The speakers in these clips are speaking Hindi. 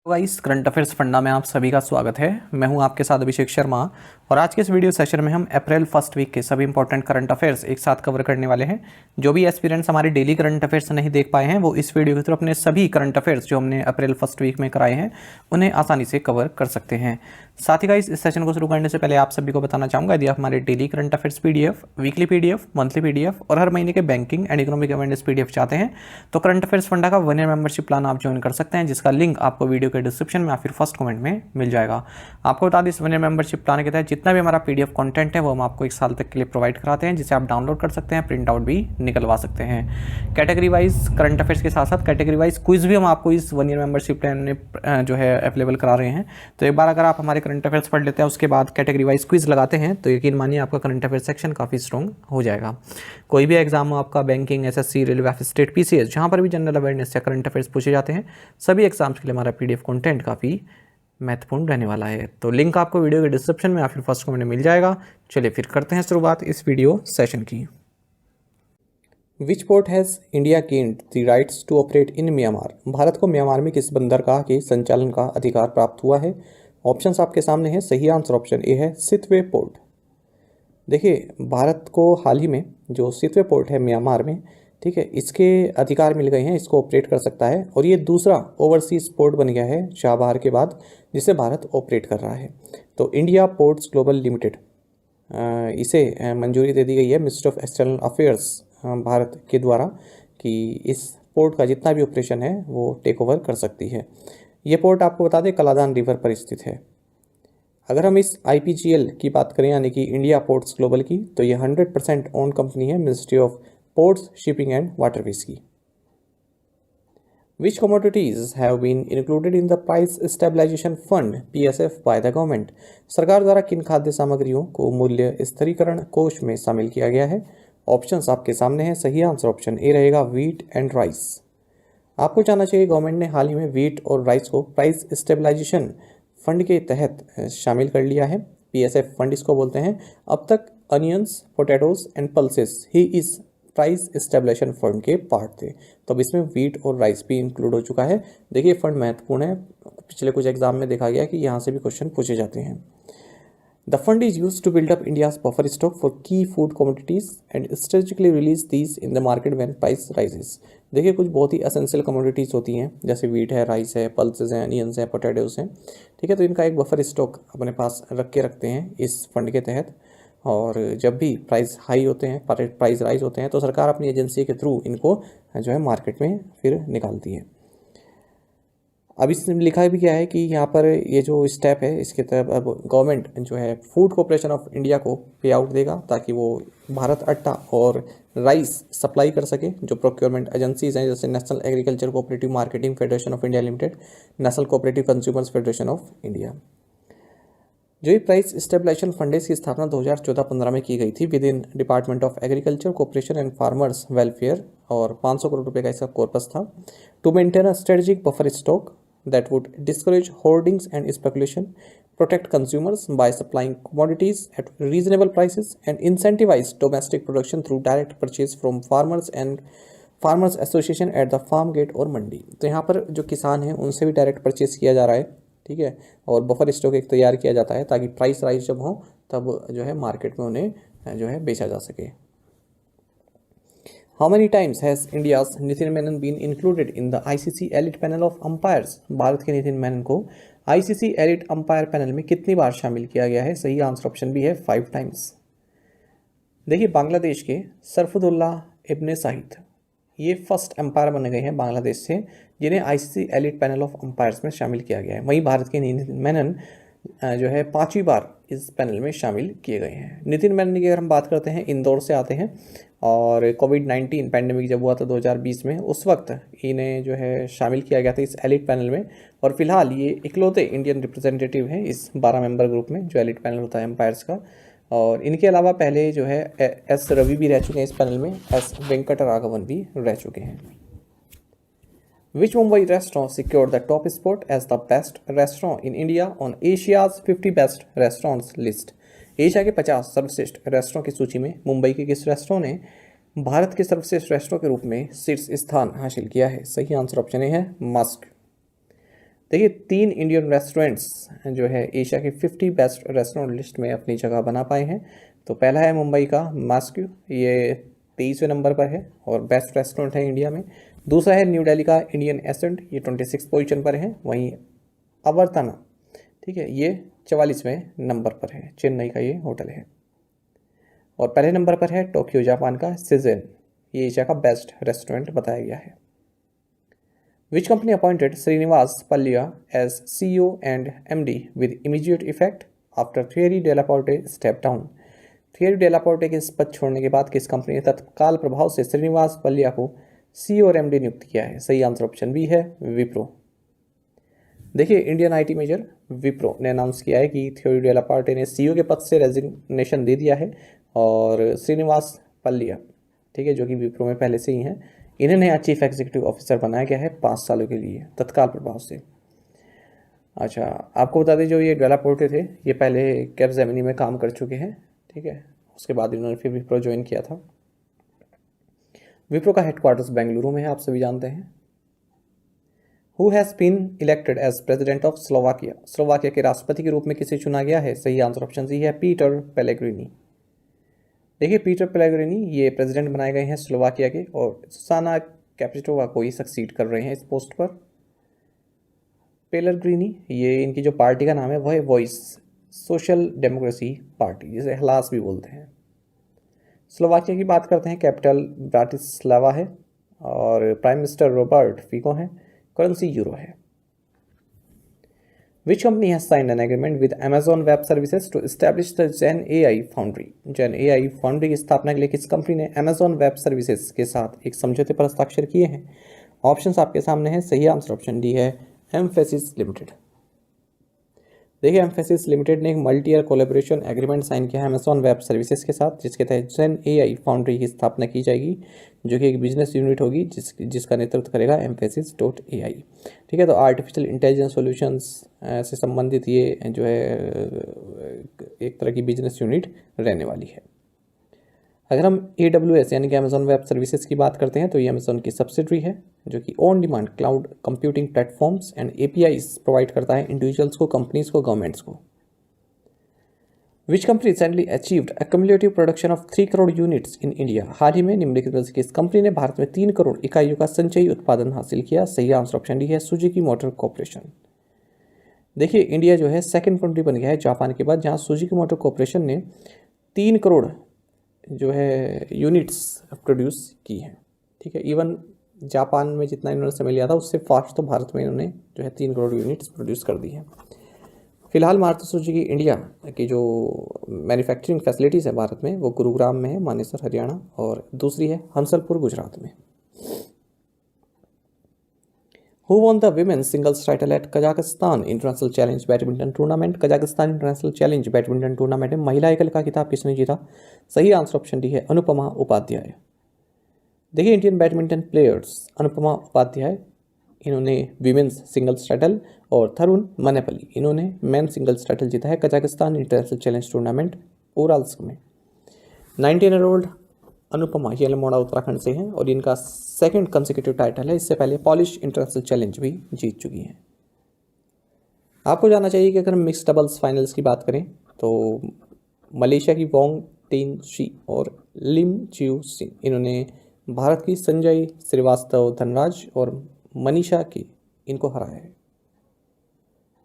गाइस, करंट अफेयर्स फंडा में आप सभी का स्वागत है। मैं हूं आपके साथ अभिषेक शर्मा और आज के इस वीडियो सेशन में हम अप्रैल फर्स्ट वीक के सभी इंपॉर्टेंट करंट अफेयर्स एक साथ कवर करने वाले हैं। जो भी एस्पिरेंट्स हमारे डेली करंट अफेयर्स नहीं देख पाए हैं वो इस वीडियो के थ्रू अपने सभी करंट अफेयर्स जो हमने अप्रैल फर्स्ट वीक में कराए हैं उन्हें आसानी से कवर कर सकते हैं। साथ ही गाइस, इस सेशन को शुरू करने से पहले आप सभी को बताना चाहूँगा, यदि आप हमारे daily current affairs PDF, weekly PDF, monthly PDF और हर महीने के banking and economic awareness PDF चाहते हैं तो करंट अफेयर्स फंडा का 1 ईयर मेंबरशिप प्लान आप ज्वाइन कर सकते हैं, जिसका लिंक आपको वीडियो के डिस्क्रिप्शन में या फिर फर्स्ट कमेंट में मिल जाएगा। आपको बता दें, इस 1 ईयर मेंबरशिप प्लान के तहत जितना भी हमारा पीडीएफ कंटेंट है वो हम आपको 1 साल तक के लिए प्रोवाइड कराते हैं, जिसे आप डाउनलोड कर सकते हैं, प्रिंट आउट भी निकलवा सकते हैं। कैटेगरी वाइज करंट अफेयर्स के साथ साथ कैटेगरी वाइज क्विज भी हम आपको इस 1 ईयर मेंबरशिप प्लान में जो है अवेलेबल करा रहे हैं। तो एक बार अगर आप हमारे करंट अफेयर्स पढ़ लेते हैं, उसके बाद कैटेगरी वाइज क्विज लगाते हैं, तो यकीन मानिए आपका करंट अफेयर सेक्शन काफ़ी स्ट्रॉन्ग हो जाएगा। कोई भी एग्जाम हो आपका, banking, SSC, railway, state, PCS, जहाँ पर भी जनरल अवेयरनेस या करंट अफेयर्स पूछे जाते हैं, सभी एग्जाम्स के लिए हमारा पीडीएफ कंटेंट काफ़ी महत्वपूर्ण रहने वाला है। तो लिंक आपको वीडियो के डिस्क्रिप्शन में या फिर फर्स्ट कमेंट में मिल जाएगा। चलिए फिर करते हैं शुरुआत इस वीडियो सेशन की। Which port has India gained the rights to operate in Myanmar? Bharat को म्यांमार में किस बंदरगाह के संचालन का अधिकार प्राप्त हुआ है? ऑप्शंस आपके सामने हैं। सही आंसर ऑप्शन ए है, सितवे पोर्ट। देखिए, भारत को हाल ही में जो सितवे पोर्ट है म्यांमार में, ठीक है, इसके अधिकार मिल गए हैं, इसको ऑपरेट कर सकता है और ये दूसरा ओवरसीज पोर्ट बन गया है चाबहार के बाद, जिसे भारत ऑपरेट कर रहा है। तो इंडिया पोर्ट्स ग्लोबल लिमिटेड, इसे मंजूरी दे दी गई है ministry of external affairs Bharat के द्वारा कि इस पोर्ट का जितना भी ऑपरेशन है वो टेक ओवर कर सकती है। ये पोर्ट आपको बता दें कलादान रिवर पर स्थित है। अगर हम इस IPGL की बात करें, यानी कि इंडिया पोर्ट्स ग्लोबल की, तो ये 100% ओन कंपनी है ministry of ports, shipping and waterways की। Which commodities have been included in the Price Stabilization Fund PSF by the government? सरकार द्वारा किन खाद्य सामग्रियों को मूल्य स्थिरीकरण कोष में शामिल किया गया है? ऑप्शंस आपके सामने हैं। सही आंसर ऑप्शन ए रहेगा, व्हीट एंड राइस। आपको जानना चाहिए, गवर्नमेंट ने हाल ही में व्हीट और राइस को प्राइस स्टेबलाइजेशन फंड के तहत शामिल कर लिया है। PSF फंड इसको बोलते हैं। अब तक अनियंस, पोटैटोज एंड पल्सेस ही इस प्राइस स्टेबलाइजेशन फंड के पार्ट थे, तो अब इसमें व्हीट और राइस भी इंक्लूड हो चुका है। देखिए, फंड महत्वपूर्ण है, पिछले कुछ एग्जाम में देखा गया कि यहाँ से भी क्वेश्चन पूछे जाते हैं। The fund is use to build up India's buffer stock for key food commodities and strategically release these in the market when price rises. देखिए, कुछ बहुत ही एसेंशियल कमोडिटीज़ होती हैं, जैसे व्हीट है, राइस है, पल्सेस हैं, अनियंस हैं, पोटैटोज हैं, ठीक है, तो इनका एक बफर स्टॉक अपने पास रखते हैं इस फंड के तहत। और जब भी प्राइस हाई होते हैं, प्राइस राइज होते हैं, तो सरकार अपनी एजेंसी के थ्रू इनको जो है मार्केट में फिर निकालती है। अब इसमें लिखा भी क्या है कि यहाँ पर ये जो स्टेप है, इसके तहत अब गवर्नमेंट जो है फूड कॉर्पोरेशन ऑफ इंडिया को पे आउट देगा, ताकि वो भारत आटा और राइस सप्लाई कर सके। जो प्रोक्योरमेंट एजेंसीज हैं, जैसे national agriculture cooperative marketing federation of India limited, national cooperative consumers federation of India. जो ये प्राइस स्टेबलाइजेशन फंड की स्थापना 2014-15 में की गई थी within department of agriculture, cooperation and farmers welfare, और 500 करोड़ रुपए का इसका कॉर्पस था। To maintain a strategic buffer stock that would discourage hoardings and speculation, protect consumers by supplying commodities at reasonable prices, and incentivize domestic production through direct purchase from farmers and farmers association at the farm gate और मंडी। तो यहाँ पर जो किसान हैं उनसे भी डायरेक्ट परचेज किया जा रहा है, ठीक है, और बफर स्टॉक एक तैयार किया जाता है ताकि प्राइस राइज जब हो तब जो है मार्केट में उन्हें जो है बेचा जा सके। How many times has India's Nitin Menon been included in the ICC Elite Panel of Umpires? Bharat के नितिन मेनन को ICC Elite Umpire पैनल में कितनी बार शामिल किया गया है? सही आंसर ऑप्शन बी है, 5 टाइम्स। देखिए, बांग्लादेश के सरफुदुल्ला इब्ने साहिद ये फर्स्ट एम्पायर बने गए हैं बांग्लादेश से, जिन्हें ICC elite panel of umpires में शामिल किया गया है। वहीं भारत के नितिन मेनन जो है 5वीं बार इस पैनल में शामिल किए गए हैं। नितिन मेनन की अगर हम बात करते हैं, इंदौर से आते हैं और कोविड-19 पैंडेमिक जब हुआ था 2020 में, उस वक्त इन्हें जो है शामिल किया गया था इस एलिट पैनल में, और फिलहाल ये इकलौते इंडियन रिप्रेजेंटेटिव हैं इस 12 मेंबर ग्रुप में जो एलिट पैनल होता है एम्पायर्स का। और इनके अलावा पहले जो है S रवि भी रह चुके हैं इस पैनल में, S वेंकट राघवन भी रह चुके हैं। Which Mumbai restaurant secured the top spot as the best restaurant in India on Asia's 50 best restaurants list? Asia के 50 सर्वश्रेष्ठ रेस्टोरेंट की सूची में मुंबई के किस रेस्टोरेंट ने भारत के सर्वश्रेष्ठ रेस्टोरेंट के रूप में शीर्ष स्थान हासिल किया है? सही आंसर ऑप्शन ए है, मस्क। देखिए 3 इंडियन रेस्टोरेंट्स जो है एशिया के 50 बेस्ट रेस्टोरेंट लिस्ट में अपनी जगह बना पाए हैं। तो पहला है मुंबई का मास्क्यू, ये 23वें नंबर पर है और बेस्ट रेस्टोरेंट है इंडिया में। दूसरा है न्यू दिल्ली का इंडियन एसेंट, ये 26 पोजीशन पर है। वहीं अवर्तना, ठीक है, ये 44वें नंबर पर है, चेन्नई का ये होटल है। और पहले नंबर पर है टोक्यो जापान का सिजेन, ये एशिया का बेस्ट रेस्टोरेंट बताया गया है। Which company appointed Srinivas Pallia as CEO and MD with immediate effect after Thierry Delaporte stepped down? Thierry Delaporte के इस पद छोड़ने के बाद किस कंपनी ने तत्काल प्रभाव से श्रीनिवास पल्लिया को सीईओ और एमडी नियुक्त किया है? सही आंसर ऑप्शन बी है, विप्रो। देखिए इंडियन आईटी मेजर विप्रो ने अनाउंस किया है कि थियरी डेलापोर्टे ने सीईओ के पद से रेजिग्नेशन दे दिया है और श्रीनिवास पल्लिया, ठीक है, जो कि विप्रो में पहले से ही हैं, इन्हें नया चीफ एग्जीक्यूटिव ऑफिसर बनाया गया है 5 सालों के लिए तत्काल प्रभाव से। अच्छा, आपको बता दें जो ये डेलापोर्टे थे ये पहले कैपजेमिनी में काम कर चुके हैं, ठीक है, उसके बाद इन्होंने फिर विप्रो ज्वाइन किया था। विप्रो का हेडक्वार्टर्स बेंगलुरु में है, आप सभी जानते हैं। Who has been elected as president of Slovakia? Slovakia के राष्ट्रपति के रूप में किसे चुना गया है? सही आंसर ऑप्शन सी है, पीटर पेलेग्रिनी। देखिए पीटर पेलेग्रिनी ये प्रेसिडेंट बनाए गए हैं स्लोवाकिया के और सुसाना कैप्रिटोवा को ही सक्सीड कर रहे हैं इस पोस्ट पर। पेलेग्रिनी ये इनकी जो पार्टी का नाम है वह है वॉइस सोशल डेमोक्रेसी पार्टी, जिसे हलास भी बोलते हैं। स्लोवाकिया की बात करते हैं, कैपिटल ब्राटिस्लावा है और प्राइम मिनिस्टर रॉबर्ट फिको हैं, करेंसी यूरो है। Which company has signed an agreement with Amazon Web Services to establish the Gen AI Foundry? Gen AI Foundry की स्थापना के लिए किस कंपनी ने Amazon Web Services के साथ एक समझौते पर हस्ताक्षर किए हैं? ऑप्शंस आपके सामने हैं, सही आंसर ऑप्शन डी है, एम्फेसिस लिमिटेड। देखिए एम्फेसिस लिमिटेड ने एक multi year collaboration agreement sign किया है अमेजॉन वेब सर्विसेज के साथ, जिसके तहत जेन एआई फाउंड्री की स्थापना की जाएगी, जो कि एक बिजनेस यूनिट होगी जिसका नेतृत्व करेगा एम्फेसिस.ai। ठीक है, तो आर्टिफिशियल इंटेलिजेंस सॉल्यूशंस से संबंधित ये जो है एक तरह की बिजनेस यूनिट रहने वाली है। अगर हम AWS यानी कि अमेजॉन वेब सर्विसेज की बात करते हैं तो ये अमेजॉन की सब्सिडरी है, जो कि on demand cloud computing platforms and APIs provide करता है इंडिविजुअल्स को, कंपनीज को, गवर्नमेंट्स को। Which company recently achieved a cumulative production of 3 crore units in India? हाल ही में निम्नलिखित में से किस कंपनी ने भारत में 3 करोड़ इकाइयों का संचयी उत्पादन हासिल किया? सही आंसर ऑप्शन डी है, सुजुकी मोटर कॉर्पोरेशन। देखिए इंडिया जो है सेकेंड कंट्री बन गया है जापान के बाद, जहाँ सुजुकी मोटर कॉर्पोरेशन ने 3 करोड़ जो है यूनिट्स प्रोड्यूस की हैं। ठीक है, इवन जापान में जितना इन्होंने समय लिया था उससे फास्ट तो भारत में इन्होंने जो है 3 करोड़ यूनिट्स प्रोड्यूस कर दी हैं। फिलहाल मारुति सुजुकी इंडिया की जो मैन्युफैक्चरिंग फैसिलिटीज़ है भारत में वो गुरुग्राम में है, मानेसर हरियाणा, और दूसरी है हंसलपुर गुजरात में। Who won the women's singles title at Kazakhstan international challenge badminton tournament? Kazakhstan international challenge badminton tournament में महिला एकल का खिताब किसने जीता? सही आंसर ऑप्शन डी है, अनुपमा उपाध्याय। देखिए Indian badminton players Anupama Upadhyay इन्होंने विमेंस सिंगल्स टाइटल और थरुण मनेपल्ली इन्होंने मेन सिंगल्स टाइटल जीता है कजाकिस्तान इंटरनेशनल चैलेंज टूर्नामेंट ओवरऑल्स में। 19 ईयर ओल्ड अनुपमा ये अल्मोड़ा उत्तराखंड से हैं और इनका सेकंड कंसेक्यूटिव टाइटल है, इससे पहले पॉलिश इंटरनेशनल चैलेंज भी जीत चुकी हैं। आपको जानना चाहिए कि अगर हम मिक्स डबल्स फाइनल्स की बात करें तो मलेशिया की वोंग टेन शी और लिम चिऊ सिंह इन्होंने भारत की संजय श्रीवास्तव धनराज और मनीषा की इनको हराया है।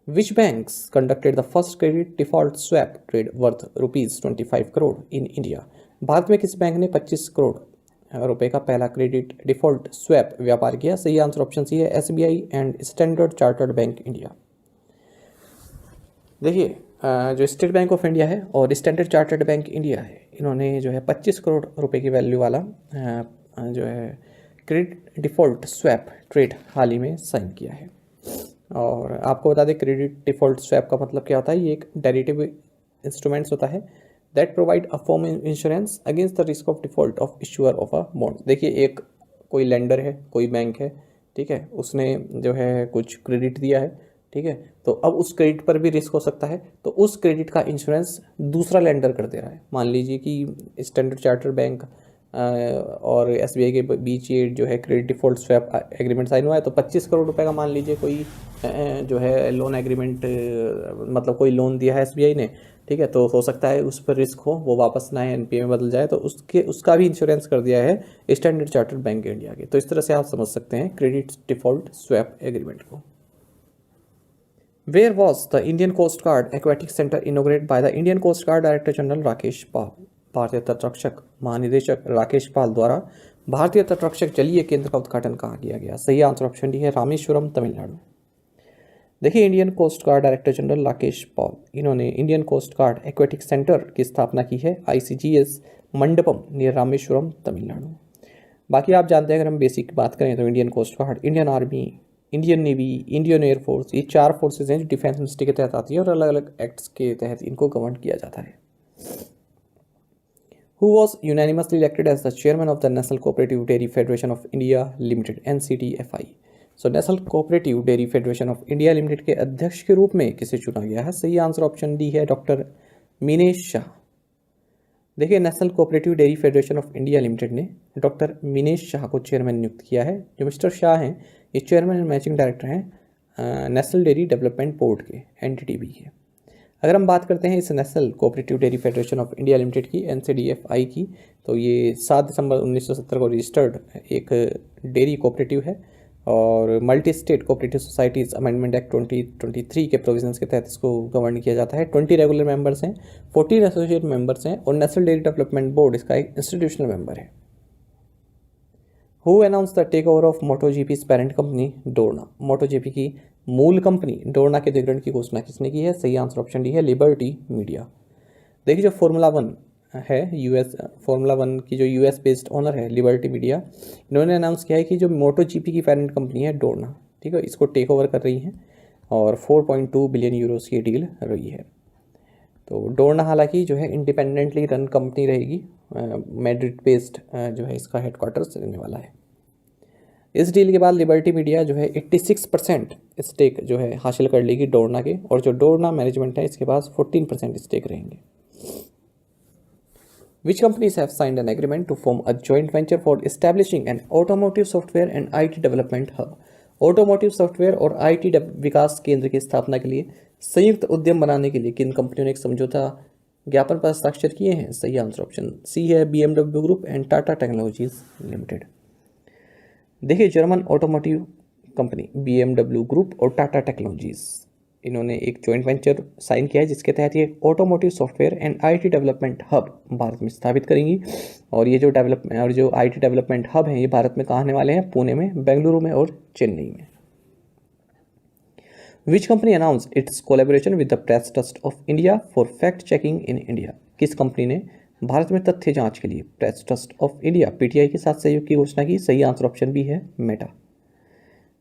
विच banks conducted the first credit default swap trade worth ₹25 crore in India? Bharat में किस बैंक ने 25 करोड़ रुपए का पहला क्रेडिट डिफॉल्ट स्वैप व्यापार किया? सही आंसर ऑप्शन सी है, SBI and standard Chartered bank India. देखिए जो स्टेट बैंक ऑफ इंडिया है और स्टैंडर्ड चार्टर्ड बैंक इंडिया है, इन्होंने जो है 25 करोड़ रुपए की वैल्यू वाला जो है क्रेडिट डिफॉल्ट स्वैप ट्रेड हाल ही में साइन किया है। और आपको बता दें क्रेडिट डिफॉल्ट स्वैप का मतलब क्या होता है, ये एक डेरिवेटिव इंस्ट्रूमेंट्स होता है that provide a form insurance against the risk of default of issuer of a bond. देखिए एक कोई लेंडर है, कोई बैंक है, ठीक है, उसने जो है कुछ क्रेडिट दिया है, ठीक है, तो अब उस क्रेडिट पर भी रिस्क हो सकता है, तो उस क्रेडिट का इंश्योरेंस दूसरा लेंडर कर दे रहा है। मान लीजिए कि स्टैंडर्ड चार्टर्ड बैंक और SBI के बीच ये जो है credit default swap agreement sign हुआ है। तो 25 करोड़ रुपए का मान लीजिए कोई जो है लोन एग्रीमेंट, मतलब कोई लोन दिया है SBI ने, ठीक है, तो हो सकता है उस पर रिस्क हो, वो वापस ना आए, NPA में बदल जाए, तो उसका भी इंश्योरेंस कर दिया है स्टैंडर्ड चार्टर्ड बैंक इंडिया के। तो इस तरह से आप समझ सकते हैं क्रेडिट डिफ़ॉल्ट स्वैप एग्रीमेंट को। Where was the Indian Coast Guard Aquatic Center inaugurated by the Indian Coast Guard Director General Rakesh Pal? भारतीय तटरक्षक महानिदेशक राकेश पाल द्वारा भारतीय तटरक्षक जलीय केंद्र का उद्घाटन कहाँ किया गया? सही आंसर ऑप्शन डी है रामेश्वरम, तमिलनाडु। देखिए, Indian coast guard director general Rakesh Pal, इन्होंने Indian coast guard aquatic centre की स्थापना की है ICGS मंडपम नियर रामेश्वरम, तमिलनाडु। बाकी आप जानते हैं, अगर हम बेसिक बात करें तो Indian coast guard, Indian army, Indian navy, Indian air force, ये 4 फोर्सेज हैं जो डिफेंस मिनिस्ट्री के तहत आती है और अलग अलग एक्ट्स के तहत इनको गवर्न किया जाता है। Who was unanimously elected as the chairman of the National Cooperative Dairy Federation of India Limited NCDFI? So national cooperative dairy federation of India limited के अध्यक्ष के रूप में किसे चुना गया है? सही आंसर ऑप्शन डी है डॉक्टर मिनेश शाह। देखिए, national cooperative dairy federation of India limited ने डॉक्टर मिनेश शाह को चेयरमैन नियुक्त किया है। जो मिस्टर शाह हैं, ये चेयरमैन एंड मैनेजिंग डायरेक्टर हैं नेशनल डेयरी डेवलपमेंट बोर्ड के, NDDB के। अगर हम बात करते हैं इस national cooperative dairy federation of India limited की, NCDFI की, तो ये 7 दिसंबर 1970 को रजिस्टर्ड एक डेयरी कोऑपरेटिव है और multi state cooperative societies amendment act 2023 के प्रोविजंस के तहत इसको गवर्न किया जाता है। 20 रेगुलर मेंबर्स हैं, 14 एसोसिएट मेंबर्स हैं और नेशनल डेयरी डेवलपमेंट बोर्ड इसका एक इंस्टीट्यूशनल मेंबर है। Who announce the take over of MotoGP parent company Dorna? MotoGP की मूल कंपनी डोरना के अधिग्रहण की घोषणा किसने की है? सही आंसर ऑप्शन डी है लिबर्टी मीडिया। देखिए, जो फॉर्मूला 1 है फॉर्मूला 1 की जो US बेस्ड ओनर है लिबर्टी मीडिया, इन्होंने अनाउंस किया है कि जो MotoGP की पेरेंट कंपनी है डोरना, ठीक है, इसको टेक ओवर कर रही है और 4.2 बिलियन यूरोस की डील रही है। तो डोरना हालांकि जो है इंडिपेंडेंटली रन कंपनी रहेगी, मैड्रिड बेस्ड जो है इसका हेडक्वार्टर्स रहने वाला है। इस डील के बाद लिबर्टी मीडिया जो है 86% स्टेक जो है हासिल कर लेगी डोरना के, और जो डोरना मैनेजमेंट है इसके पास 14% स्टेक रहेंगे। Which companies have signed an agreement to form a joint venture for establishing an automotive software and IT development hub? Automotive software और IT विकास केंद्र की स्थापना के लिए संयुक्त उद्यम बनाने के लिए किन कंपनियों ने एक समझौता ज्ञापन पर हस्ताक्षर किए हैं? सही आंसर ऑप्शन सी है BMW group and Tata technologies limited. देखिए, German automotive company BMW group और टाटा टेक्नोलॉजीज, इन्होंने एक जॉइंट वेंचर साइन किया है जिसके तहत ये automotive software and IT development hub Bharat में स्थापित करेंगी। और ये जो IT डेवलपमेंट हब हैं ये भारत में कहाँ आने वाले हैं? पुणे में, बेंगलुरु में और चेन्नई में। Which company announce it's collaboration with the press trust of India for fact checking in India? किस कंपनी ने भारत में तथ्य जांच के लिए press trust of India PTI के साथ सहयोग की घोषणा की? सही आंसर ऑप्शन बी है मेटा।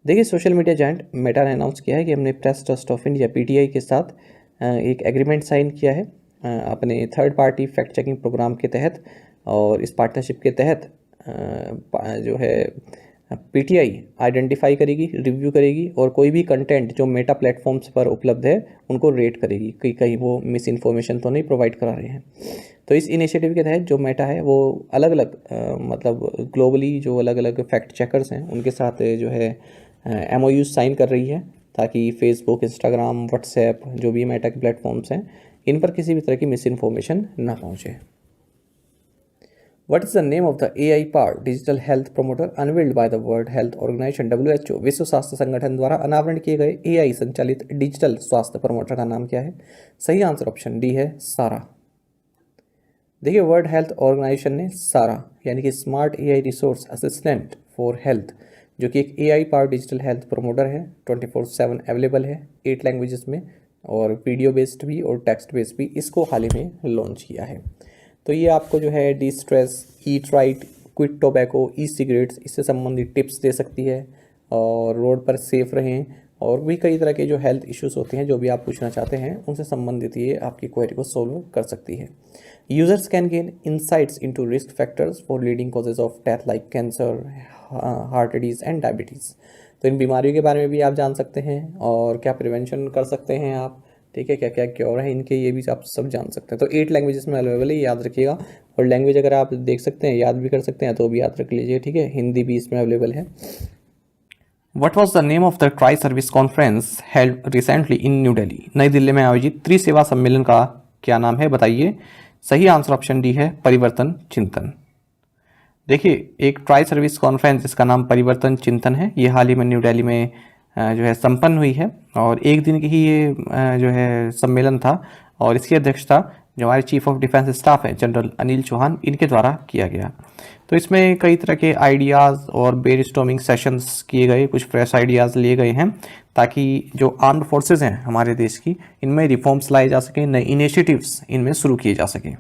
देखिए, सोशल मीडिया जायंट मेटा ने अनाउंस किया है कि हमने press trust of India PTI के साथ एक एग्रीमेंट साइन किया है अपने third party fact checking program के तहत, और इस पार्टनरशिप के तहत जो है PTI आइडेंटिफाई करेगी, रिव्यू करेगी और कोई भी कंटेंट जो मेटा प्लेटफॉर्म्स पर उपलब्ध है उनको रेट करेगी कि कहीं वो मिस इन्फॉर्मेशन तो नहीं प्रोवाइड करा रहे हैं। तो इस इनिशिएटिव के तहत जो मेटा है वो अलग अलग मतलब ग्लोबली जो अलग अलग फैक्ट चेकर्स हैं उनके साथ जो है MOU साइन कर रही है, ताकि फेसबुक, इंस्टाग्राम, व्हाट्सएप जो भी मेटा के प्लेटफॉर्म्स हैं इन पर किसी भी तरह की मिस इन्फॉर्मेशन ना पहुँचे। What is the name of the AI-powered digital health promoter unveiled by the World Health Organization WHO? विश्व स्वास्थ्य संगठन द्वारा अनावरण किए गए AI संचालित डिजिटल स्वास्थ्य प्रमोटर का नाम क्या है? सही आंसर ऑप्शन डी है सारा। देखिए, वर्ल्ड हेल्थ ऑर्गेनाइजेशन ने सारा यानी कि smart AI resource assistant for health, जो कि एक AI-powered डिजिटल हेल्थ प्रमोटर है, 24/7 अवेलेबल है 8 लैंग्वेजेस में और वीडियो बेस्ड भी और टेक्स्ट बेस्ड भी, इसको हाल ही में लॉन्च किया है। तो ये आपको जो है destress, eat right, quit tobacco, e cigarettes, इससे संबंधित टिप्स दे सकती है, और रोड पर सेफ रहें, और भी कई तरह के जो हेल्थ इश्यूज़ होते हैं जो भी आप पूछना चाहते हैं उनसे संबंधित ये आपकी क्वेरी को सोल्व कर सकती है। Users can gain insights into risk factors for leading causes of death like cancer, heart disease and diabetes. तो इन बीमारियों के बारे में भी आप जान सकते हैं और क्या प्रिवेंशन कर सकते हैं आप, ठीक है, क्या क्या क्या हो रहा है इनके, ये भी आप सब जान सकते हैं। तो 8 लैंग्वेजेस में अवेलेबल है, याद रखिएगा। और लैंग्वेज अगर आप देख सकते हैं, याद भी कर सकते हैं, तो भी याद रख लीजिए, ठीक है। हिंदी भी इसमें अवेलेबल है। What was the name of the Tri-Service Conference held recently in New Delhi? नई दिल्ली में आयोजित त्रिसेवा सम्मेलन का क्या नाम है, बताइए। सही आंसर ऑप्शन डी है परिवर्तन चिंतन। देखिए, एक ट्राई सर्विस कॉन्फ्रेंस जिसका नाम परिवर्तन चिंतन है, ये हाल ही में न्यू दिल्ली में जो है संपन्न हुई है, और एक दिन की ही ये जो है सम्मेलन था, और इसकी अध्यक्षता जो हमारे चीफ ऑफ डिफेंस स्टाफ है जनरल अनिल चौहान, इनके द्वारा किया गया। तो इसमें कई तरह के आइडियाज़ और ब्रेनस्टॉर्मिंग सेशंस किए गए, कुछ फ्रेश आइडियाज़ लिए गए हैं, ताकि जो आर्म्ड फोर्सेज हैं हमारे देश की, इनमें रिफॉर्म्स लाए जा सकें, नए इनिशिएटिव्स इनमें शुरू किए जा सकें।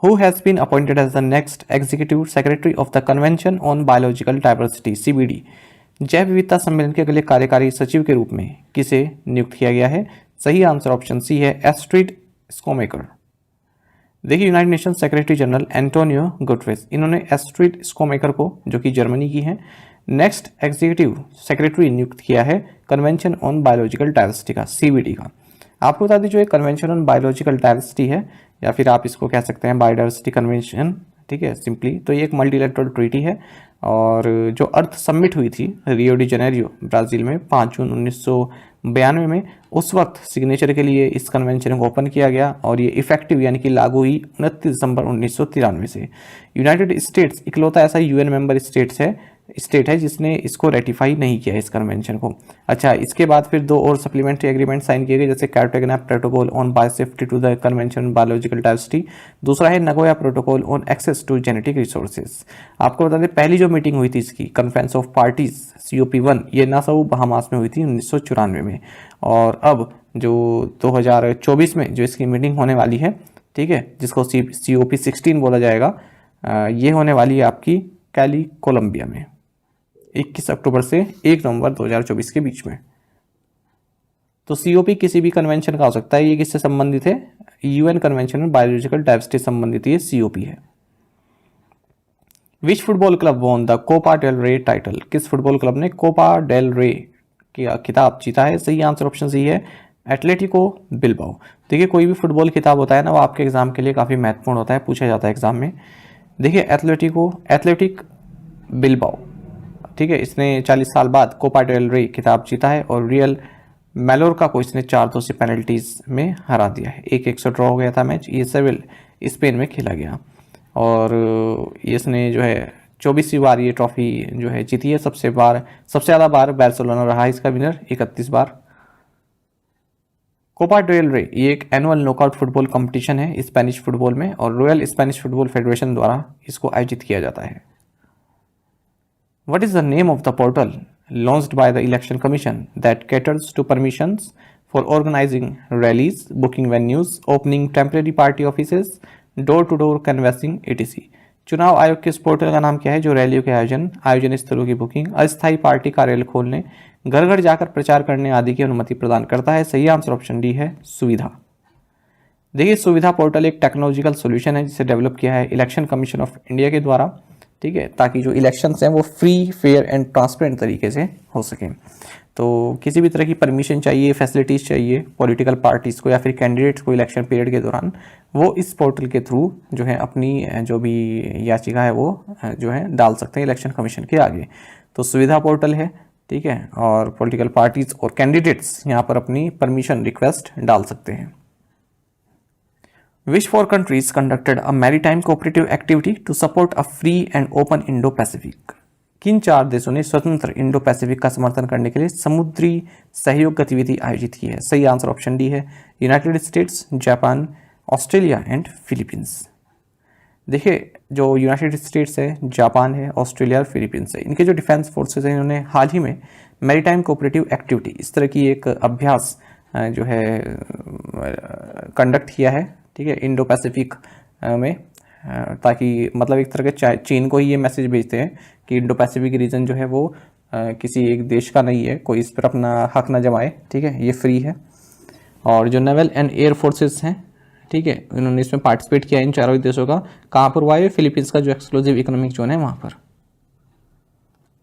Who has been appointed as the next Executive Secretary of the Convention on Biological Diversity (CBD)? जैव विविधता सम्मेलन के अगले कार्यकारी सचिव के रूप में किसे नियुक्त किया गया है? सही आंसर ऑप्शन सी है एस्ट्रिड स्कोमेकर। देखिए, United nation secretary general Antonio Guterres, इन्होंने एस्ट्रिड स्कोमेकर को, जो कि जर्मनी की है, नेक्स्ट एग्जीक्यूटिव सेक्रेटरी नियुक्त किया है कन्वेंशन ऑन बायोलॉजिकल डाइवर्सिटी का, CBD का। आपको बता दें, जो एक कन्वेंशन ऑन बायोलॉजिकल डाइवर्सिटी है, या फिर आप इसको कह सकते हैं बायोडाइवर्सिटी कन्वेंशन, ठीक है, सिंपली, तो ये एक मल्टीलैटरल ट्रीटी है, और जो अर्थ समिट हुई थी रियो डी जनेरियो ब्राज़ील में 5 जून 1992 में, उस वक्त सिग्नेचर के लिए इस कन्वेंशन को ओपन किया गया, और ये इफेक्टिव यानी कि लागू हुई 29 दिसंबर 1993 से। यूनाइटेड स्टेट्स इकलौता ऐसा UN मेंबर स्टेट है जिसने इसको रेटिफाई नहीं किया इस कन्वेंशन को। अच्छा, इसके बाद फिर 2 और सप्लीमेंट्री एग्रीमेंट साइन किए गए, जैसे Cartagena protocol on biosafety to the convention biological diversity, दूसरा है Nagoya protocol on access to genetic resources. आपको बता दें, पहली जो मीटिंग हुई थी इसकी, कॉन्फ्रेंस ऑफ पार्टीज COP1, ये नासाउ बहामास में हुई थी 1994 में, और अब जो 2024 में जो इसकी मीटिंग होने वाली है, ठीक है, जिसको COP16 बोला जाएगा, ये होने वाली है आपकी कैली कोलंबिया में 21 अक्टूबर से 1 नवंबर 2024 के बीच में। तो COP किसी भी कन्वेंशन का हो सकता है। ये किससे संबंधित है? UN कन्वेंशन में बायोलॉजिकल डाइवर्सिटी संबंधित ये COP है। Which football club won the Copa del Rey title? किस फुटबॉल क्लब ने कोपा डेल रे की खिताब जीता है? सही आंसर ऑप्शन सी है एटलेटिको बिल्बाओ। देखिए, कोई भी फुटबॉल खिताब होता है ना, वो आपके एग्जाम के लिए काफ़ी महत्वपूर्ण होता है, पूछा जाता है एग्जाम में। देखिए, एथलेटिक बिल्बाओ, ठीक है, इसने 40 साल बाद कोपा डेल रे खिताब जीता है, और रियल मैलोर्का को इसने 4-2 से पेनल्टीज में हरा दिया है। 1-1 से ड्रॉ हो गया था मैच, ये सेविल स्पेन में खेला गया, और इसने जो है 24वीं बार ये ट्रॉफी जो है जीती है। सबसे ज़्यादा बार बार्सिलोना रहा इसका विनर, 31 बार। कोपा डेल रे ये एक एनुअल नॉकआउट फुटबॉल कंपटीशन है स्पेनिश फुटबॉल में, और रॉयल स्पेनिश फुटबॉल फेडरेशन द्वारा इसको आयोजित किया जाता है। What is the name of the portal launched by the Election Commission that caters to permissions for organizing rallies, booking venues, opening temporary party offices, door-to-door canvassing, etc. चुनाव आयोग के इस पोर्टल का नाम क्या है, जो रैलियों के आयोजन स्थलों की बुकिंग, अस्थायी पार्टी कार्यालय खोलने, घर घर जाकर प्रचार करने आदि की अनुमति प्रदान करता है? सही आंसर ऑप्शन डी है सुविधा। देखिए, सुविधा पोर्टल एक टेक्नोलॉजिकल सॉल्यूशन है जिसे डेवलप किया है इलेक्शन कमीशन ऑफ इंडिया के द्वारा, ठीक है, ताकि जो इलेक्शंस हैं वो फ्री, फेयर एंड ट्रांसपेरेंट तरीके से हो सकें। तो किसी भी तरह की परमिशन चाहिए, फैसिलिटीज़ चाहिए पॉलिटिकल पार्टीज़ को या फिर कैंडिडेट्स को इलेक्शन पीरियड के दौरान, वो इस पोर्टल के थ्रू जो है अपनी जो भी याचिका है वो जो है डाल सकते हैं इलेक्शन कमीशन के आगे। तो सुविधा पोर्टल है, ठीक है, और पॉलिटिकल पार्टीज़ और कैंडिडेट्स यहाँ पर अपनी परमिशन रिक्वेस्ट डाल सकते हैं। Which 4 countries conducted a maritime cooperative activity to support a free and open Indo-Pacific? किन 4 देशों ने स्वतंत्र इंडो पैसिफिक का समर्थन करने के लिए समुद्री सहयोग गतिविधि आयोजित की है? सही आंसर ऑप्शन डी है United states, Japan, Australia and Philippines. देखिए, जो यूनाइटेड स्टेट्स है, जापान है, ऑस्ट्रेलिया और फिलीपींस है, इनके जो डिफेंस फोर्सेज हैं, इन्होंने हाल ही में मैरीटाइम कोऑपरेटिव एक्टिविटी, इस तरह की एक अभ्यास जो है कंडक्ट किया है, ठीक है, इंडो पैसिफिक में, ताकि मतलब एक तरह के चीन को ही ये मैसेज भेजते हैं कि इंडो पैसिफिक रीजन जो है वो किसी एक देश का नहीं है, कोई इस पर अपना हक ना जमाए, ठीक है, ये फ्री है। और जो नेवल एंड एयर फोर्सेस हैं, ठीक है, इन्होंने इसमें पार्टिसिपेट किया इन चारों देशों का। कहाँ पर हुआ है? फिलीपींस का जो एक्सक्लूसिव इकोनॉमिक जोन है वहाँ पर।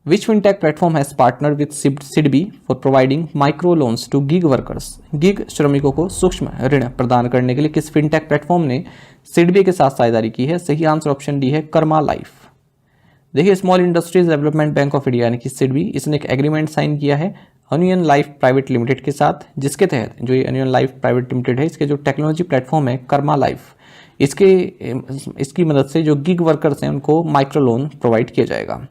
Which fintech platform has partnered with SIDBI for providing micro loans to gig workers? Gig श्रमिकों को सूक्ष्म ऋण प्रदान करने के लिए किस फिनटेक प्लेटफॉर्म ने सिडबी के साथ साझेदारी की है? सही आंसर ऑप्शन डी है कर्मा लाइफ। देखिए, small industries development bank of India यानी कि सिडबी, इसने एक एग्रीमेंट साइन किया है अनियन लाइफ प्राइवेट लिमिटेड के साथ, जिसके तहत जो ये अनियन लाइफ प्राइवेट लिमिटेड है, इसके जो टेक्नोलॉजी प्लेटफॉर्म है कर्मा लाइफ, इसकी मदद से जो गिग वर्कर्स हैं उनको माइक्रो लोन प्रोवाइड किया जाएगा।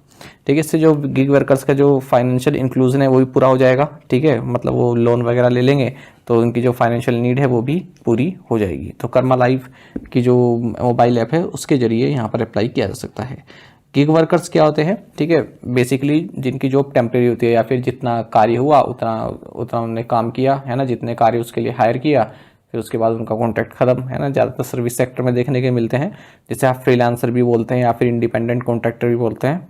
ठीक है, इससे जो गिग वर्कर्स का जो फाइनेंशियल इंक्लूजन है वो भी पूरा हो जाएगा। ठीक है, मतलब वो लोन वगैरह ले लेंगे तो उनकी जो फाइनेंशियल नीड है वो भी पूरी हो जाएगी। तो कर्मा लाइफ की जो मोबाइल ऐप है उसके जरिए यहाँ पर अप्लाई किया जा सकता है। गिग वर्कर्स क्या होते हैं? ठीक है, बेसिकली जिनकी जॉब टेम्प्रेरी होती है या फिर जितना कार्य हुआ उतना उन्होंने काम किया है ना, जितने कार्य उसके लिए हायर किया, फिर उसके बाद उनका कॉन्ट्रैक्ट खत्म है ना। ज़्यादातर सर्विस सेक्टर में देखने के मिलते हैं, जिसे आप फ्रीलांसर भी बोलते हैं या फिर इंडिपेंडेंट कॉन्ट्रैक्टर भी बोलते हैं।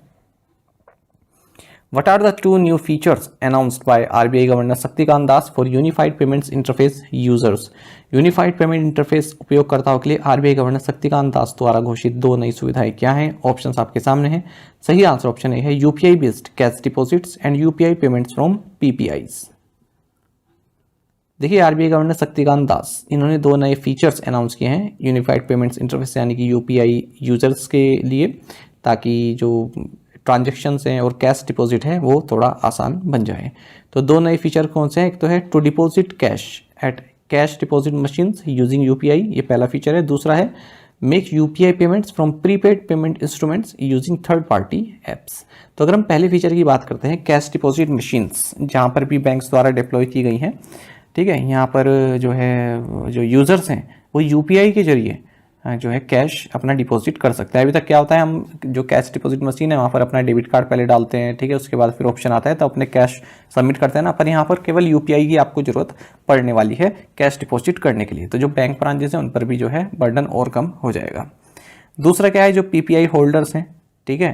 What are the two new features announced by RBI Governor Shaktikant Das for Unified Payments Interface users? Unified payment interface उपयोगकर्ताओं के लिए आरबीआई गवर्नर शक्तिकांत दास द्वारा घोषित दो नई सुविधाएं क्या हैं? ऑप्शंस आपके सामने हैं। सही आंसर ऑप्शन ए है UPI based cash deposits and UPI payments from PPIs. देखिए, आरबीआई गवर्नर शक्तिकांत दास, इन्होंने दो नए फीचर्स अनाउंस किए हैं यूनिफाइड पेमेंट्स इंटरफेस यानी कि यूपीआई यूजर्स के लिए, ताकि जो ट्रांजेक्शन्स हैं और कैश डिपॉजिट है वो थोड़ा आसान बन जाए। तो दो नए फीचर कौन से हैं? एक तो है to deposit cash at cash deposit machines using UPI, ये पहला फीचर है। दूसरा है make UPI payments from prepaid payment instruments using third party apps. तो अगर हम पहले फीचर की बात करते हैं, कैश डिपॉजिट मशीन्स जहाँ पर भी बैंक्स द्वारा डिप्लॉय की गई हैं, ठीक है, यहाँ पर जो है जो यूज़र्स हैं वो यूपीआई के जरिए जो है कैश अपना डिपॉजिट कर सकते हैं। अभी तक क्या होता है, हम जो कैश डिपॉजिट मशीन है वहाँ पर अपना डेबिट कार्ड पहले डालते हैं, ठीक है, उसके बाद फिर ऑप्शन आता है तो अपने कैश सबमिट करते हैं ना, पर यहाँ पर केवल यूपीआई की आपको जरूरत पड़ने वाली है कैश डिपॉजिट करने के लिए। तो जो बैंक ब्रांचेस हैं उन पर भी जो है बर्डन और कम हो जाएगा। दूसरा क्या है, जो पीपीआई होल्डर्स हैं, ठीक है,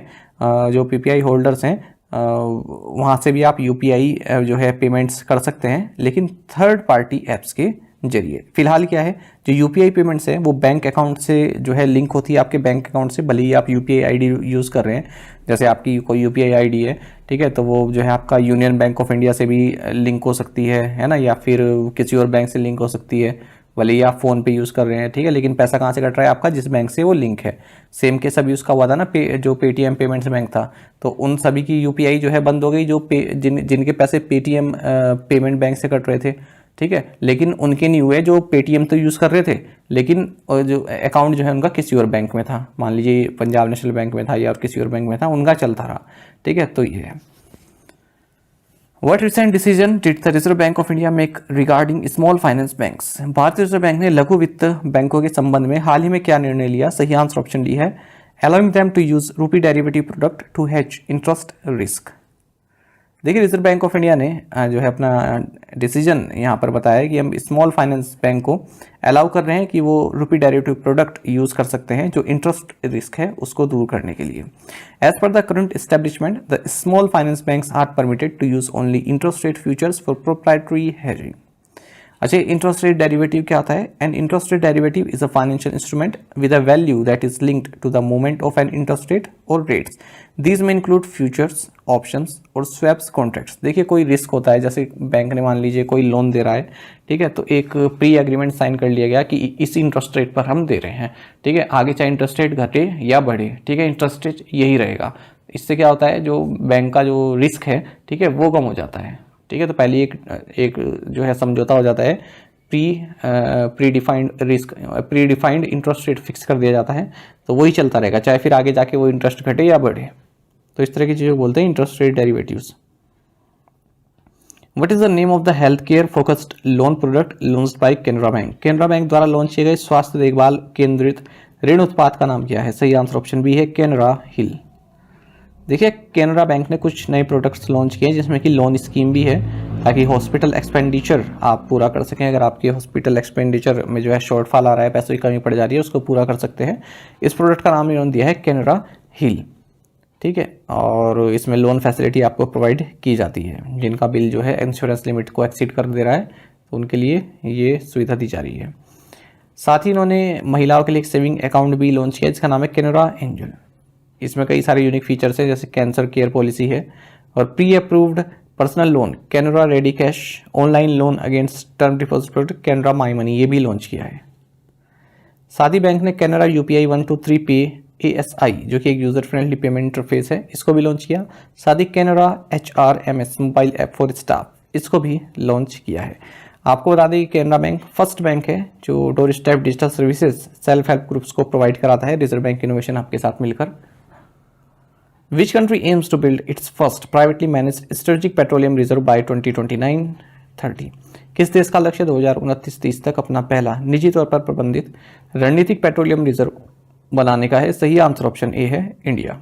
जो पीपीआई होल्डर्स हैं वहाँ से भी आप यूपीआई जो है पेमेंट्स कर सकते हैं, लेकिन थर्ड पार्टी ऐप्स के जरिए। फिलहाल क्या है, जो यूपीआई पेमेंट्स है वो बैंक अकाउंट से जो है लिंक होती है आपके बैंक अकाउंट से, भले ही आप यूपीआई आईडी यूज़ कर रहे हैं, जैसे आपकी कोई यूपीआई आईडी है, ठीक है, तो वो जो है आपका यूनियन बैंक ऑफ इंडिया से भी लिंक हो सकती है ना, या फिर किसी और बैंक से लिंक हो सकती है, भले ही आप फ़ोन पे यूज़ कर रहे हैं, ठीक है, लेकिन पैसा कहाँ से कट रहा है आपका? जिस बैंक से वो लिंक है। सेम केस अभी उसका हुआ था ना, जो पेटीएम पेमेंट्स बैंक था, तो उन सभी की यूपीआई जो है बंद हो गई, जो जिनके पैसे पेटीएम पेमेंट बैंक से कट रहे थे, ठीक है, लेकिन उनके नहीं हुए जो पेटीएम तो यूज़ कर रहे थे, लेकिन जो अकाउंट जो है उनका किसी और बैंक में था, मान लीजिए पंजाब नेशनल बैंक में था या और किसी और बैंक में था, उनका चलता रहा, ठीक है। तो ये है What recent decision did the Reserve Bank of India make regarding small finance banks? भारतीय रिजर्व बैंक ने लघु वित्त बैंकों के संबंध में हाल ही में क्या निर्णय लिया? सही आंसर ऑप्शन डी है allowing them to use rupee derivative product to hedge interest risk। देखिए, रिजर्व बैंक ऑफ इंडिया ने जो है अपना डिसीजन यहाँ पर बताया है कि हम स्मॉल फाइनेंस बैंक को अलाउ कर रहे हैं कि वो रुपी डेरिवेटिव प्रोडक्ट यूज़ कर सकते हैं जो इंटरेस्ट रिस्क है उसको दूर करने के लिए। As per the current establishment, the small finance banks are permitted to use only interest rate futures for proprietary hedging. अच्छा, इंटरेस्ट रेट डेरिवेटिव क्या होता है? An interest rate derivative is a financial instrument with a value that is linked to the movement of an interest rate or rates. These में इंक्लूड फ्यूचर्स, ऑप्शंस और स्वैप्स कॉन्ट्रैक्ट्स। देखिए, कोई रिस्क होता है, जैसे बैंक ने मान लीजिए कोई लोन दे रहा है, ठीक है, तो एक प्री एग्रीमेंट साइन कर लिया गया कि इस इंटरेस्ट रेट पर हम दे रहे हैं, ठीक है, आगे चाहे इंटरेस्ट रेट घटे या बढ़े, ठीक है, इंटरेस्ट रेट यही रहेगा। इससे क्या होता है, जो बैंक का जो रिस्क है, ठीक है, वो कम हो जाता है, ठीक है। तो पहले एक जो है समझौता हो जाता है, pre defined interest rate fix कर दिया जाता है, तो वही चलता रहेगा, चाहे फिर आगे जाके वो इंटरेस्ट घटे या बढ़े। तो इस तरह की चीज़ें बोलते हैं interest rate derivatives. What is the name of the health care focused loan product launched by Canara bank? Canara bank द्वारा लॉन्च किए गए स्वास्थ्य देखभाल केंद्रित ऋण उत्पाद का नाम क्या है? सही आंसर ऑप्शन बी है कैनरा हिल। देखिए, कैनरा बैंक ने कुछ नए प्रोडक्ट्स लॉन्च किए हैं जिसमें कि लोन स्कीम भी है, ताकि हॉस्पिटल एक्सपेंडिचर आप पूरा कर सकें। अगर आपके हॉस्पिटल एक्सपेंडिचर में जो है शॉर्टफॉल आ रहा है, पैसों की कमी पड़ जा रही है, उसको पूरा कर सकते हैं। इस प्रोडक्ट का नाम इन्होंने दिया है कैनरा हिल, ठीक है, और इसमें लोन फैसिलिटी आपको प्रोवाइड की जाती है। जिनका बिल जो है इंश्योरेंस लिमिट को एक्सीड कर दे रहा है, तो उनके लिए ये सुविधा दी जा रही है। साथ ही इन्होंने महिलाओं के लिए एक सेविंग अकाउंट भी लॉन्च किया जिसका नाम है कैनरा एंजल। इसमें कई सारे यूनिक फीचर्स हैं, जैसे कैंसर केयर पॉलिसी है और pre approved personal loan, Canara ready cash, online loan against term deposit product, Canara my money, ये भी लॉन्च किया है। सादी बैंक ने कैनरा UPI 123 पे ASI, जो कि एक यूजर फ्रेंडली पेमेंट इंटरफेस है, इसको भी लॉन्च किया। सादी Canara HRMS mobile app for staff, इसको भी लॉन्च किया है। आपको बता दें कि कैनरा बैंक फर्स्ट बैंक है जो door step digital services self help groups को प्रोवाइड कराता है रिजर्व बैंक इनोवेशन हब के साथ मिलकर। Which country aims to build its first privately managed strategic petroleum reserve by 2029-30? किस देश का लक्ष्य 2029-30 तक अपना पहला निजी तौर पर प्रबंधित रणनीतिक पेट्रोलियम रिजर्व बनाने का है? सही आंसर ऑप्शन ए है, इंडिया।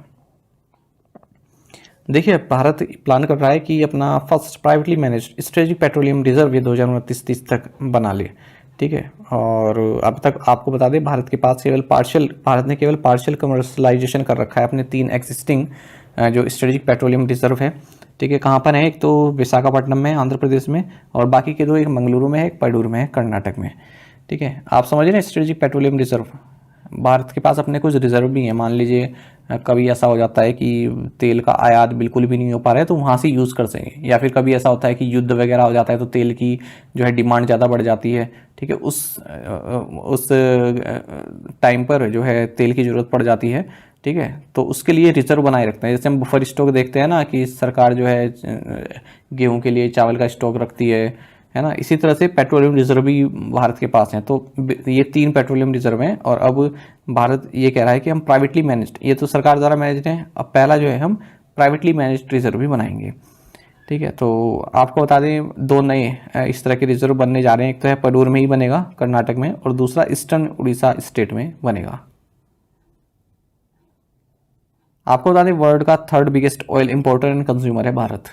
देखिए, भारत प्लान कर रहा है कि अपना first privately managed strategic petroleum reserve ये 2029-30 तक बना ले, ठीक है। और अब तक आपको बता दें भारत ने केवल पार्शियल कमर्शलाइजेशन कर रखा है अपने 3 एग्जिस्टिंग जो स्ट्रेटेजिक पेट्रोलियम रिजर्व है, ठीक है। कहाँ पर है? एक तो विशाखापट्टनम में आंध्र प्रदेश में, और बाकी के 2, एक मंगलुरु में है, एक पडूर में है कर्नाटक में, ठीक है। आप समझ रहे हैं स्ट्रेटेजिक पेट्रोलियम रिजर्व, भारत के पास अपने कुछ रिजर्व भी हैं। मान लीजिए कभी ऐसा हो जाता है कि तेल का आयात बिल्कुल भी नहीं हो पा रहा है, तो वहाँ से यूज़ कर सकेंगे, या फिर कभी ऐसा होता है कि युद्ध वगैरह हो जाता है तो तेल की जो है डिमांड ज़्यादा बढ़ जाती है, ठीक है। उस टाइम पर जो है तेल की ज़रूरत पड़ जाती है, ठीक है। तो उसके लिए रिजर्व बनाए रखते हैं। जैसे हम बफर स्टॉक देखते हैं ना कि सरकार जो है गेहूँ के लिए चावल का स्टॉक रखती है ना। इसी तरह से पेट्रोलियम रिजर्व भी भारत के पास हैं। तो ये 3 पेट्रोलियम रिजर्व हैं, और अब भारत ये कह रहा है कि हम प्राइवेटली मैनेज्ड, ये तो सरकार द्वारा मैनेज्ड हैं, अब पहला जो है हम प्राइवेटली मैनेज्ड रिजर्व भी बनाएंगे, ठीक है। तो आपको बता दें 2 नए इस तरह के रिजर्व बनने जा रहे हैं। एक तो है पडूर में ही बनेगा कर्नाटक में, और दूसरा ईस्टर्न उड़ीसा स्टेट में बनेगा। आपको बता दें वर्ल्ड का 3rd biggest oil importer and consumer है Bharat.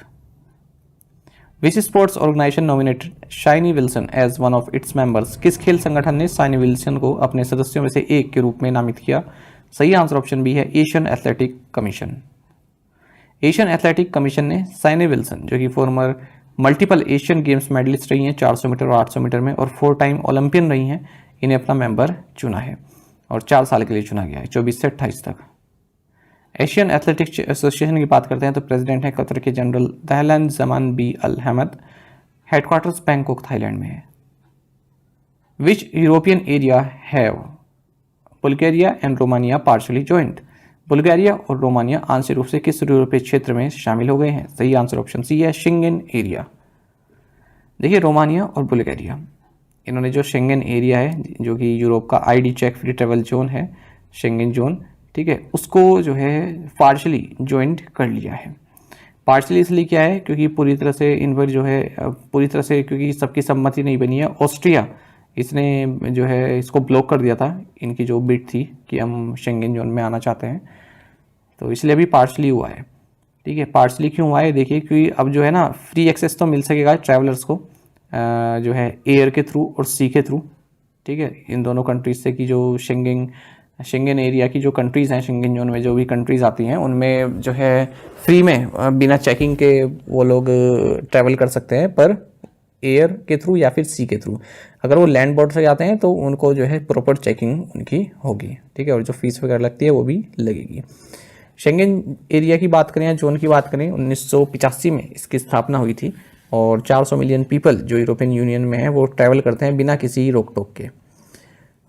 Which sports organisation nominated Shiny Wilson as one of its members? किस खेल संगठन ने शाइनी विल्सन को अपने सदस्यों में से एक के रूप में नामित किया? सही आंसर ऑप्शन बी है, Asian athletic commission. Asian athletic commission ने शाइनी विल्सन, जो कि former multiple Asian games medalist रही हैं 400 मीटर और 800 मीटर में, और 4 टाइम ओलंपियन रही हैं, इन्हें अपना मेंबर चुना है, और 4 साल के लिए चुना गया है, 24 से 28 तक। एशियन एथलेटिक्स एसोसिएशन की बात करते हैं तो प्रेसिडेंट है कतर के general Dahlan Jamaan bin Al Hamad, headquarters Bangkok Thailand में है। Which European area have Bulgaria and Romania partially joint? Bulgaria और रोमानिया आंशिक रूप से किस यूरोपीय क्षेत्र में शामिल हो गए हैं? सही आंसर ऑप्शन सी है, शेंगेन एरिया। देखिए, रोमानिया और बुल्गारिया, इन्होंने जो शेंगेन एरिया है, जो कि यूरोप का ID check free travel zone है, शेंगेन जोन, ठीक है, उसको जो है पार्शली ज्वाइंट कर लिया है। पार्शली इसलिए क्या है, क्योंकि पूरी तरह से इन पर जो है पूरी तरह से क्योंकि सबकी सम्मति नहीं बनी है। ऑस्ट्रिया इसने जो है इसको ब्लॉक कर दिया था, इनकी जो बिड थी कि हम शेंगेन जोन में आना चाहते हैं, तो इसलिए अभी पार्शली हुआ है, ठीक है। पार्शली क्यों हुआ है? देखिए, क्योंकि अब जो है ना फ्री एक्सेस तो मिल सकेगा ट्रैवलर्स को जो है एयर के थ्रू और सी के थ्रू, ठीक है, इन दोनों कंट्रीज से कि जो शेंगेन एरिया की जो कंट्रीज़ हैं, शेंगेन जोन में जो भी कंट्रीज़ आती हैं, उनमें जो है फ्री में बिना चेकिंग के वो लोग ट्रैवल कर सकते हैं, पर एयर के थ्रू या फिर सी के थ्रू। अगर वो लैंड बोर्ड से जाते हैं तो उनको जो है प्रॉपर चेकिंग उनकी होगी, ठीक है, और जो फीस वगैरह लगती है वो भी लगेगी। शेंगेन एरिया की बात करें या जोन की बात करें, 1985 में इसकी स्थापना हुई थी, और 400 मिलियन पीपल जो यूरोपियन यूनियन में है वो ट्रैवल करते हैं बिना किसी रोक टोक के,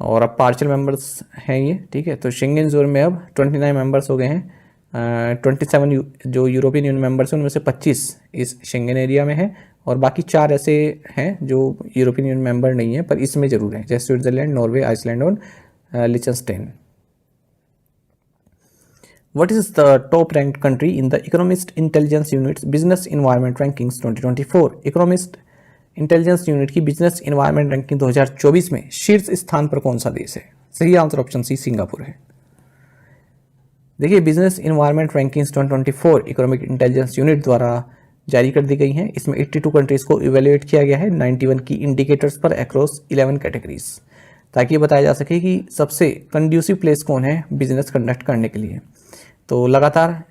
और अब पार्शियल मेंबर्स हैं ये, ठीक है। तो शेंगेन जोन में अब 29 मेंबर्स हो गए हैं। 27 जो यूरोपियन यूनियन मेंबर्स हैं उनमें से 25 इस शेंगेन एरिया में है, और बाकी 4 ऐसे हैं जो यूरोपियन यूनियन मेंबर नहीं है पर इसमें जरूर हैं, जैसे स्विट्जरलैंड, नॉर्वे, आइसलैंड और लिechtenstein। What is the top ranked country in the Economist Intelligence Unit's Business Environment Rankings 2024? Economist intelligence unit की बिजनेस इन्वायरमेंट रैंकिंग 2024 में शीर्ष स्थान पर कौन सा देश है? सही आंसर ऑप्शन सी, सिंगापुर है। देखिए, business environment rankings 2024 economic intelligence unit द्वारा जारी कर दी गई हैं। इसमें 82 कंट्रीज को इवेल्युएट किया गया है 91 की इंडिकेटर्स पर अक्रॉस 11 कैटेगरीज, ताकि ये बताया जा सके कि सबसे कंड्यूसिव प्लेस कौन है बिजनेस कंडक्ट करने के लिए। तो लगातार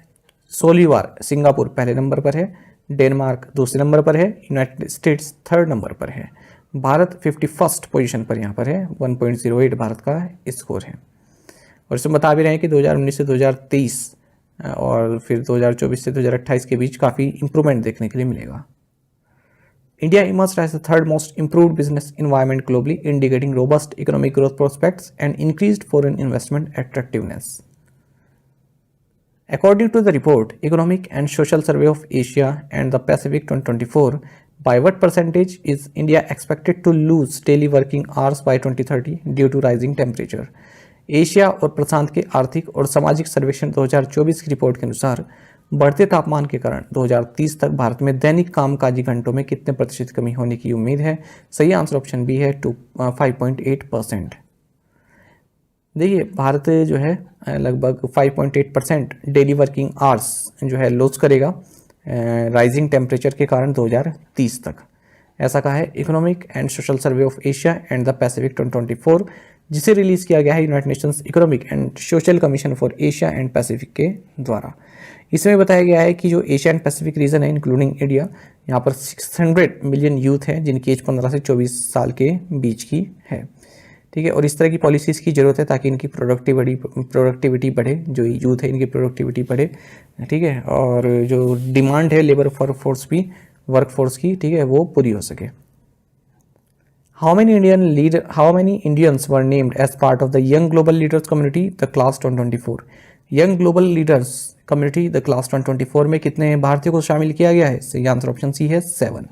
16वीं बार सिंगापुर पहले नंबर पर है, डेनमार्क दूसरे नंबर पर है, यूनाइटेड स्टेट्स 3rd नंबर पर है, भारत 51st पोजीशन पर यहाँ पर है, 1.08 भारत का स्कोर है। और इसमें बता भी रहे हैं कि 2019 से 2023 और फिर 2024 से 2028 के बीच काफ़ी इंप्रूवमेंट देखने के लिए मिलेगा। India emerged as the third most improved business environment globally, indicating robust economic growth prospects and increased foreign investment attractiveness. According to the report, Economic and Social Survey of Asia and the Pacific 2024, by what percentage is India expected to lose daily working hours by 2030 due to rising temperature? Asia और प्रशांत के आर्थिक और सामाजिक सर्वेक्षण 2024 की रिपोर्ट के अनुसार बढ़ते तापमान के कारण 2030 तक भारत में दैनिक कामकाजी घंटों में कितने प्रतिशत कमी होने की उम्मीद है? सही आंसर ऑप्शन बी है 5.8%। देखिए भारत जो है लगभग 5.8% डेली वर्किंग आवर्स जो है लॉस करेगा राइजिंग टेम्परेचर के कारण 2030 तक। ऐसा कहा है economic and social survey of Asia and the Pacific 2024, जिसे रिलीज किया गया है United Nations economic and social commission for Asia and Pacific के द्वारा। इसमें बताया गया है कि जो एशिया एंड पैसिफिक रीजन है इंक्लूडिंग इंडिया, यहाँ पर 600 मिलियन यूथ है जिनकी एज 15 से 24 साल के बीच की है। ठीक है, और इस तरह की पॉलिसीज़ की ज़रूरत है ताकि इनकी प्रोडक्टिविटी बढ़े, जो यूथ है इनकी प्रोडक्टिविटी बढ़े। ठीक है, और जो डिमांड है लेबर फोर्स भी वर्क फोर्स की, ठीक है, वो पूरी हो सके। How many Indians were named as part of the Young Global Leaders Community, the Class 2024? Young Global Leaders Community, the Class 2024 में कितने भारतीयों को शामिल किया गया है? सही आंसर ऑप्शन सी है 7।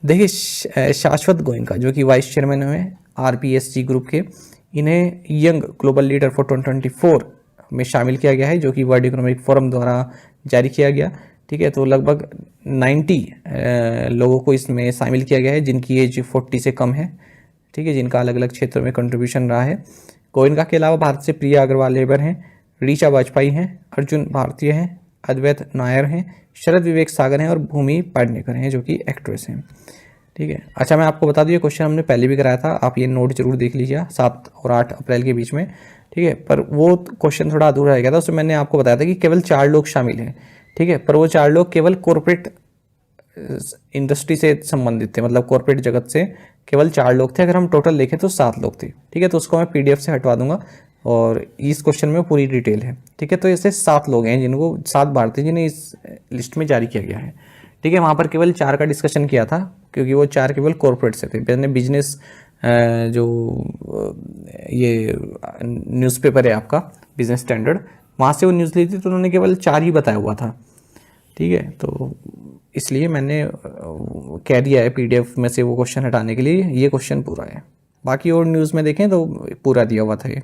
देखिए शाश्वत गोयनका जो कि वाइस चेयरमैन हुए RPSG ग्रुप के, इन्हें यंग ग्लोबल लीडर फॉर 2024 में शामिल किया गया है जो कि वर्ल्ड इकोनॉमिक फोरम द्वारा जारी किया गया। ठीक है, तो लगभग 90 लोगों को इसमें शामिल किया गया है जिनकी एज 40 से कम है। ठीक है, जिनका अलग अलग क्षेत्रों में कंट्रीब्यूशन रहा है। गोयनका के अलावा भारत से प्रिया अग्रवाल लेबर हैं, ऋचा वाजपेयी हैं, अर्जुन भारतीय हैं, अद्वैत नायर हैं, शरद विवेक सागर हैं और भूमि पेडनेकर हैं जो कि एक्ट्रेस हैं। ठीक है, अच्छा मैं आपको बता दूं ये क्वेश्चन हमने पहले भी कराया था, आप ये नोट जरूर देख लीजिए 7 और 8 अप्रैल के बीच में। ठीक है, पर वो क्वेश्चन थोड़ा अधूरा रह गया था, उसमें मैंने आपको बताया था कि केवल 4 लोग शामिल हैं। ठीक है, पर वो 4 लोग केवल कॉर्पोरेट इंडस्ट्री से संबंधित थे, मतलब कॉर्पोरेट जगत से केवल 4 लोग थे। अगर हम टोटल देखें तो 7 लोग थे। ठीक है, तो उसको मैं PDF से हटवा दूंगा और इस क्वेश्चन में पूरी डिटेल है। ठीक है, तो ऐसे 7 लोग हैं जिनको 7 भारतीय जिन्हें इस लिस्ट में जारी किया गया है। ठीक है, वहाँ पर केवल 4 का डिस्कशन किया था क्योंकि वो 4 केवल कॉर्पोरेट से थे। मैंने बिजनेस जो ये न्यूज़पेपर है आपका बिजनेस स्टैंडर्ड, वहाँ से वो न्यूज़ ली थी तो उन्होंने केवल 4 ही बताया हुआ था। ठीक है, तो इसलिए मैंने कह दिया है PDF में से वो क्वेश्चन हटाने के लिए, ये क्वेश्चन पूरा है। बाकी और न्यूज़ में देखें तो पूरा दिया हुआ था ये।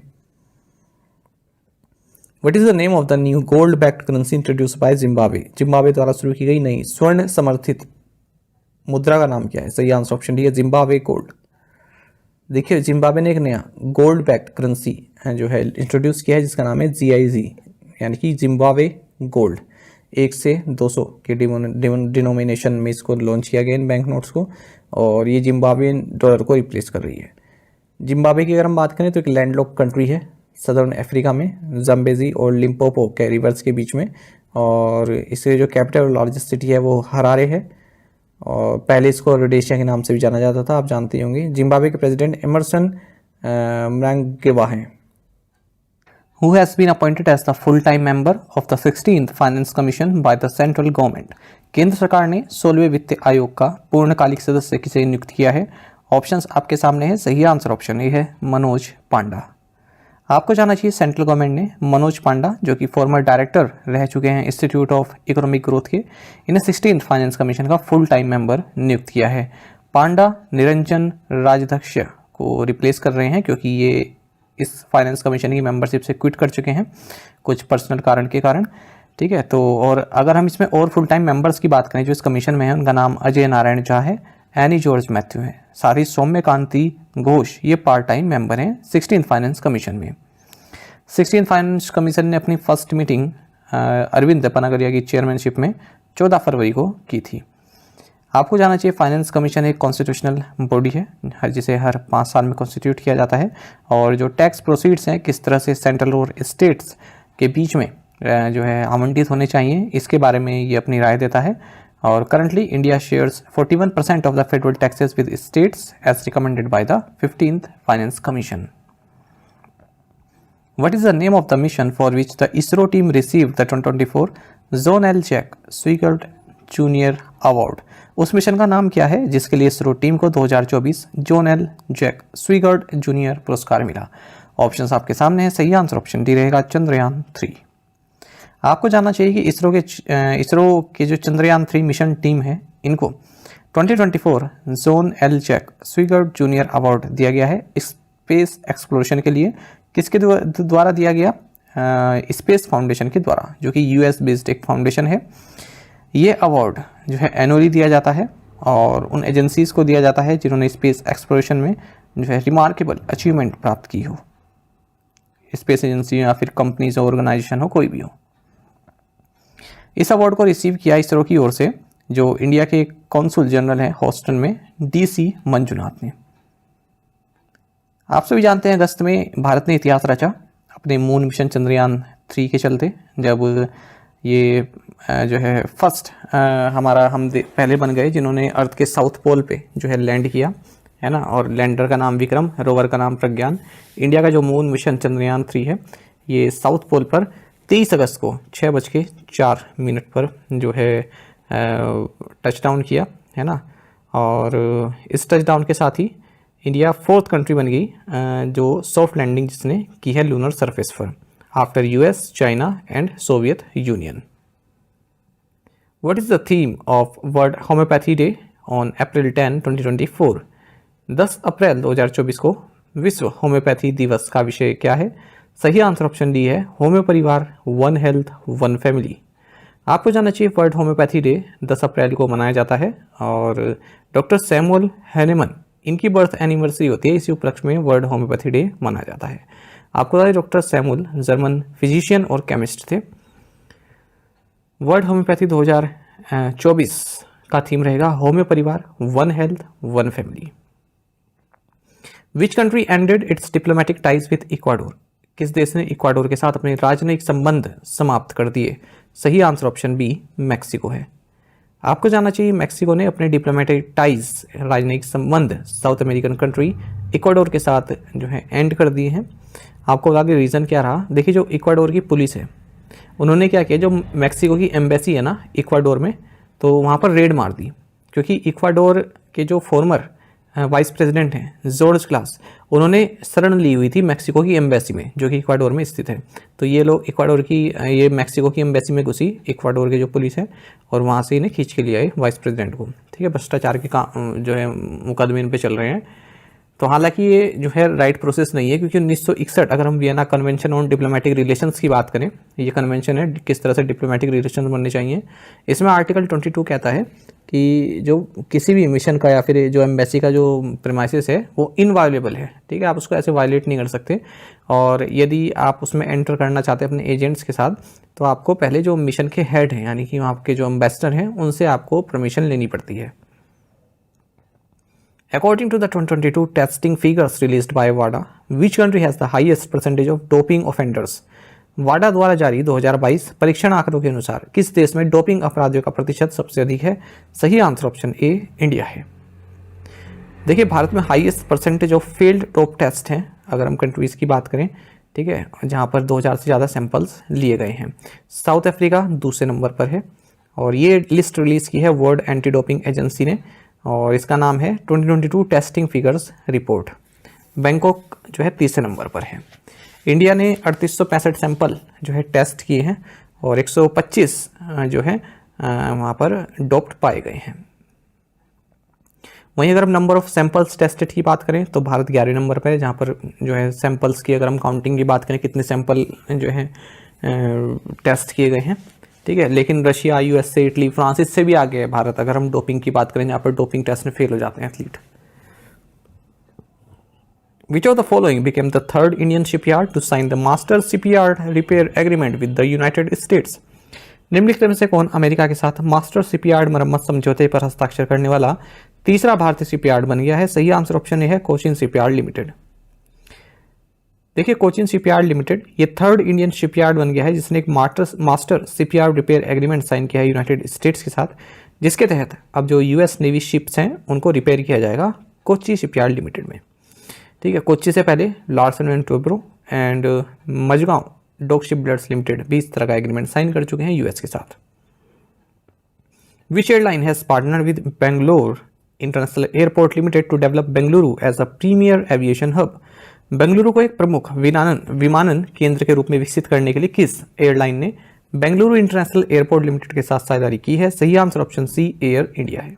What is the name of the new gold backed currency introduced by Zimbabwe? Zimbabwe द्वारा शुरू की गई नई स्वर्ण समर्थित मुद्रा का नाम क्या है? सही आंसर ऑप्शन डी है जिम्बाब्वे गोल्ड। देखिए जिम्बाब्वे ने एक नया गोल्ड बैक्ड करेंसी जो है इंट्रोड्यूस किया है जिसका नाम है GIZ, यानी कि जिम्बाब्वे गोल्ड। 1 से 200 के डिनोमिनेशन में इसको लॉन्च किया गया इन बैंक नोट्स को, और ये जिम्बाब्वेन डॉलर को रिप्लेस कर रही है। जिम्बाब्वे की अगर हम बात करें तो एक लैंडलॉक कंट्री है सदर्न अफ्रीका में, जम्बेजी और लिम्पोपो के रिवर्स के बीच में, और इसके जो कैपिटल और लार्जेस्ट सिटी है वो हरारे है, और पहले इसको रोडेशिया के नाम से भी जाना जाता था, आप जानते होंगे। जिम्बाब्वे के प्रेसिडेंट एमरसन म्नांगेग्वा हैं। Who has been appointed as the full-time member of the 16th Finance Commission by the Central Government? केंद्र सरकार ने 16वें वित्त आयोग का पूर्णकालिक सदस्य किसे नियुक्त किया है? ऑप्शंस आपके सामने है। सही आंसर ऑप्शन ए है मनोज पांडा। आपको जानना चाहिए सेंट्रल गवर्नमेंट ने मनोज पांडा जो कि फॉर्मर डायरेक्टर रह चुके हैं इंस्टीट्यूट ऑफ इकोनॉमिक ग्रोथ के, इन्हें 16th फाइनेंस कमीशन का फुल टाइम मेंबर नियुक्त किया है। पांडा निरंजन राजधक्ष को रिप्लेस कर रहे हैं क्योंकि ये इस फाइनेंस कमीशन की मेंबरशिप से क्विट कर चुके हैं कुछ पर्सनल कारण के कारण। ठीक है, तो और अगर हम इसमें और फुल टाइम मेंबर्स की बात करें जो इस कमीशन में है, उनका नाम अजय नारायण झा है, एनी जॉर्ज मैथ्यू है, साथ ही सौम्य कांति घोष ये पार्ट टाइम मेंबर हैं 16th फाइनेंस कमीशन में। 16th फाइनेंस कमीशन ने अपनी फर्स्ट मीटिंग अरविंद पनागरिया की चेयरमैनशिप में 14 फरवरी को की थी। आपको जानना चाहिए फाइनेंस कमीशन एक कॉन्स्टिट्यूशनल बॉडी है जिसे हर 5 साल में कॉन्स्टिट्यूट किया जाता है, और जो टैक्स प्रोसीड्स हैं किस तरह से सेंट्रल और स्टेट्स के बीच में जो है आवंटित होने चाहिए इसके बारे में ये अपनी राय देता है। और currently India shares 41% of the federal taxes with states as recommended by the 15th finance commission. What is the name of the mission for which the ISRO team received the 2024 Zonal Jack Swigert Junior Award? उस मिशन का नाम क्या है जिसके लिए इसरो टीम को 2024 जोनेल जैक स्विगर्ट जूनियर पुरस्कार मिला? ऑप्शंस आपके सामने हैं। सही आंसर ऑप्शन डी रहेगा चंद्रयान 3। आपको जानना चाहिए कि इसरो के जो चंद्रयान 3 मिशन टीम है इनको 2024 John L Jack Swigert junior award दिया गया है स्पेस एक्सप्लोरेशन के लिए। किसके द्वारा दिया गया? स्पेस फाउंडेशन के द्वारा, जो कि यूएस बेस्ड एक फाउंडेशन है। ये अवार्ड जो है एनुअली दिया जाता है और उन एजेंसीज को दिया जाता है जिन्होंने स्पेस एक्सप्लोरेशन में जो है रिमार्केबल अचीवमेंट प्राप्त की हो, स्पेस एजेंसी या फिर कंपनीज ऑर्गेनाइजेशन हो, कोई भी हो। इस अवार्ड को रिसीव किया इसरो की ओर से जो इंडिया के कॉन्सुल जनरल हैं हॉस्टन में, DC मंजुनाथ ने। आप सभी जानते हैं अगस्त में भारत ने इतिहास रचा अपने मून मिशन चंद्रयान 3 के चलते, जब ये जो है फर्स्ट हम पहले बन गए जिन्होंने अर्थ के साउथ पोल पे जो है लैंड किया है ना। और लैंडर का नाम विक्रम, रोवर का नाम प्रज्ञान। इंडिया का जो मून मिशन चंद्रयान 3 है ये साउथ पोल पर 23 अगस्त को 6:04 पर जो है टचडाउन किया है ना। और इस टचडाउन के साथ ही इंडिया 4th कंट्री बन गई जो सॉफ्ट लैंडिंग जिसने की है लूनर सरफेस पर, after US, China and Soviet union. What is the theme of World Homeopathy Day on April 10, 2024? 10 अप्रैल 2024 को विश्व होम्योपैथी दिवस का विषय क्या है? सही आंसर ऑप्शन डी है होम्यो परिवार, वन हेल्थ वन फैमिली। आपको जानना चाहिए वर्ल्ड होम्योपैथी डे 10 अप्रैल को मनाया जाता है और डॉक्टर सैमुअल हैनेमन इनकी बर्थ एनिवर्सरी होती है, इसी उपलक्ष्य में वर्ल्ड होम्योपैथी डे मनाया जाता है। आपको बता दें डॉक्टर सैमुअल जर्मन फिजिशियन और केमिस्ट थे। वर्ल्ड होम्योपैथी 2024 का थीम रहेगा होम्यो परिवार, one health one family. Which country ended it's diplomatic ties with Ecuador? किस देश ने इक्वाडोर के साथ अपने राजनयिक संबंध समाप्त कर दिए? सही आंसर ऑप्शन बी मैक्सिको है। आपको जानना चाहिए मैक्सिको ने अपने डिप्लोमेटिक टाइज राजनयिक संबंध साउथ अमेरिकन कंट्री इक्वाडोर के साथ जो है एंड कर दिए हैं। आपको बता दें रीज़न क्या रहा। देखिए जो इक्वाडोर की पुलिस है उन्होंने क्या किया, जो मैक्सिको की एम्बेसी है ना इक्वाडोर में, तो वहाँ पर रेड मार दी, क्योंकि इक्वाडोर के जो फॉर्मर वाइस प्रेसिडेंट हैं जॉर्ज क्लास, उन्होंने शरण ली हुई थी मैक्सिको की एम्बेसी में जो कि इक्वाडोर में स्थित है। तो ये लोग ये मैक्सिको की एम्बेसी में घुसी इक्वाडोर के जो पुलिस है और वहाँ से इन्हें खींच के लिए आए वाइस प्रेसिडेंट को। ठीक है, भ्रष्टाचार के जो है मुकदमे इन पर चल रहे हैं। तो हालांकि ये जो है राइट प्रोसेस नहीं है, क्योंकि 1961 अगर हम Vienna convention on diplomatic relations की बात करें, ये कन्वेंशन है किस तरह से डिप्लोमेटिक रिलेशन बनने चाहिए। इसमें आर्टिकल 22 कहता है कि जो किसी भी मिशन का या फिर जो एम्बेसी का जो प्रेमाइसिस है वो इनवायलेबल है। ठीक है, आप उसको ऐसे वायलेट नहीं कर सकते। और यदि आप उसमें एंटर करना चाहते हैं अपने एजेंट्स के साथ, तो आपको पहले जो मिशन के हेड हैं यानी कि आपके जो एम्बेसडर हैं उनसे आपको परमिशन लेनी पड़ती है। According to the 2022 testing figures released by WADA, which country has the highest percentage of doping offenders? WADA द्वारा जारी 2022 परीक्षण आंकड़ों के अनुसार किस देश में डोपिंग अपराधियों का प्रतिशत सबसे अधिक है? सही आंसर ऑप्शन ए इंडिया है। देखिए भारत में highest percentage of failed dope test हैं अगर हम कंट्रीज की बात करें। ठीक है, जहाँ पर 2000 से ज़्यादा सैंपल्स लिए गए हैं। साउथ अफ्रीका दूसरे नंबर पर है और ये लिस्ट रिलीज़ की है वर्ल्ड एंटी डोपिंग एजेंसी ने और इसका नाम है 2022 टेस्टिंग फिगर्स रिपोर्ट। बैंकॉक जो है तीसरे नंबर पर है। इंडिया ने 3865 सैंपल जो है टेस्ट किए हैं और 125 जो है वहाँ पर डोप्ड पाए गए हैं। वहीं अगर हम नंबर ऑफ सैंपल्स टेस्टेड की बात करें तो भारत 11 नंबर पर है, जहाँ पर जो है सैंपल्स की अगर हम काउंटिंग की बात करें कितने सैंपल जो है टेस्ट किए गए हैं। ठीक है, लेकिन रशिया, USA, इटली, फ्रांस इससे भी आगे है भारत अगर हम डोपिंग की बात करें, जहाँ पर डोपिंग टेस्ट में फेल हो जाते हैं athlete. Which of the following became the third Indian shipyard to sign the master shipyard repair agreement with the United States? निम्नलिखित में से कौन अमेरिका के साथ मास्टर शिपयार्ड मरम्मत समझौते पर हस्ताक्षर करने वाला तीसरा भारतीय शिपयार्ड बन गया है? सही आंसर ऑप्शन ए है कोचिन शिपयार्ड लिमिटेड। देखिए कोचिन शिपयार्ड लिमिटेड ये थर्ड इंडियन शिपयार्ड बन गया है जिसने एक master shipyard repair agreement sign किया है यूनाइटेड स्टेट्स के साथ, जिसके तहत अब जो US नेवी शिप्स हैं उनको रिपेयर किया जाएगा कोची शिपयार्ड लिमिटेड में। ठीक है, कोच्चि से पहले Larsen and Toubro and Mazagon dock ship builders limited भी इस तरह का एग्रीमेंट साइन कर चुके हैं यूएस के साथ। Which airline has partner with Bangalore international airport limited to develop Bengaluru as a premier aviation hub. Bengaluru को एक प्रमुख विमानन केंद्र के रूप में विकसित करने के लिए किस एयरलाइन ने बेंगलुरु इंटरनेशनल एयरपोर्ट लिमिटेड के साथ साझेदारी की है? सही answer option C Air India है।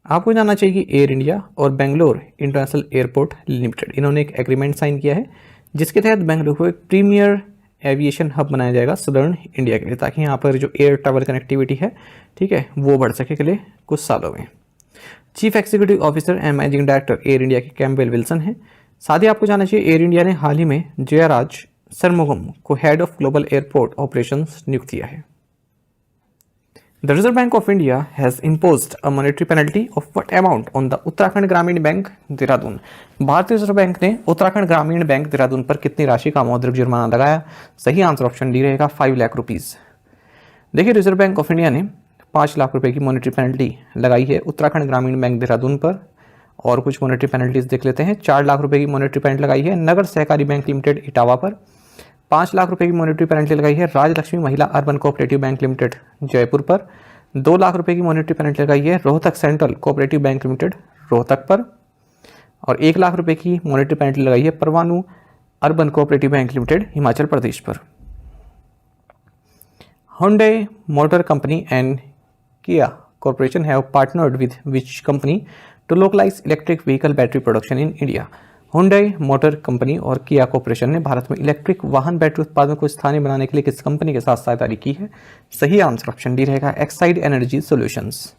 आपको जानना चाहिए कि एयर इंडिया और बेंगलोर इंटरनेशनल एयरपोर्ट लिमिटेड इन्होंने एक एग्रीमेंट साइन किया है जिसके तहत बेंगलुरु को एक प्रीमियर एविएशन हब बनाया जाएगा सदर्न इंडिया के लिए, ताकि यहाँ पर जो एयर ट्रैवल कनेक्टिविटी है, ठीक है, वो बढ़ सके के लिए कुछ सालों में। Chief executive officer and managing director air India के कैम्पबेल विल्सन है। साथ ही आपको जानना चाहिए एयर इंडिया ने हाल ही में जयराज सरमुगम को head of global airport operations नियुक्त किया है। The reserve bank of India has imposed a monetary penalty of what amount on the Uttarakhand ग्रामीण बैंक देहरादून। भारतीय रिजर्व बैंक ने उत्तराखंड ग्रामीण बैंक देहरादून पर कितनी राशि का मौद्रिक जुर्माना लगाया? सही आंसर ऑप्शन डी रहेगा 5 लाख रुपीज। देखिए, रिजर्व बैंक ऑफ इंडिया ने 5 लाख रुपए की मॉनेटरी पेनल्टी लगाई है उत्तराखंड ग्रामीण बैंक देहरादून पर। और कुछ मॉनेटरी पेनल्टीज देख लेते हैं। 4 लाख रुपए की मॉनेटरी पेनल्टी लगाई है नगर सहकारी बैंक लिमिटेड इटावा पर। 5 लाख रुपए की मॉनेटरी पेनल्टी लगाई है राजलक्ष्मी महिला urban cooperative bank limited Jaipur पर। 2 लाख रुपए की मॉनेटरी पेनल्टी लगाई है Rohtak central cooperative bank limited Rohtak पर। और 1 लाख रुपए की मॉनेटरी पेनल्टी लगाई है Parwanoo urban cooperative bank limited Himachal Pradesh पर। Hyundai Motor Company and Kia Corporation have partnered with which company to localize electric vehicle battery production in India? Hyundai Motor Company और Kia Corporation ने भारत में इलेक्ट्रिक वाहन बैटरी उत्पादन को स्थानीय बनाने के लिए किस कंपनी के साथ साझेदारी की है? सही आंसर ऑप्शन डी रहेगा एक्साइड एनर्जी सॉल्यूशंस।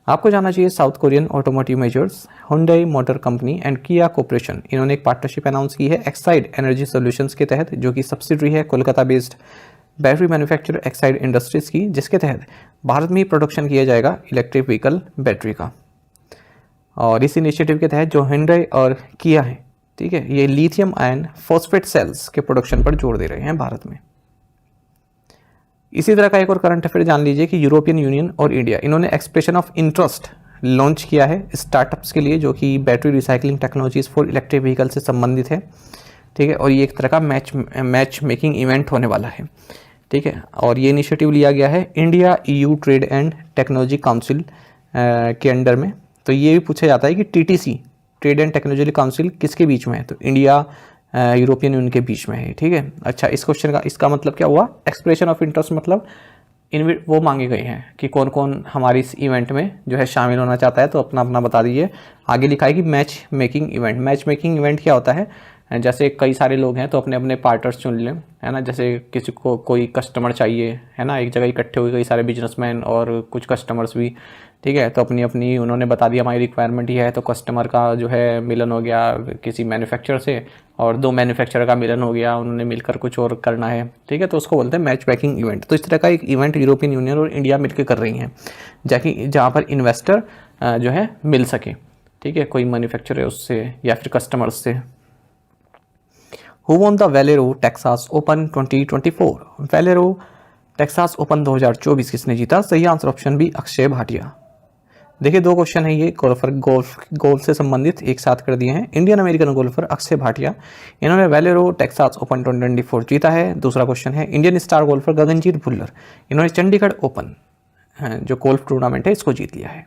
आपको जानना चाहिए south Korean automotive measures Hyundai motor company and Kia corporation इन्होंने एक पार्टनरशिप अनाउंस की है एक्साइड एनर्जी सॉल्यूशंस के तहत, जो कि सब्सिडरी है Kolkata based battery manufacturer Exide industries की, जिसके तहत भारत में ही प्रोडक्शन किया जाएगा इलेक्ट्रिक व्हीकल बैटरी का। और इस इनिशिएटिव के तहत जो Hyundai और Kia है, ठीक है, ये लिथियम आयन फॉस्फेट सेल्स के प्रोडक्शन पर जोर दे रहे हैं भारत में। इसी तरह का एक और करंट अफेयर जान लीजिए कि यूरोपियन यूनियन और इंडिया इन्होंने एक्सप्रेशन ऑफ इंटरेस्ट लॉन्च किया है स्टार्टअप्स के लिए, जो कि battery recycling technologies for electric vehicle से संबंधित है, ठीक है। और ये एक तरह का मैच मेकिंग इवेंट होने वाला है, ठीक है। और ये इनिशिएटिव लिया गया है India EU trade and technology council के अंडर में। तो ये भी पूछा जाता है कि TTC trade and technology council किसके बीच में है? तो इंडिया यूरोपियन यूनियन के बीच में है, ठीक है। अच्छा, इस क्वेश्चन का इसका मतलब क्या हुआ? एक्सप्रेशन ऑफ इंटरेस्ट मतलब वो मांगे गए हैं कि कौन कौन हमारी इस इवेंट में जो है शामिल होना चाहता है, तो अपना अपना बता दीजिए। आगे लिखा है कि match making event. Match making event क्या होता है? जैसे कई सारे लोग हैं तो अपने अपने पार्टनर्स चुन लें, है ना। जैसे किसी को कोई कस्टमर चाहिए, है ना, एक जगह इकट्ठे हुए कई सारे बिजनेसमैन और कुछ कस्टमर्स भी, ठीक है। तो अपनी अपनी उन्होंने बता दिया हमारी रिक्वायरमेंट ये है, तो कस्टमर का जो है मिलन हो गया किसी मैन्युफैक्चरर से, और 2 मैन्युफैक्चरर का मिलन हो गया, उन्होंने मिलकर कुछ और करना है, ठीक है। तो उसको बोलते हैं मैच मेकिंग इवेंट। तो इस तरह का एक इवेंट यूरोपियन यूनियन और इंडिया मिलकर कर रही हैं, जहाँ पर इन्वेस्टर जो है मिल सके, ठीक है, कोई मैन्युफैक्चरर है उससे या फिर कस्टमर्स से। Who won the Valero Texas Open 2024? Valero Texas Open 2024 किसने जीता? सही answer option B Akshay Bhatia. देखिए, 2 क्वेश्चन है ये गोल्फ से संबंधित एक साथ कर दिए हैं। Indian American golfer Akshay Bhatia, इन्होंने वेलेरो टेक्सास ओपन 2024 जीता है। दूसरा क्वेश्चन है Indian star golfer Gaganjeet Bhullar, इन्होंने चंडीगढ़ ओपन जो गोल्फ टूर्नामेंट है इसको जीत लिया है।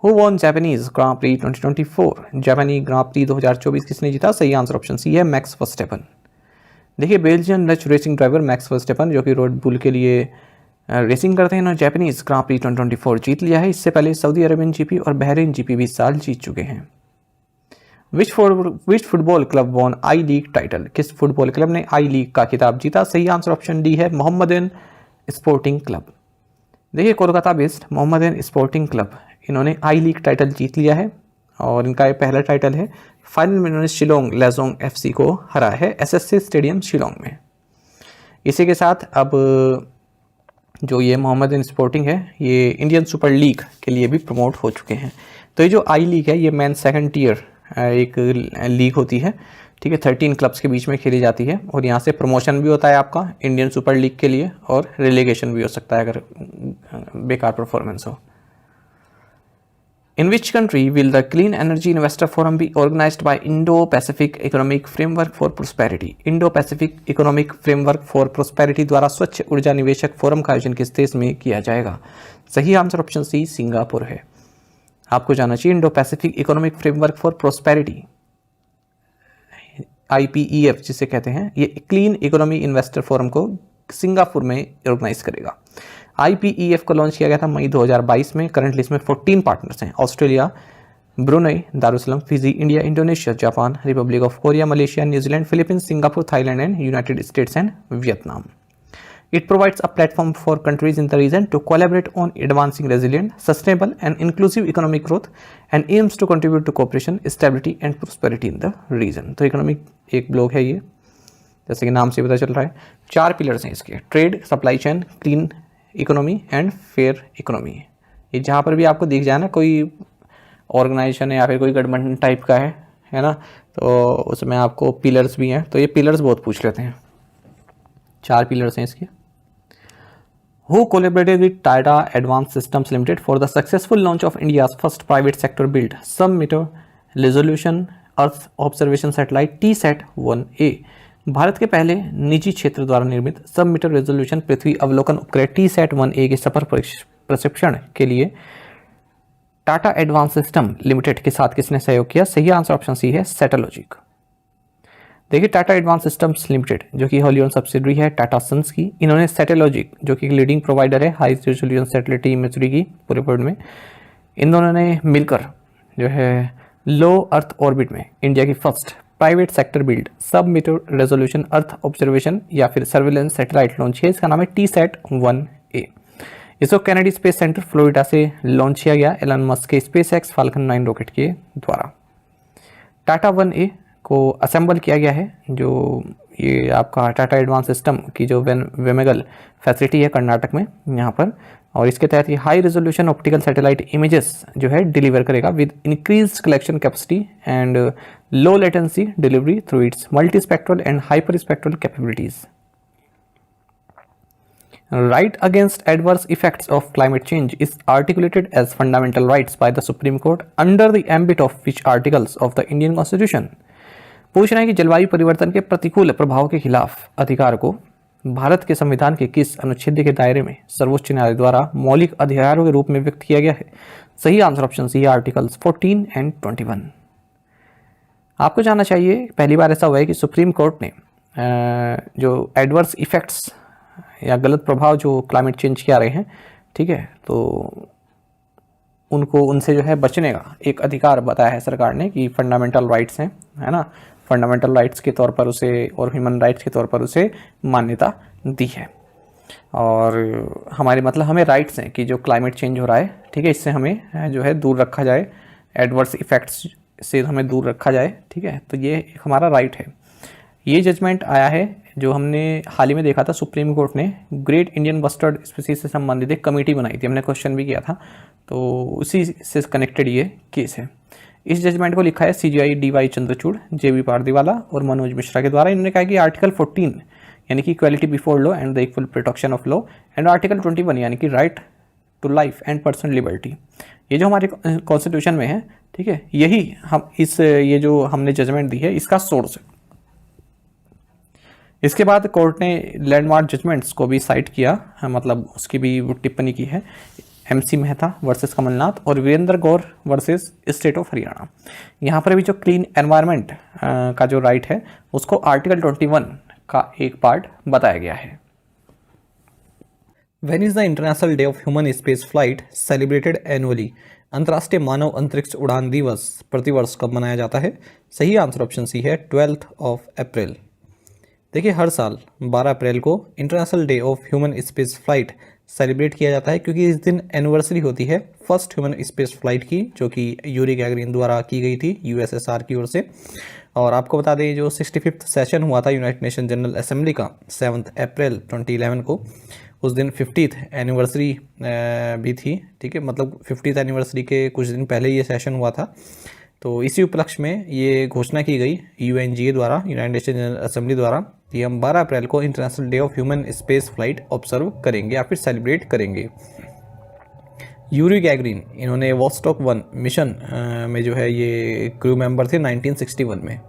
Who won Japanese Grand Prix 2024? जापानी ग्रां प्री 2024 किसने जीता? सही आंसर ऑप्शन सी है मैक्स वर्स्टेपन। देखिए, Belgian Dutch racing driver max Verstappen जो कि रेड बुल के लिए रेसिंग करते हैं, इन्होंने जापानीज ग्रां प्री 2024 जीत लिया है। इससे पहले सऊदी अरेबियन GP और बहरीन GP भी इस साल जीत चुके हैं। विच फुटबॉल क्लब वॉन आई लीग टाइटल? किस फुटबॉल क्लब ने आई लीग का खिताब जीता? सही आंसर ऑप्शन डी है मोहम्मदन स्पोर्टिंग क्लब। देखिए, Kolkata based Mohammedan sporting club इन्होंने आई लीग टाइटल जीत लिया है और इनका ये पहला टाइटल है। फाइनल में इन्होंने शिलोंग लेजोंग FC को हरा है SSC स्टेडियम शिलोंग में। इसी के साथ अब जो ये मोहम्मदन स्पोर्टिंग है ये इंडियन सुपर लीग के लिए भी प्रमोट हो चुके हैं। तो ये जो आई लीग है ये मेन 2nd टियर एक लीग होती है, ठीक है। 13 क्लब्स के बीच में खेली जाती है और यहाँ से प्रमोशन भी होता है आपका इंडियन सुपर लीग के लिए, और रिलेगेशन भी हो सकता है अगर बेकार परफॉर्मेंस हो। In which country will the Clean Energy Investor Forum be organized by Indo-Pacific Economic Framework for Prosperity? Indo-Pacific Economic Framework for Prosperity द्वारा स्वच्छ ऊर्जा निवेशक फोरम का आयोजन किस देश में किया जाएगा? सही आंसर ऑप्शन सी सिंगापुर है। आपको जाना चाहिए Indo Pacific economic framework for prosperity, IPEF जिसे कहते हैं, ये क्लीन इकोनॉमी इन्वेस्टर फोरम को सिंगापुर में ऑर्गेनाइज करेगा। IPEF को लॉन्च किया गया था मई 2022 में। करंटली इसमें 14 पार्टनर्स हैं: Australia, Brunei, Darussalam, Fiji, India, Indonesia, Japan, republic of Korea, Malaysia, New Zealand, Philippines, Singapore, Thailand and United States and Vietnam. It provides a platform for countries in the region to collaborate on advancing resilient, sustainable and inclusive economic growth and aims to contribute to cooperation, stability and prosperity in the region। तो इकोनॉमिक एक ब्लॉक है ये, जैसे कि नाम से पता चल रहा है। 4 पिलर्स हैं इसके: trade, supply chain, clean economy and fair economy. ये जहाँ पर भी आपको दिख जाए ना कोई ऑर्गेनाइजेशन है या फिर कोई गवर्नमेंट टाइप का है ना, तो उसमें आपको पिलर्स भी हैं। तो ये पिलर्स बहुत पूछ लेते हैं। 4 पिलर्स हैं इसके। Who collaborated with Tata Advanced Systems Limited for the successful launch of India's first private sector built sub-meter resolution Earth observation satellite TSAT-1A? Bharat के पहले निजी क्षेत्र द्वारा निर्मित सब मीटर रेजोल्यूशन पृथ्वी अवलोकन उपग्रह TSAT-1A के सफल प्रक्षेपण के लिए टाटा एडवांस सिस्टम लिमिटेड के साथ किसने सहयोग किया? सही आंसर ऑप्शन सी है सैटेलॉजिक। देखिए टाटा एडवांस सिस्टम्स लिमिटेड जो कि होली ओन सब्सिडरी है टाटा सन्स की, इन्होंने सैटेलॉजिक जो कि लीडिंग प्रोवाइडर है हाई रेजोल्यूशन सैटेलाइट इमेजरी की पूरे वर्ल्ड में, इन दोनों ने मिलकर जो है लो अर्थ ऑर्बिट में इंडिया की फर्स्ट प्राइवेट सेक्टर बिल्ड सब मीटर रेजोल्यूशन अर्थ ऑब्जर्वेशन या फिर सर्विलेंस सैटेलाइट लॉन्च किया। इसका नाम है TSAT-1A। इसको कैनेडी स्पेस सेंटर फ्लोरिडा से लॉन्च किया गया एलन मस्क के स्पेसएक्स फाल्कन 9 रॉकेट के द्वारा। टाटा 1A को असेंबल किया गया है, जो ये आपका टाटा एडवांस सिस्टम की जो वेमेगल फैसिलिटी है कर्नाटक में यहाँ पर, और इसके तहत ये high resolution optical satellite images जो है डिलीवर करेगा with increased collection capacity and low latency delivery through it's multi spectral and hyper spectral capabilities. Right against adverse effects of climate change is articulated as fundamental rights by the Supreme Court under the ambit of which articles of the Indian Constitution? पूछ रहे हैं कि जलवायु परिवर्तन के प्रतिकूल प्रभाव के खिलाफ अधिकार को भारत के संविधान के किस अनुच्छेद के दायरे में सर्वोच्च न्यायालय द्वारा मौलिक अधिकारों के रूप में व्यक्त किया गया है? सही आंसर ऑप्शन सी है आर्टिकल्स 14 एंड 21। आपको जानना चाहिए पहली बार ऐसा हुआ है कि सुप्रीम कोर्ट ने जो एडवर्स इफेक्ट्स या गलत प्रभाव जो क्लाइमेट चेंज के आ रहे हैं, ठीक है, तो उनसे जो है बचने का एक अधिकार बताया है सरकार ने कि फंडामेंटल राइट्स हैं, है ना, फंडामेंटल राइट्स के तौर पर उसे और ह्यूमन राइट्स के तौर पर उसे मान्यता दी है। और हमारे मतलब हमें राइट्स हैं कि जो क्लाइमेट चेंज हो रहा है, ठीक है, इससे हमें जो है दूर रखा जाए, एडवर्स इफेक्ट्स से हमें दूर रखा जाए, ठीक है, तो ये एक हमारा राइट है। ये जजमेंट आया है जो हमने हाल ही में देखा था, सुप्रीम कोर्ट ने ग्रेट इंडियन बस्टर्ड स्पीसीज से संबंधित एक कमेटी बनाई थी, हमने क्वेश्चन भी किया था, तो उसी से कनेक्टेड ये केस है। इस जजमेंट को लिखा है CJI DY Chandrachud, JB Pardiwala और मनोज मिश्रा के द्वारा। इन्होंने कहा कि आर्टिकल 14 यानी कि equality before law and the equal protection of law and article 21 यानी कि right to life and personal liberty, ये जो हमारे कॉन्स्टिट्यूशन में है, ठीक है, यही हम ये जो हमने जजमेंट दी है इसका सोर्स है। इसके बाद कोर्ट ने लैंडमार्क जजमेंट्स को भी साइट किया, मतलब उसकी भी टिप्पणी की है। MC मेहता वर्सेस कमलनाथ और वीरेंद्र गौर वर्सेस स्टेट ऑफ हरियाणा। यहाँ पर भी जो क्लीन एनवायरनमेंट का जो राइट है उसको आर्टिकल 21 का एक पार्ट बताया गया है। When is the international day of human space flight celebrated annually? अंतर्राष्ट्रीय मानव अंतरिक्ष उड़ान दिवस प्रतिवर्ष कब मनाया जाता है? सही आंसर ऑप्शन सी है 12 अप्रैल। देखिए हर साल 12 अप्रैल को international day of human space flight celebrate किया जाता है, क्योंकि इस दिन एनिवर्सरी होती है फर्स्ट ह्यूमन स्पेस फ्लाइट की, जो कि यूरी गैगरिन द्वारा की गई थी USSR की ओर से। और आपको बता दें जो 65th सेशन हुआ था यूनाइटेड नेशन जनरल असेंबली का 7 अप्रैल 2011 को, उस दिन 50th एनिवर्सरी भी थी, ठीक है, मतलब 50th एनिवर्सरी के कुछ दिन पहले ये सेशन हुआ था। तो इसी उपलक्ष्य में ये घोषणा की गई UNGA द्वारा, यूनाइटेड नेशन जनरल असेंबली द्वारा, कि हम 12 अप्रैल को international day of human space flight observe करेंगे या फिर सेलिब्रेट करेंगे। यूरी गैगरिन, इन्होंने वॉस्टॉक 1 मिशन में जो है ये क्रू मेंबर थे 1961 में।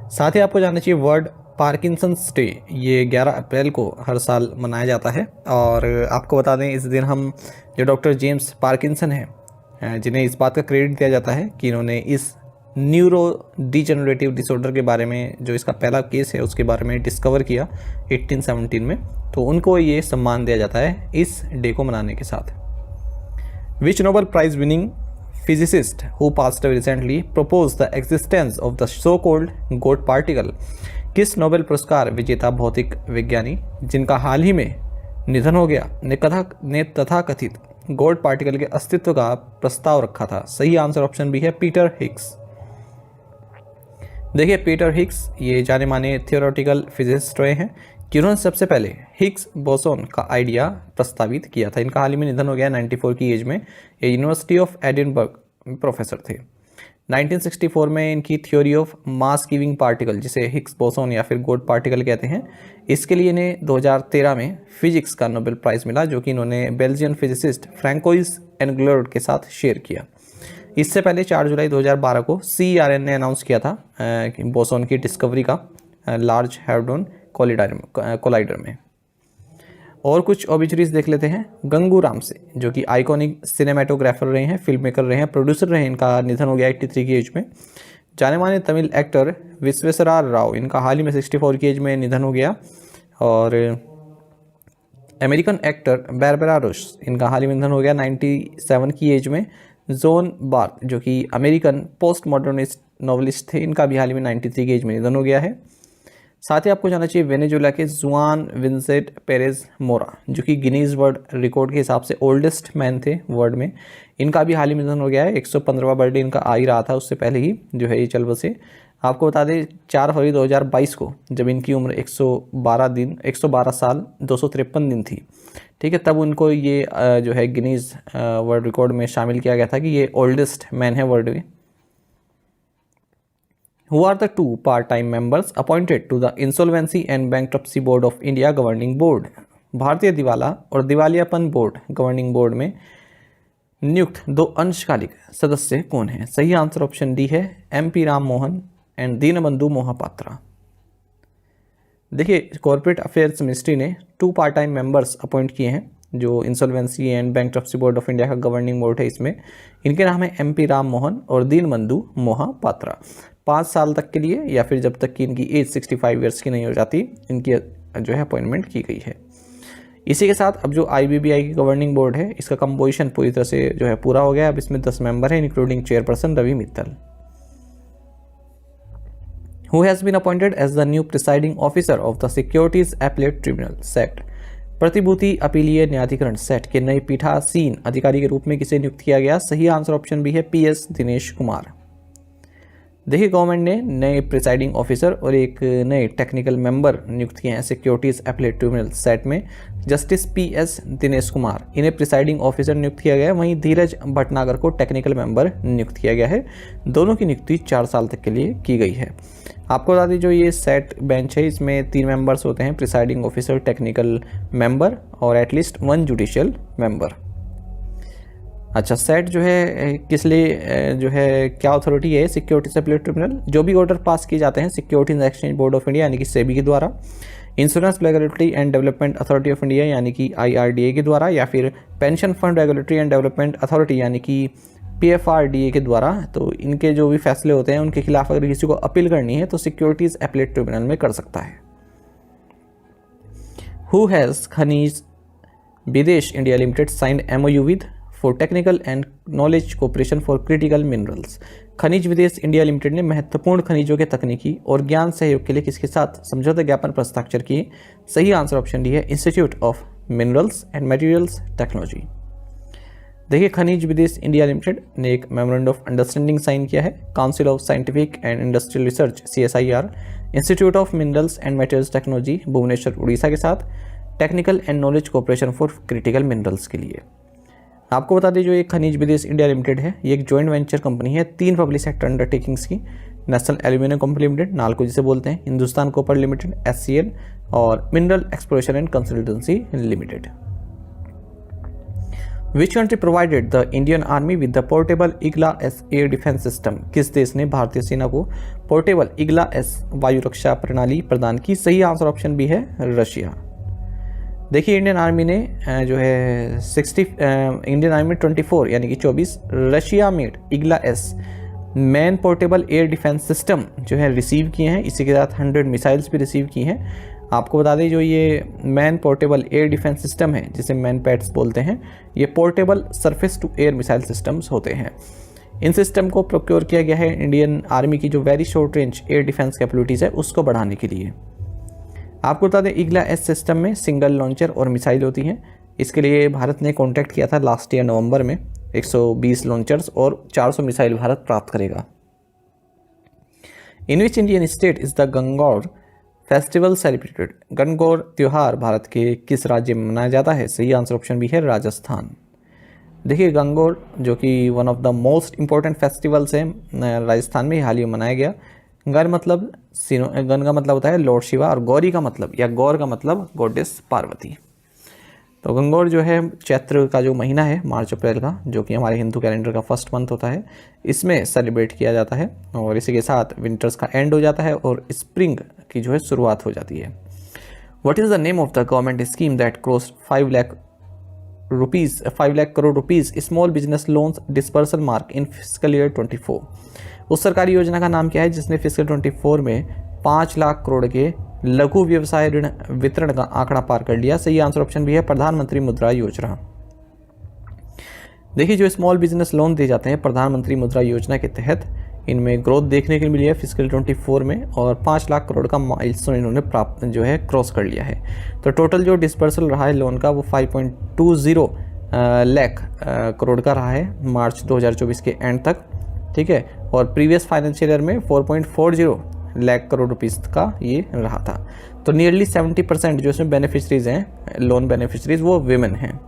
साथ ही आपको जानना चाहिए वर्ल्ड पार्किंसंस डे ये 11 अप्रैल को हर साल मनाया जाता है। और आपको बता दें इस दिन हम जो डॉक्टर जेम्स पार्किंसन हैं, जिन्हें इस बात का क्रेडिट दिया जाता है कि इन्होंने इस न्यूरो डिजेनरेटिव डिसऑर्डर के बारे में, जो इसका पहला केस है उसके बारे में डिस्कवर किया 1817 में, तो उनको ये सम्मान दिया जाता है इस डे को मनाने के साथ। Which Nobel prize winning physicist who passed away recently proposed the existence of the so-called God particle? किस नोबेल पुरस्कार विजेता भौतिक विज्ञानी जिनका हाल ही में निधन हो गया ने तथाकथित गॉड पार्टिकल के अस्तित्व का प्रस्ताव रखा था? सही आंसर ऑप्शन बी है पीटर हिग्स। देखिए पीटर हिग्स ये जाने माने थियोरेटिकल फिजिसिस्ट रहे हैं कि उन्होंने सबसे पहले हिग्स बोसोन का आइडिया प्रस्तावित किया था। इनका हाल ही में निधन हो गया 94 की एज में। ये यूनिवर्सिटी ऑफ एडिनबर्ग प्रोफेसर थे। 1964 में इनकी theory of mass giving particle, जिसे हिग्स बोसोन या फिर गॉड पार्टिकल कहते हैं, इसके लिए इन्हें 2013 में फिजिक्स का नोबेल प्राइज़ मिला, जो कि इन्होंने बेल्जियन फिजिसिस्ट फ्रैंकोइस एनग्लर्ड के साथ शेयर किया। इससे पहले 4 जुलाई 2012 को CERN ने अनाउंस किया था बोसोन की डिस्कवरी का लार्ज हैड्रोन कोलाइडर में। और कुछ ऑब्जर्वेशंस देख लेते हैं। गंगू राम से, जो कि आइकॉनिक सिनेमेटोग्राफर रहे हैं, फिल्म मेकर रहे हैं, प्रोड्यूसर रहे हैं, इनका निधन हो गया 83 की एज में। जाने माने तमिल एक्टर विश्वेश्वरा राव, इनका हाल ही में 64 की एज में निधन हो गया। और अमेरिकन एक्टर बारबरा रुश, इनका हाल ही में निधन हो गया 97 की एज में। जॉन बार्थ, जो कि अमेरिकन पोस्ट मॉडर्निस्ट नॉवलिस्ट थे, इनका भी हाल ही में 93 की एज में निधन हो गया है। साथ ही आपको जानना चाहिए वेनेजुएला के जुआन विंसेंट पेरेज मोरा, जो कि गिनीज वर्ल्ड रिकॉर्ड के हिसाब से ओल्डेस्ट मैन थे वर्ल्ड में, इनका भी हाल ही में निधन हो गया है। 115वां बर्थडे इनका आ ही रहा था, उससे पहले ही जो है ये चल बसे। आपको बता दें 4 फरवरी 2022 को, जब इनकी उम्र 112 साल 253 दिन थी, ठीक है, तब उनको ये जो है गिनीज वर्ल्ड रिकॉर्ड में शामिल किया गया था कि ये ओल्डेस्ट मैन है वर्ल्ड में। Who are the 2 part-time members appointed to the Insolvency and Bankruptcy Board of India Governing Board? भारतीय दिवाला और दिवालियापन बोर्ड गवर्निंग बोर्ड में नियुक्त 2 अंशकालिक सदस्य कौन हैं? सही आंसर ऑप्शन डी है MP राम मोहन एंड दीनबंधु मोहापात्रा। देखिए कॉर्पोरेट अफेयर्स मिनिस्ट्री ने 2 पार्ट-टाइम मेंबर्स अपॉइंट किए हैं, जो insolvency and bankruptcy board of India का गवर्निंग बोर्ड है। इसमें इनके नाम है MP राम मोहन और दीनबंधु मोहापात्रा। 5 साल तक के लिए या फिर जब तक कि इनकी एज 65 ईयर्स की नहीं हो जाती, इनकी जो है अपॉइंटमेंट की गई है। इसी के साथ अब जो IBBI की गवर्निंग बोर्ड है, इसका कंपोजिशन पूरी तरह से जो है पूरा हो गया। अब इसमें 10 मेंबर हैं, including chairperson Ravi Mittal. Who has been appointed as the new presiding officer of the Securities Appellate Tribunal (SET)? प्रतिभूति अपीलीय न्यायाधिकरण सेट के नए पीठासीन अधिकारी के रूप में किसे नियुक्त किया गया? सही आंसर ऑप्शन बी है PS दिनेश कुमार। देखिए गवर्नमेंट ने नए प्रिसाइडिंग ऑफिसर और एक नए टेक्निकल मेंबर नियुक्त किए हैं सिक्योरिटीज एपीलेट ट्रिब्यूनल सेट में। जस्टिस PS दिनेश कुमार, इन्हें प्रिसाइडिंग ऑफिसर नियुक्त किया गया है, वहीं धीरज भटनागर को टेक्निकल मेंबर नियुक्त किया गया है। दोनों की नियुक्ति 4 साल तक के लिए की गई है। आपको बता दें जो ये सेट बेंच है, इसमें 3 मेंबर्स होते हैं, प्रिसाइडिंग ऑफिसर, टेक्निकल मेंबर और एटलीस्ट 1 जुडिशियल मेंबर। अच्छा, सेट जो है किस लिए जो है क्या अथॉरिटी है? Securities appellate tribunal. जो भी ऑर्डर पास किए जाते हैं securities exchange board of India यानी कि सेबी के द्वारा, insurance regulatory and development authority of India यानी कि IRDA के द्वारा, या फिर pension fund regulatory and development authority यानी कि PFRDA के द्वारा, तो इनके जो भी फैसले होते हैं उनके खिलाफ अगर किसी को अपील करनी है तो सिक्योरिटीज एपीलेट ट्रिब्यूनल में कर सकता है। हु हैज़ खनिज विदेश India limited signed MOU with for technical and knowledge cooperation for critical minerals? खनिज विदेश इंडिया लिमिटेड ने महत्वपूर्ण खनिजों के तकनीकी और ज्ञान सहयोग के लिए किसके साथ समझौता ज्ञापन पर हस्ताक्षर किए? सही आंसर ऑप्शन डी है institute of Minerals and Materials technology. देखिए खनिज विदेश इंडिया लिमिटेड ने एक मेमोरेंडम ऑफ अंडरस्टैंडिंग साइन किया है Council of Scientific and industrial Research CSIR, Institute of Minerals and Materials Technology Bhubaneswar Orissa के साथ technical and knowledge cooperation for critical minerals के लिए। आपको बता दें जो ये खनिज विदेश इंडिया लिमिटेड है, ये एक जॉइंट वेंचर कंपनी है 3 पब्लिक सेक्टर अंडरटेकिंग्स की, national aluminium company limited NALCO जिसे बोलते हैं, हिंदुस्तान कॉपर लिमिटेड SCL और mineral exploration and consultancy limited. Which country provided the Indian army with the portable Igla S air defence system? किस देश ने भारतीय सेना को पोर्टेबल इग्ला एस वायु रक्षा प्रणाली प्रदान की? सही आंसर ऑप्शन बी है रशिया। देखिए इंडियन आर्मी ने जो है 24 यानी कि 24 Russia made Igla S man portable air defence system जो है रिसीव किए हैं। इसी के साथ 100 मिसाइल्स भी रिसीव की हैं। आपको बता दें जो ये man portable air defence system है जिसे मैन पैड्स बोलते हैं, ये portable surface to air missile systems होते हैं। इन सिस्टम को प्रोक्योर किया गया है इंडियन आर्मी की जो very short range air defence capabilities है उसको बढ़ाने के लिए। आपको बता दें इग्ला एस सिस्टम में सिंगल लॉन्चर और मिसाइल होती हैं। इसके लिए भारत ने कॉन्टैक्ट किया था लास्ट ईयर नवंबर में। 120 लॉन्चर्स और 400 मिसाइल भारत प्राप्त करेगा। In which Indian state is the Gangaur festival celebrated? Gangaur त्यौहार भारत के किस राज्य में मनाया जाता है? सही आंसर ऑप्शन भी है राजस्थान। देखिए गंगौर जो कि one of the most important festivals हैं राजस्थान में हाल ही में मनाया गया। गण मतलब गण का मतलब होता है लॉर्ड शिवा और गौरी का मतलब या गौर का मतलब गॉडेस पार्वती। तो गंगौर जो है चैत्र का जो महीना है मार्च अप्रैल का, जो कि हमारे हिंदू कैलेंडर का फर्स्ट मंथ होता है, इसमें सेलिब्रेट किया जाता है और इसी के साथ विंटर्स का एंड हो जाता है और स्प्रिंग की जो है शुरुआत हो जाती है। What is the name of the government scheme that crossed 5 lakh crore rupees small business loans dispersal mark in fiscal year 24? उस सरकारी योजना का नाम क्या है जिसने फिस्कल 24 में 5 लाख करोड़ के लघु व्यवसाय ऋण वितरण का आंकड़ा पार कर लिया? सही आंसर ऑप्शन भी है प्रधानमंत्री मुद्रा योजना। देखिए जो स्मॉल बिजनेस लोन दिए जाते हैं प्रधानमंत्री मुद्रा योजना के तहत, इनमें ग्रोथ देखने के लिए मिली है फिस्कल 24 में और 5 लाख करोड़ का माइलस्टोन इन्होंने प्राप्त जो है क्रॉस कर लिया है। तो टोटल जो डिस्पर्सल रहा है लोन का वो 5.20 लाख करोड़ का रहा है मार्च 2024 के एंड तक, ठीक है। और प्रीवियस फाइनेंशियल ईयर में 4.40 लाख करोड़ रुपीस का ये रहा था। तो नियरली 70% जो इसमें बेनिफिशरीज हैं लोन बेनिफिशरीज वो विमेन हैं।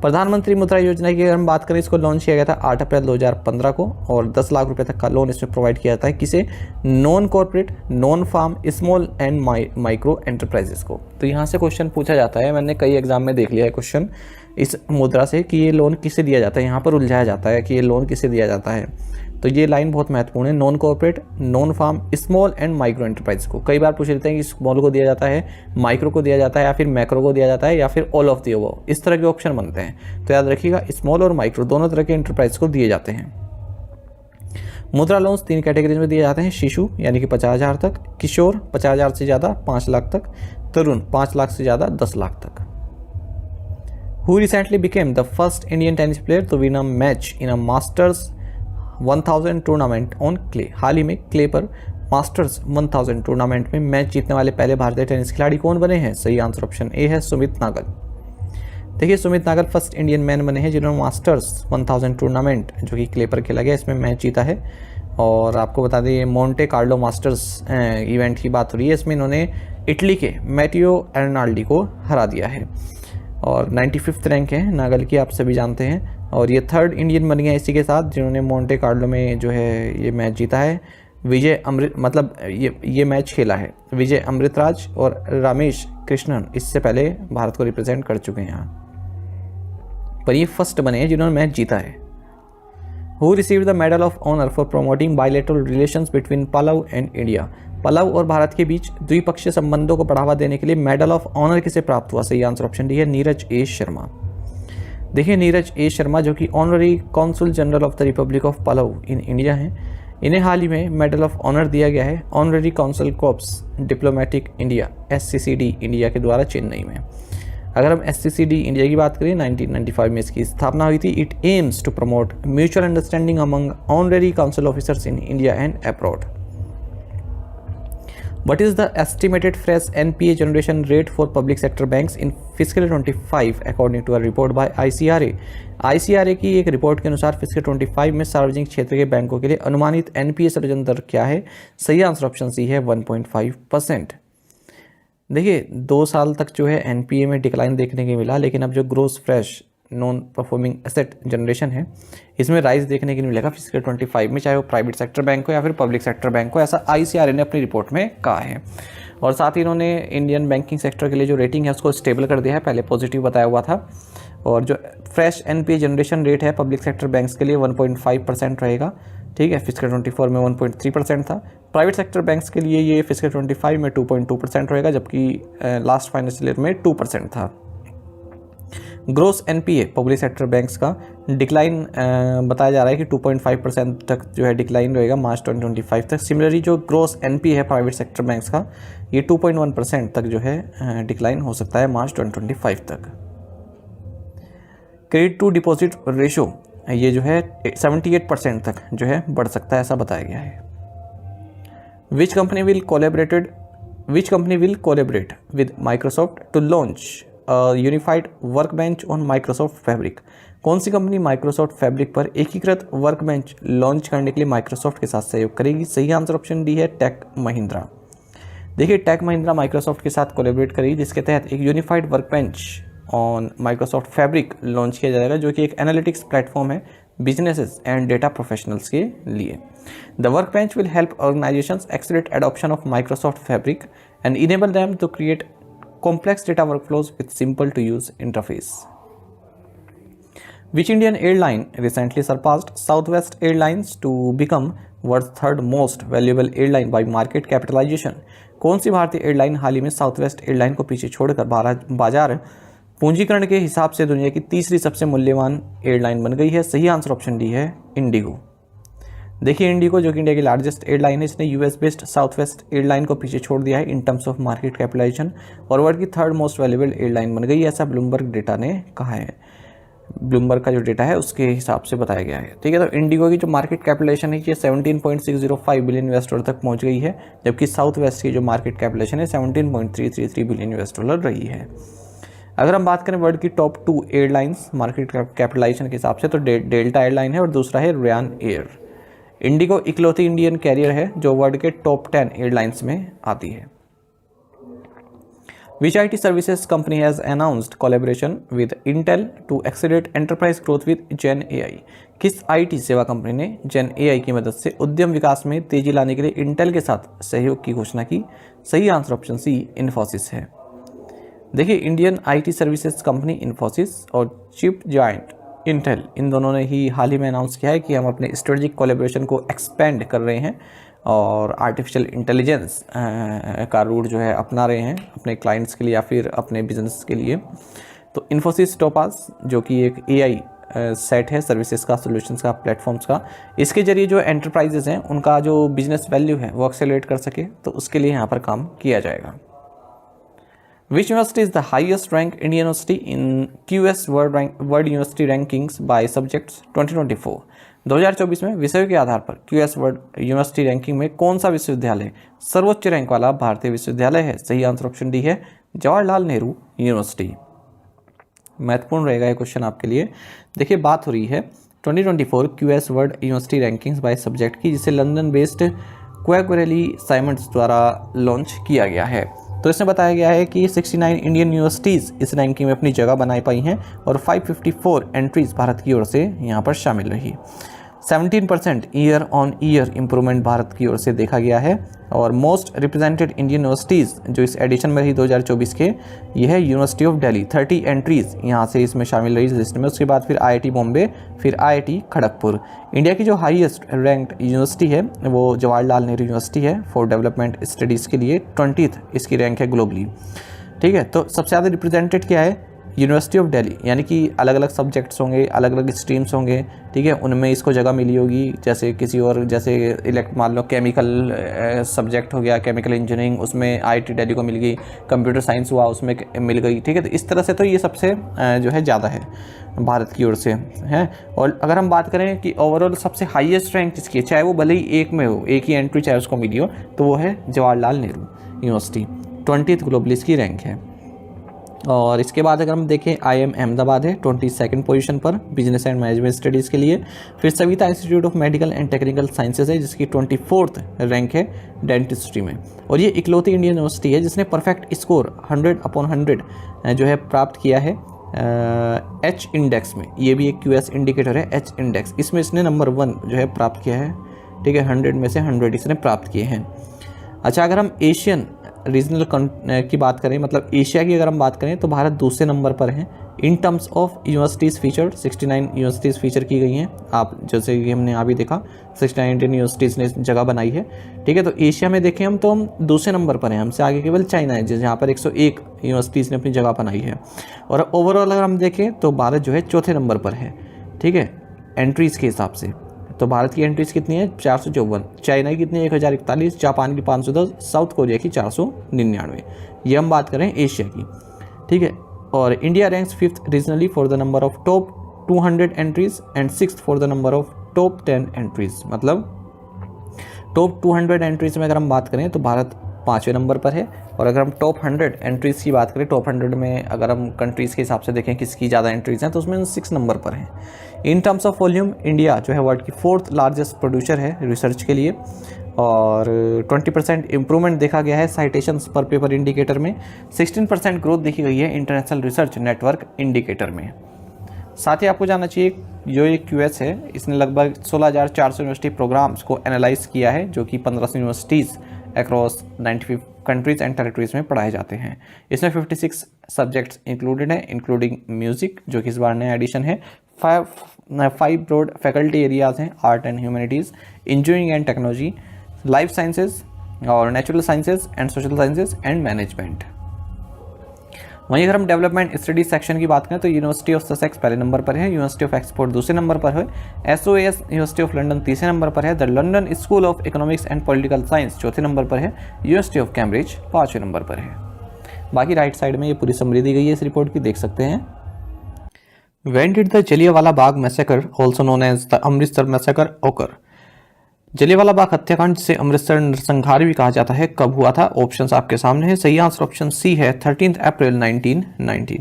प्रधानमंत्री मुद्रा योजना की अगर हम बात करें, इसको लॉन्च किया गया था 8 अप्रैल 2015 को और 10 लाख रुपए तक का लोन इसमें प्रोवाइड किया जाता है। किसे? Non corporate, non farm, small and micro enterprises को। तो यहाँ से क्वेश्चन पूछा जाता है, मैंने कई एग्जाम में देख लिया है क्वेश्चन इस मुद्रा से कि ये लोन किसे दिया जाता है। यहाँ पर उलझाया जाता है कि ये लोन किसे दिया जाता है। तो ये लाइन बहुत महत्वपूर्ण है, non corporate, non farm, small and micro enterprise को। कई बार पूछ लेते हैं कि स्मॉल को दिया जाता है, माइक्रो को दिया जाता है या फिर मैक्रो को दिया जाता है या फिर ऑल ऑफ द अबव, इस तरह के ऑप्शन बनते हैं। तो याद रखिएगा स्मॉल और माइक्रो दोनों तरह के एंटरप्राइज को दिए जाते हैं। मुद्रा लोन्स 3 कैटेगरीज में दिए जाते हैं, शिशु यानी कि 50,000 तक, किशोर 50,000 से ज़्यादा 5 लाख तक, तरुण 5 लाख से ज़्यादा 10 लाख तक। Who recently became the first Indian tennis player to win a match in a Masters 1000 tournament on clay? हाल ही में क्ले पर मास्टर्स 1000 टूर्नामेंट में मैच जीतने वाले पहले भारतीय टेनिस खिलाड़ी कौन बने हैं? सही आंसर ऑप्शन ए है सुमित नागल। देखिए Sumit Nagal first Indian man बने हैं जिन्होंने मास्टर्स 1000 टूर्नामेंट जो कि क्ले पर खेला गया इसमें मैच जीता है। और आपको बता दें ये मोंटे कार्लो मास्टर्स इवेंट की बात हो रही है, इसमें इन्होंने इटली के मैटियो अर्नाल्डी को हरा दिया है और 95th रैंक है नागल की, आप सभी जानते हैं। और ये 3rd इंडियन बन गया इसी के साथ जिन्होंने मोंटे कार्लो में जो है ये मैच जीता है। विजय अमृत मतलब ये मैच खेला है विजय अमृतराज और रमेश कृष्णन इससे पहले भारत को रिप्रेजेंट कर चुके हैं यहाँ, पर ये फर्स्ट बने हैं जिन्होंने मैच जीता है। Who received the medal of honour for promoting bilateral relations between Palau and India? Palau और भारत के बीच द्विपक्षीय संबंधों को बढ़ावा देने के लिए मेडल ऑफ ऑनर किसे प्राप्त हुआ? सही आंसर ऑप्शन डी है नीरज ए शर्मा। देखिए नीरज ए शर्मा जो कि honorary consul general of the republic of Palau in India हैं, इन्हें हाल ही में मेडल ऑफ ऑनर दिया गया है honorary council corps diplomatic India SCCD India के द्वारा चेन्नई में। अगर हम SCCD इंडिया की बात करें 1995 में इसकी स्थापना हुई थी। It aims to promote mutual understanding among honorary council officers in India and abroad. What is the estimated fresh NPA generation rate for public sector banks in fiscal 25 according to a report by ICRA? ICRA की एक रिपोर्ट के अनुसार फिस्कल 25 में सार्वजनिक क्षेत्र के बैंकों के लिए अनुमानित NPA सृजन दर क्या है? सही आंसर ऑप्शन सी है 1.5%। देखिए 2 साल तक जो है NPA में डिक्लाइन देखने को मिला, लेकिन अब जो gross fresh non performing asset generation है इसमें राइज देखने के लिए मिलेगा फिस्कल 25 में, चाहे वो प्राइवेट सेक्टर बैंक हो या फिर पब्लिक सेक्टर बैंक हो, ऐसा ICRA ने अपनी रिपोर्ट में कहा है। और साथ ही इन्होंने इंडियन बैंकिंग सेक्टर के लिए जो रेटिंग है उसको स्टेबल कर दिया है, पहले पॉजिटिव बताया हुआ था और जो फ्रेश एनपीए जनरेशन रेट है पब्लिक सेक्टर बैंक्स के लिए 1.5% रहेगा, ठीक है। फिस्कल 24 में 1.3% था। प्राइवेट सेक्टर बैंक्स के लिए ये फिस्कल 25 में 2.2% रहेगा, जबकि लास्ट फाइनेंशियल ईयर में 2% था। Gross NPA public sector banks का डिक्लाइन बताया जा रहा है कि 2.5% तक जो है डिक्लाइन रहेगा मार्च 2025 तक। सिमिलरली जो ग्रोस एनपीए है प्राइवेट सेक्टर बैंक्स का, ये 2.1% तक जो है डिक्लाइन हो सकता है मार्च 2025 तक। क्रेडिट टू डिपॉजिट रेशो ये जो है 78% तक जो है बढ़ सकता है, ऐसा बताया गया है। Which company will collaborate with Microsoft to launch unified workbench on Microsoft fabric. कौन सी कंपनी माइक्रोसॉफ्ट फैब्रिक पर एकीकृत वर्कबेंच लॉन्च करने के लिए माइक्रोसॉफ्ट के साथ सहयोग करेगी? सही आंसर ऑप्शन डी है टेक महिंद्रा। देखिए टेक महिंद्रा माइक्रोसॉफ्ट के साथ कोलैबोरेट करेगी, जिसके तहत एक unified workbench on Microsoft fabric launch किया जाएगा, जो कि एक एनालिटिक्स प्लेटफॉर्म है बिजनेसेस एंड डेटा प्रोफेशनल्स के लिए। The workbench will help organisations accelerate adoption of Microsoft fabric and enable them to create complex data workflows with simple to use interface. Which Indian airline recently surpassed Southwest Airlines to become world's third most valuable airline by market capitalization? कौन सी भारतीय एयरलाइन हाल ही में साउथवेस्ट एयरलाइन को पीछे छोड़कर बाजार पूंजीकरण के हिसाब से दुनिया की तीसरी सबसे मूल्यवान एयरलाइन बन गई है? सही आंसर ऑप्शन डी है इंडिगो। देखिए इंडिगो जो कि इंडिया की लार्जेस्ट एयरलाइन है, इसने यूएस बेस्ड साउथवेस्ट एयरलाइन को पीछे छोड़ दिया है in terms of market capitalisation और वर्ल्ड की थर्ड मोस्ट वैल्यूएबल एयरलाइन बन गई है, ऐसा ब्लूमबर्ग डेटा ने कहा है। ब्लूमबर्ग का जो डेटा है उसके हिसाब से बताया गया है, ठीक है। तो इंडिगो की जो मार्केट कैपिटलाइजेशन है ये 17.605 बिलियन US डॉलर तक पहुंच गई है, जबकि साउथ वेस्ट की जो मार्केट कैपिटलाइजेशन है 17.333 बिलियन US डॉलर रही है। अगर हम बात करें वर्ल्ड की टॉप 2 एयरलाइंस मार्केट कैपिटलाइजेशन के हिसाब से, तो डेल्टा एयरलाइन है और दूसरा है रयान एयर। इंडिगो इकलौती इंडियन कैरियर है जो वर्ल्ड के टॉप 10 एयरलाइंस में आती है। Which IT services company has announced collaboration with Intel to accelerate enterprise growth with Gen AI? किस IT सेवा कंपनी ने Gen AI की मदद से उद्यम विकास में तेजी लाने के लिए इंटेल के साथ सहयोग की घोषणा की? सही आंसर ऑप्शन सी इन्फोसिस है। देखिए Indian IT services company Infosys और चिप जायंट इंटेल, इन दोनों ने ही हाल ही में अनाउंस किया है कि हम अपने स्ट्रेटेजिक कोलैबोरेशन को एक्सपेंड कर रहे हैं और आर्टिफिशियल इंटेलिजेंस का रूट जो है अपना रहे हैं अपने क्लाइंट्स के लिए या फिर अपने बिजनेस के लिए। तो इन्फोसिस टोपाज जो कि एक AI सेट है सर्विसेज का, सॉल्यूशंस का, प्लेटफॉर्म्स का, इसके जरिए जो एंटरप्राइजेज हैं उनका जो बिजनेस वैल्यू है वो एक्सेलरेट कर सके, तो उसके लिए यहाँ पर काम किया जाएगा। Which university is the highest ranked Indian university in QS World University Rankings by Subjects 2024? 2024 में विषयों के आधार पर QS वर्ल्ड यूनिवर्सिटी रैंकिंग में कौन सा विश्वविद्यालय सर्वोच्च रैंक वाला भारतीय विश्वविद्यालय है? सही आंसर ऑप्शन डी है जवाहरलाल नेहरू यूनिवर्सिटी। महत्वपूर्ण रहेगा ये क्वेश्चन आपके लिए। देखिए बात हो रही है 2024 QS world university rankings by subject की, जिसे लंदन बेस्ड क्वैकरेली साइमंड्स द्वारा लॉन्च किया गया है। तो इसमें बताया गया है कि 69 इंडियन यूनिवर्सिटीज़ इस रैंकिंग में अपनी जगह बनाई पाई हैं और 554 एंट्रीज भारत की ओर से यहाँ पर शामिल रही। 17% year on year improvement Bharat की ओर से देखा गया है और मोस्ट रिप्रेजेंटेड इंडियन यूनिवर्सिटीज़ जो इस एडिशन में रही 2024 के, यह है यूनिवर्सिटी ऑफ दिल्ली, 30 एंट्रीज यहाँ से इसमें शामिल रही इस लिस्ट में। उसके बाद फिर IIT बॉम्बे, फिर IIT खड़गपुर। इंडिया की जो हाईएस्ट रैंक्ड यूनिवर्सिटी है वो जवाहरलाल नेहरू यूनिवर्सिटी है फॉर डेवलपमेंट स्टडीज़ के लिए, 20th इसकी रैंक है ग्लोबली, ठीक है। तो सबसे ज़्यादा रिप्रेजेंटेड क्या है? यूनिवर्सिटी ऑफ दिल्ली, यानी कि अलग अलग सब्जेक्ट्स होंगे, अलग अलग स्ट्रीम्स होंगे, ठीक है, उनमें इसको जगह मिली होगी। जैसे किसी और जैसे मान लो केमिकल सब्जेक्ट हो गया, केमिकल इंजीनियरिंग, उसमें IIT दिल्ली को मिल गई, कंप्यूटर साइंस हुआ उसमें मिल गई, ठीक है। तो इस तरह से तो ये सबसे जो है ज़्यादा है भारत की ओर से है। और अगर हम बात करें कि ओवरऑल सबसे हाईएस्ट रैंक जिसकी है, चाहे वो भले ही एक में हो, एक ही एंट्री चाहे उसको मिली हो, तो वो है Jawaharlal Nehru university, 20th globally इसकी रैंक है। और इसके बाद अगर हम देखें IIM अहमदाबाद है 22nd पोजीशन पर बिजनेस एंड मैनेजमेंट स्टडीज़ के लिए। फिर Savita institute of medical and technical sciences है जिसकी 24th रैंक है डेंटिस्ट्री में। और ये इकलौती इंडियन यूनिवर्सिटी है जिसने परफेक्ट स्कोर 100/100 जो है प्राप्त किया है H इंडेक्स में। ये भी एक QS इंडिकेटर है H इंडेक्स, इसमें इसने नंबर 1 जो है प्राप्त किया है, ठीक है। 100 में से 100 इसने प्राप्त किए हैं। अच्छा, अगर हम एशियन रीजनल की बात करें, मतलब एशिया की अगर हम बात करें, तो भारत दूसरे नंबर पर है in terms of universities featured. 69 universities feature की गई हैं। आप जैसे कि हमने अभी देखा 69 इंडियन यूनिवर्सिटीज़ ने जगह बनाई है। ठीक है, तो एशिया में देखें हम, तो हम दूसरे नंबर पर हैं। हमसे आगे केवल चाइना है जहाँ पर 101 यूनिवर्सिटीज़ ने अपनी जगह बनाई है। और ओवरऑल अगर हम देखें तो भारत जो है चौथे नंबर पर है। ठीक है, एंट्रीज़ के हिसाब से तो भारत की एंट्रीज कितनी है? 454। चाइना की कितनी है? 1041। जापान की 510। साउथ कोरिया की 499। ये हम बात करें एशिया की। ठीक है, और India ranks 5th regionally for the number of top 200 entries and 6th for the number of top 10 entries. मतलब टॉप 200 एंट्रीज में अगर हम बात करें तो भारत 5वें नंबर पर है। और अगर हम टॉप 100 एंट्रीज़ की बात करें, टॉप 100 में अगर हम कंट्रीज़ के हिसाब से देखें किसकी ज़्यादा एंट्रीज़ हैं, तो उसमें 6 नंबर पर हैं। इन टर्म्स ऑफ वॉल्यूम इंडिया जो है वर्ल्ड की 4th लार्जेस्ट प्रोड्यूसर है रिसर्च के लिए। और 20% इम्प्रूवमेंट देखा गया है साइटेशंस पर पेपर इंडिकेटर में। 16% ग्रोथ देखी गई है इंटरनेशनल रिसर्च नेटवर्क इंडिकेटर में। साथ ही आपको जानना चाहिए जो ये QS है, इसने लगभग 16,400 यूनिवर्सिटी प्रोग्राम्स को एनालाइज किया है, जो कि 1500 universities across 95 countries and territories में पढ़ाए जाते हैं। इसमें 56 सब्जेक्ट्स इंक्लूडेड हैं, इंक्लूडिंग म्यूज़िक जो कि इस बार नया एडिशन है। 5 ब्रॉड फैकल्टी एरियाज़ हैं, art and humanities, engineering and technology, life sciences और natural sciences and social sciences and management. वहीं अगर हम डेवलपमेंट स्टडीज सेक्शन की बात करें तो यूनिवर्सिटी ऑफ ससेक्स पहले नंबर पर है, यूनिवर्सिटी ऑफ एक्सफोर्ड दूसरे नंबर पर है, SOAS यूनिवर्सिटी ऑफ लंदन तीसरे नंबर पर है, the London school of economics and political science चौथे नंबर पर है, यूनिवर्सिटी ऑफ कैम्ब्रिज 5वें नंबर पर है। बाकी राइट साइड में ये पूरी समरी दी गई है इस रिपोर्ट की, देख सकते हैं। When did the Jallianwala Bagh massacre, also known as the Amritsar massacre, occur? Jallianwala Bagh हत्याकांड जिसे अमृतसर नरसंहार भी कहा जाता है, कब हुआ था? ऑप्शंस आपके सामने है। सही आंसर ऑप्शन सी है 13 अप्रैल 1919।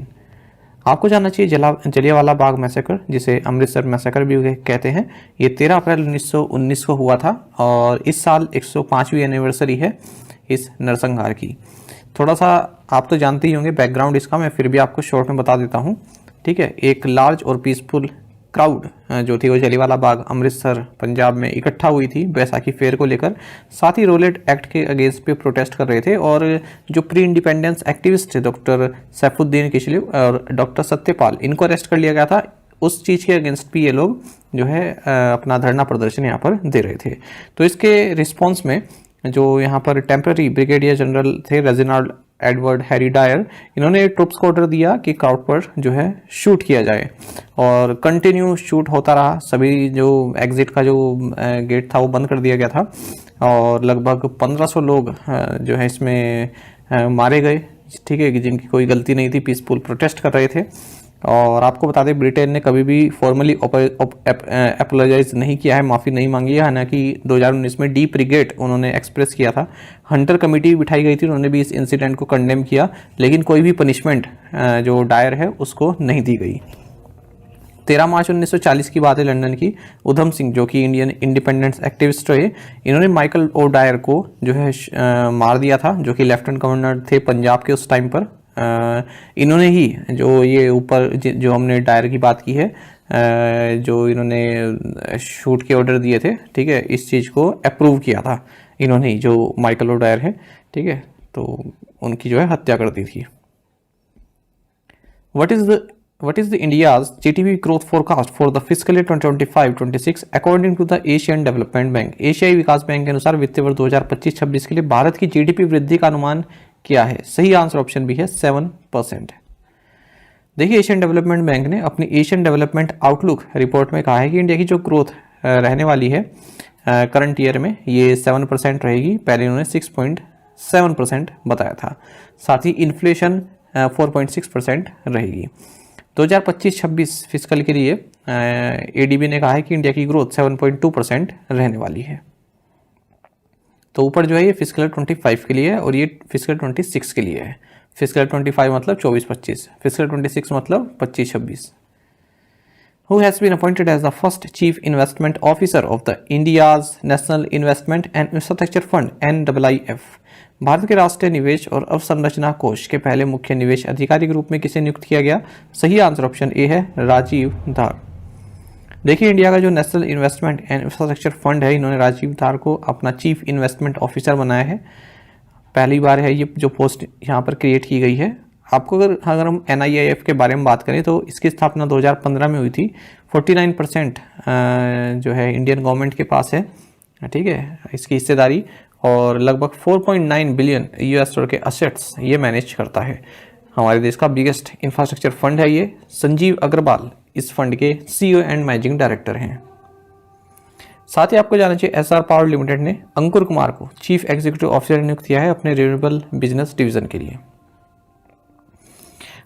आपको जानना चाहिए जलियांवाला बाग मैसेकर, जिसे अमृतसर मैसेकर भी कहते हैं, ये 13 अप्रैल 1919 को हुआ था और इस साल 105वीं एनिवर्सरी है इस नरसंहार की। थोड़ा सा आप तो जानते ही होंगे बैकग्राउंड इसका, मैं फिर भी आपको शॉर्ट में बता देता हूँ। ठीक है, एक लार्ज और पीसफुल क्राउड जो थी वो जलियांवाला बाग अमृतसर पंजाब में इकट्ठा हुई थी बैसाखी फेयर को लेकर। साथ ही रोलेट एक्ट के अगेंस्ट पे प्रोटेस्ट कर रहे थे और जो प्री इंडिपेंडेंस एक्टिविस्ट थे डॉक्टर सैफुद्दीन किचलू और डॉक्टर सत्यपाल, इनको अरेस्ट कर लिया गया था। उस चीज़ के अगेंस्ट भी ये लोग जो है अपना धरना प्रदर्शन यहाँ पर दे रहे थे। तो इसके रिस्पॉन्स में जो यहाँ पर टेम्पररी ब्रिगेडियर जनरल थे रेजिनाल्ड एडवर्ड हैरी डायर, इन्होंने ट्रुप्स को ऑर्डर दिया कि क्राउड पर जो है शूट किया जाए और कंटिन्यू शूट होता रहा। सभी जो एग्जिट का जो गेट था वो बंद कर दिया गया था और लगभग 1500 लोग जो है इसमें मारे गए। ठीक है, कि जिनकी कोई गलती नहीं थी, पीसफुल प्रोटेस्ट कर रहे थे। और आपको बता दें ब्रिटेन ने कभी भी फॉर्मली अपोलोजाइज नहीं किया है, माफ़ी नहीं मांगी है। हालांकि 2019 में डीप रिग्रेट उन्होंने एक्सप्रेस किया था। हंटर कमेटी बिठाई गई थी, उन्होंने भी इस इंसिडेंट को कंडेम किया, लेकिन कोई भी पनिशमेंट जो डायर है उसको नहीं दी गई। 13 मार्च 1940 की बात है लंदन की। उधम सिंह जो कि इंडियन इंडिपेंडेंस एक्टिविस्ट रहे, इन्होंने माइकल ओ डायर को जो है मार दिया था, जो कि लेफ्टिनेंट गवर्नर थे पंजाब के उस टाइम पर। इन्होंने ही जो ये ऊपर जो हमने डायर की बात की है, जो इन्होंने शूट के ऑर्डर दिए थे, ठीक है, इस चीज़ को अप्रूव किया था इन्होंने ही, जो माइकल ओ डायर है। ठीक है, तो उनकी जो है हत्या कर दी थी। What is the India's GDP growth forecast for the fiscal year 2025-26 according to the Asian Development Bank? एशियाई विकास बैंक के अनुसार वित्तीय वर्ष 2025-26 के लिए भारत की GDP वृद्धि का अनुमान क्या है? सही आंसर ऑप्शन बी है 7%। देखिए, एशियन डेवलपमेंट बैंक ने अपनी एशियन डेवलपमेंट आउटलुक रिपोर्ट में कहा है कि इंडिया की जो ग्रोथ रहने वाली है करंट ईयर में ये 7% रहेगी। पहले उन्होंने 6.7% बताया था। साथ ही इन्फ्लेशन 4.6% रहेगी। 2025-26 फिस्कल के लिए एडीबी ने कहा है कि इंडिया की ग्रोथ 7.2% रहने वाली है। तो ऊपर जो है ये फिस्कल 25 के लिए है और ये फिस्कल 26 के लिए है। फिस्कल 25 मतलब 24-25, फिस्कल 26 मतलब 25-26। Who has been appointed as the first Chief Investment Officer of the India's National Investment and Infrastructure Fund (NIIF)? Bharat के राष्ट्रीय निवेश और अवसंरचना कोष के पहले मुख्य निवेश अधिकारी के रूप में किसे नियुक्त किया गया? सही आंसर ऑप्शन ए है राजीव धार। देखिए, इंडिया का जो national investment and infrastructure fund है, इन्होंने राजीव धार को अपना चीफ इन्वेस्टमेंट ऑफिसर बनाया है। पहली बार है ये जो पोस्ट यहाँ पर क्रिएट की गई है। आपको अगर हम NIIF के बारे में बात करें तो इसकी स्थापना 2015 में हुई थी। 49% जो है इंडियन गवर्नमेंट के पास है, ठीक है, इसकी हिस्सेदारी, और लगभग 4.9 बिलियन US$ के असेट्स ये मैनेज करता है। हमारे देश का बिगेस्ट इंफ्रास्ट्रक्चर फंड है ये। संजीव अग्रवाल इस फंड के CEO एंड मैनेजिंग डायरेक्टर हैं। साथ ही आपको जानना चाहिए SR पावर लिमिटेड ने अंकुर कुमार को चीफ एग्जीक्यूटिव ऑफिसर नियुक्त किया है अपने रिन्यूएबल बिजनेस डिवीजन के लिए।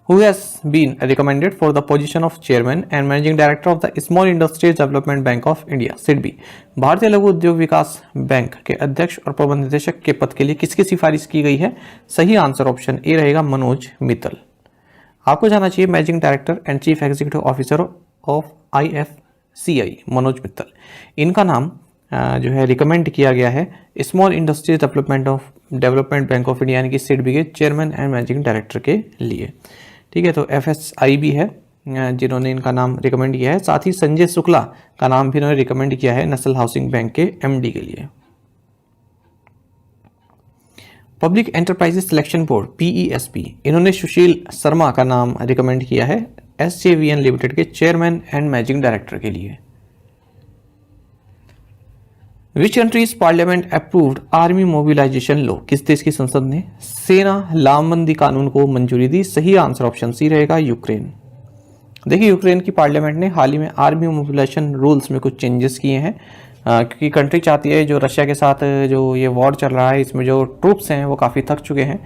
Who has been recommended for the position of chairman and managing director of the Small Industries Development Bank of India (SIDBI)? भारतीय लघु उद्योग विकास बैंक के अध्यक्ष और प्रबंध निदेशक के पद के लिए किसकी सिफारिश की गई है? सही आंसर ऑप्शन ए रहेगा, मनोज मित्तल। आपको जानना चाहिए managing director and chief executive officer of IFCI Manoj Mittal, इनका नाम जो है रिकमेंड किया गया है small industries development bank of India यानी कि SIDBI के चेयरमैन एंड मैनेजिंग डायरेक्टर के लिए। ठीक है, तो FSI भी है जिन्होंने इनका नाम रिकमेंड किया है। साथ ही संजय शुक्ला का नाम भी इन्होंने रिकमेंड किया है नेशनल हाउसिंग बैंक के MD के लिए। Public enterprises selection board PESB, इन्होंने सुशील शर्मा का नाम रिकमेंड किया है SJVN लिमिटेड के चेयरमैन एंड मैनेजिंग डायरेक्टर के लिए। Which countries parliament approved army mobilization law, किस देश की संसद ने सेना लामबंदी कानून को मंजूरी दी? सही आंसर ऑप्शन सी रहेगा, यूक्रेन। देखिए, यूक्रेन की पार्लियामेंट ने हाल ही में आर्मी मोबिलाइजेशन रूल्स में कुछ चेंजेस किए हैं क्योंकि कंट्री चाहती है जो रशिया के साथ जो ये वॉर चल रहा है इसमें जो ट्रूप्स हैं वो काफ़ी थक चुके हैं,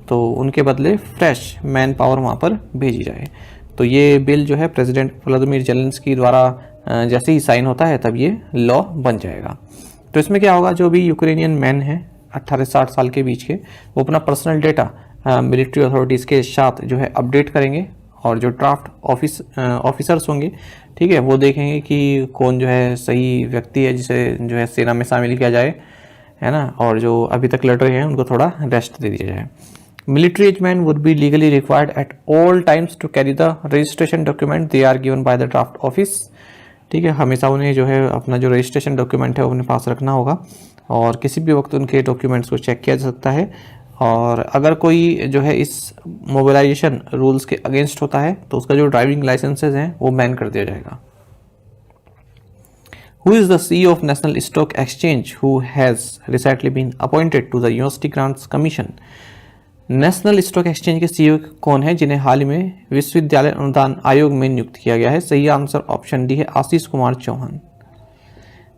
तो उनके बदले फ्रेश मैन पावर वहाँ पर भेजी जाए। तो ये बिल जो है प्रेसिडेंट व्लादिमीर जेलेंस्की द्वारा जैसे ही साइन होता है तब ये लॉ बन जाएगा। तो इसमें क्या होगा, जो भी यूक्रेनियन मैन हैं 18 से 60 साल के बीच के, वो अपना पर्सनल डेटा मिलिट्री अथॉरिटीज़ के साथ जो है अपडेट करेंगे और जो ड्राफ्ट ऑफिसर्स होंगे, ठीक है, वो देखेंगे कि कौन जो है सही व्यक्ति है जिसे जो है सेना में शामिल किया जाए, है ना, और जो अभी तक लड़ रहे हैं उनको थोड़ा रेस्ट दे दिया जाए। Military age man would be legally required at all times to carry the registration document they are given by the draft office. ठीक है, हमेशा उन्हें जो है अपना जो रजिस्ट्रेशन डॉक्यूमेंट है वो अपने पास रखना होगा और किसी भी वक्त उनके डॉक्यूमेंट्स को चेक किया जा सकता है। और अगर कोई जो है इस मोबिलाइजेशन रूल्स के अगेंस्ट होता है तो उसका जो ड्राइविंग लाइसेंसेज हैं वो बैन कर दिया जाएगा। Who is the CEO of National Stock Exchange who has recently been appointed to the University Grants Commission? National stock exchange के CEO कौन है जिन्हें हाल ही में विश्वविद्यालय अनुदान आयोग में नियुक्त किया गया है? सही आंसर ऑप्शन डी है, आशीष कुमार चौहान।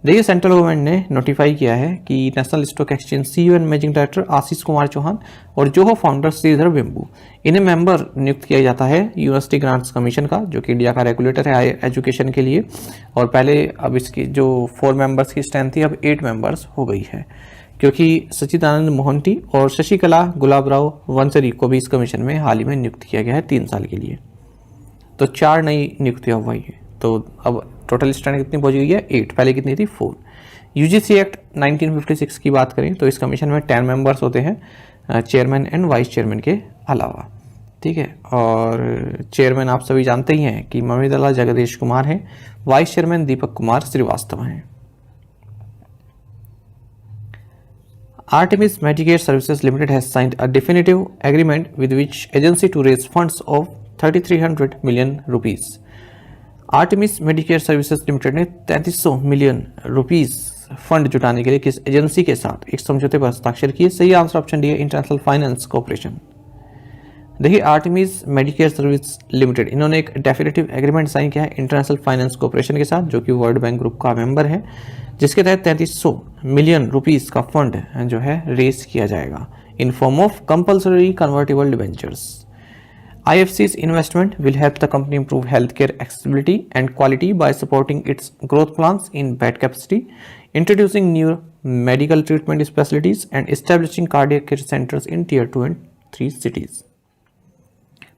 देखिए, सेंट्रल गवर्नमेंट ने नोटिफाई किया है कि national stock exchange CEO and managing director Ashish Kumar Chauhan और जोहो फाउंडर श्रीधर वेम्बू, इन्हें मेंबर नियुक्त किया जाता है यूनिवर्सिटी ग्रांट्स कमीशन का, जो कि इंडिया का रेगुलेटर है हायर एजुकेशन के लिए। और पहले अब इसकी जो 4 मेंबर्स की स्ट्रेंथ थी अब 8 मेंबर्स हो गई है, क्योंकि सच्चिदानंद मोहंती और शशिकला गुलाबराव वंसरी को भी इस कमीशन में हाल ही में नियुक्त किया गया है 3 साल के लिए। तो 4 नई नियुक्तियां हुई है, तो अब टोटल स्ट्रेंथ कितनी पहुंच गई है? 8, पहले कितनी थी? 4। UGC एक्ट 1956 की बात करें तो इस कमीशन में 10 मेंबर्स होते हैं चेयरमैन एंड वाइस चेयरमैन के अलावा। ठीक है, और चेयरमैन आप सभी जानते ही हैं कि ममिदला जगदीश कुमार हैं, वाइस चेयरमैन दीपक कुमार श्रीवास्तव हैं। Artemis Medicare Services Limited has signed a definitive agreement with which agency to raise funds of 3,300 million rupees. Artemis Medicare Services Limited ने 3,300 मिलियन रुपीस फंड जुटाने के लिए किस एजेंसी के साथ एक समझौते पर हस्ताक्षर किए? सही आंसर ऑप्शन डी है, इंटरनेशनल फाइनेंस कॉर्पोरेशन। देखिए, आर्टेमिस मेडिकेयर सर्विस लिमिटेड, इन्होंने एक डेफिनेटिव एग्रीमेंट साइन किया है इंटरनेशनल फाइनेंस कॉर्पोरेशन के साथ, जो कि वर्ल्ड बैंक ग्रुप का मेंबर है, जिसके तहत 3,300 मिलियन रुपीस का फंड जो है रेस किया जाएगा in form of compulsory convertible debentures. IFC's investment will help the company improve healthcare accessibility and quality by supporting its growth plans in bed capacity, introducing new medical treatment specialties, and establishing cardiac care centers in Tier 2 and 3 cities.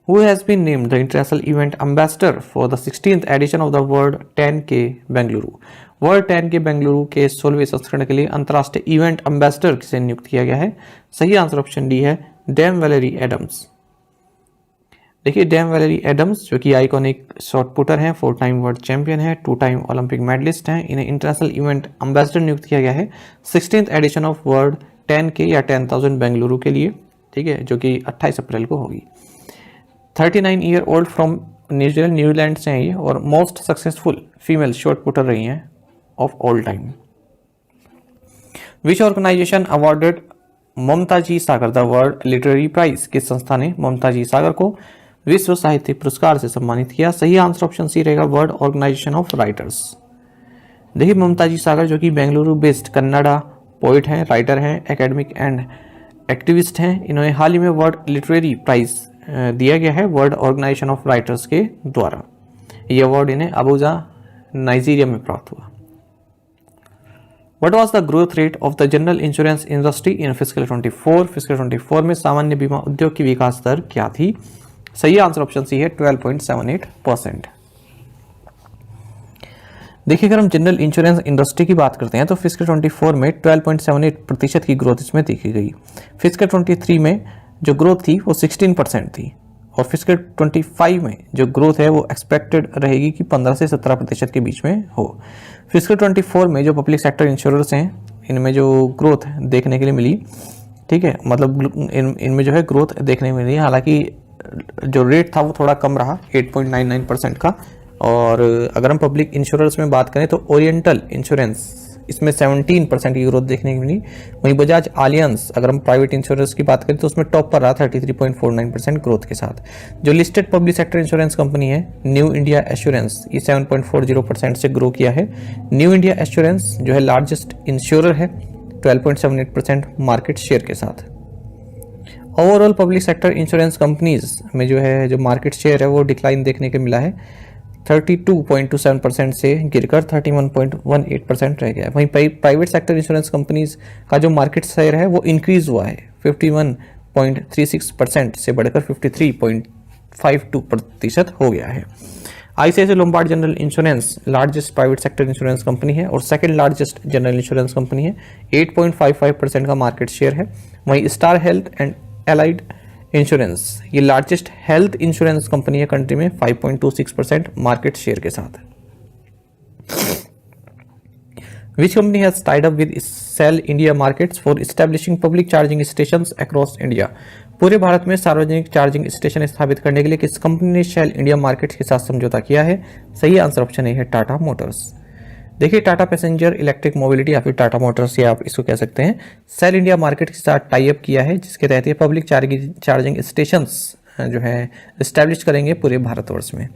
Who has been named the international event ambassador for the 16th edition of the World 10K Bengaluru? World 10K Bengaluru के 16वें संस्करण के लिए अंतर्राष्ट्रीय इवेंट एम्बेसडर किसे नियुक्त किया गया है? सही आंसर ऑप्शन डी है, डैम वैलेरी एडम्स। देखिए, डैम वैलेरी एडम्स जो कि आइकॉनिक शॉट पुटर हैं, 4 टाइम वर्ल्ड चैंपियन है, 2 टाइम ओलंपिक मेडलिस्ट हैं, इन्हें इंटरनेशनल इवेंट एम्बेसडर नियुक्त किया गया है 16th addition of world 10K या 10,000 बेंगलुरु के लिए, ठीक है, जो कि 28 अप्रैल को होगी। 39 ईयर ओल्ड फ्रॉम न्यूजीलैंड से हैं ये, और most successful female shot putter रही हैं of all time. Which organisation awarded Mamta ji Sagar the world literary prize? किस संस्था ने ममताजी सागर को विश्व साहित्य पुरस्कार से सम्मानित किया? सही आंसर ऑप्शन सी रहेगा, वर्ल्ड ऑर्गेनाइजेशन ऑफ राइटर्स। देखिए, ममताजी सागर जो कि बेंगलुरु बेस्ड कन्नड़ा पोइट हैं, राइटर हैं, एकेडमिक एंड एक्टिविस्ट हैं, इन्होंने हाल ही में वर्ल्ड लिटरेरी प्राइज दिया गया है वर्ल्ड ऑर्गेनाइजेशन ऑफ राइटर्स के द्वारा। ये अवार्ड इन्हें अबूजा नाइजीरिया में प्राप्त हुआ। What was the growth rate of the general insurance industry in fiscal 24? Fiscal 24 में सामान्य बीमा उद्योग की विकास दर क्या थी? सही आंसर ऑप्शन सी है 12.78%। देखिए, अगर हम जनरल इंश्योरेंस इंडस्ट्री की बात करते हैं तो फिस्कल 24 में 12.78% की ग्रोथ इसमें देखी गई। फिस्कल 23 में जो ग्रोथ थी वो 16% थी, और फिस्कल 25 में जो ग्रोथ है वो एक्सपेक्टेड रहेगी कि 15 से 17% के बीच में हो। फिस्कल 24 में जो पब्लिक सेक्टर इंश्योरर्स हैं, इनमें जो ग्रोथ देखने के लिए मिली, ठीक है, मतलब इनमें जो है ग्रोथ देखने को मिली, हालांकि जो रेट था वो थोड़ा कम रहा 8.99% का। और अगर हम पब्लिक इंश्योरेंस में बात करें तो ओरिएंटल इंश्योरेंस, इसमें 17% की ग्रोथ देखने को मिली। वहीं बजाज आलियांस, अगर हम प्राइवेट इंश्योरेंस की बात करें तो उसमें टॉप पर रहा 33.49% ग्रोथ के साथ। जो listed public sector insurance company है न्यू इंडिया एश्योरेंस, ये 7.40% से ग्रो किया है। न्यू इंडिया एश्योरेंस जो है लार्जेस्ट इंश्योरर है 12.78% मार्केट शेयर के साथ। Overall public sector insurance companies में जो है जो मार्केट शेयर है वो डिक्लाइन देखने को मिला है, 32.27% से गिरकर 31.18% रह गया है। वहीं प्राइवेट सेक्टर इंश्योरेंस कंपनीज का जो मार्केट शेयर है वो इंक्रीज हुआ है 51.36% से बढ़कर 53.52% हो गया है। ICICI Lombard general insurance largest private sector insurance company है और second largest general insurance company है, 8.55% का मार्केट शेयर है। वहीं star health and allied insurance ये लार्जेस्ट हेल्थ इंश्योरेंस कंपनी है कंट्री में 5.26% मार्केट शेयर के साथ। Which company has tied up with Shell India markets for establishing public charging stations across India? पूरे भारत में सार्वजनिक चार्जिंग स्टेशन स्थापित करने के लिए किस कंपनी ने शेल इंडिया मार्केट्स के साथ समझौता किया है? सही आंसर ऑप्शन ए है टाटा मोटर्स। देखिए, टाटा पैसेंजर इलेक्ट्रिक मोबिलिटी या फिर टाटा मोटर्स या आप इसको कह सकते हैं, सेल इंडिया मार्केट के साथ टाई अप किया है, जिसके तहत ये पब्लिक चार्जिंग स्टेशंस जो है एस्टैब्लिश करेंगे पूरे भारतवर्ष में।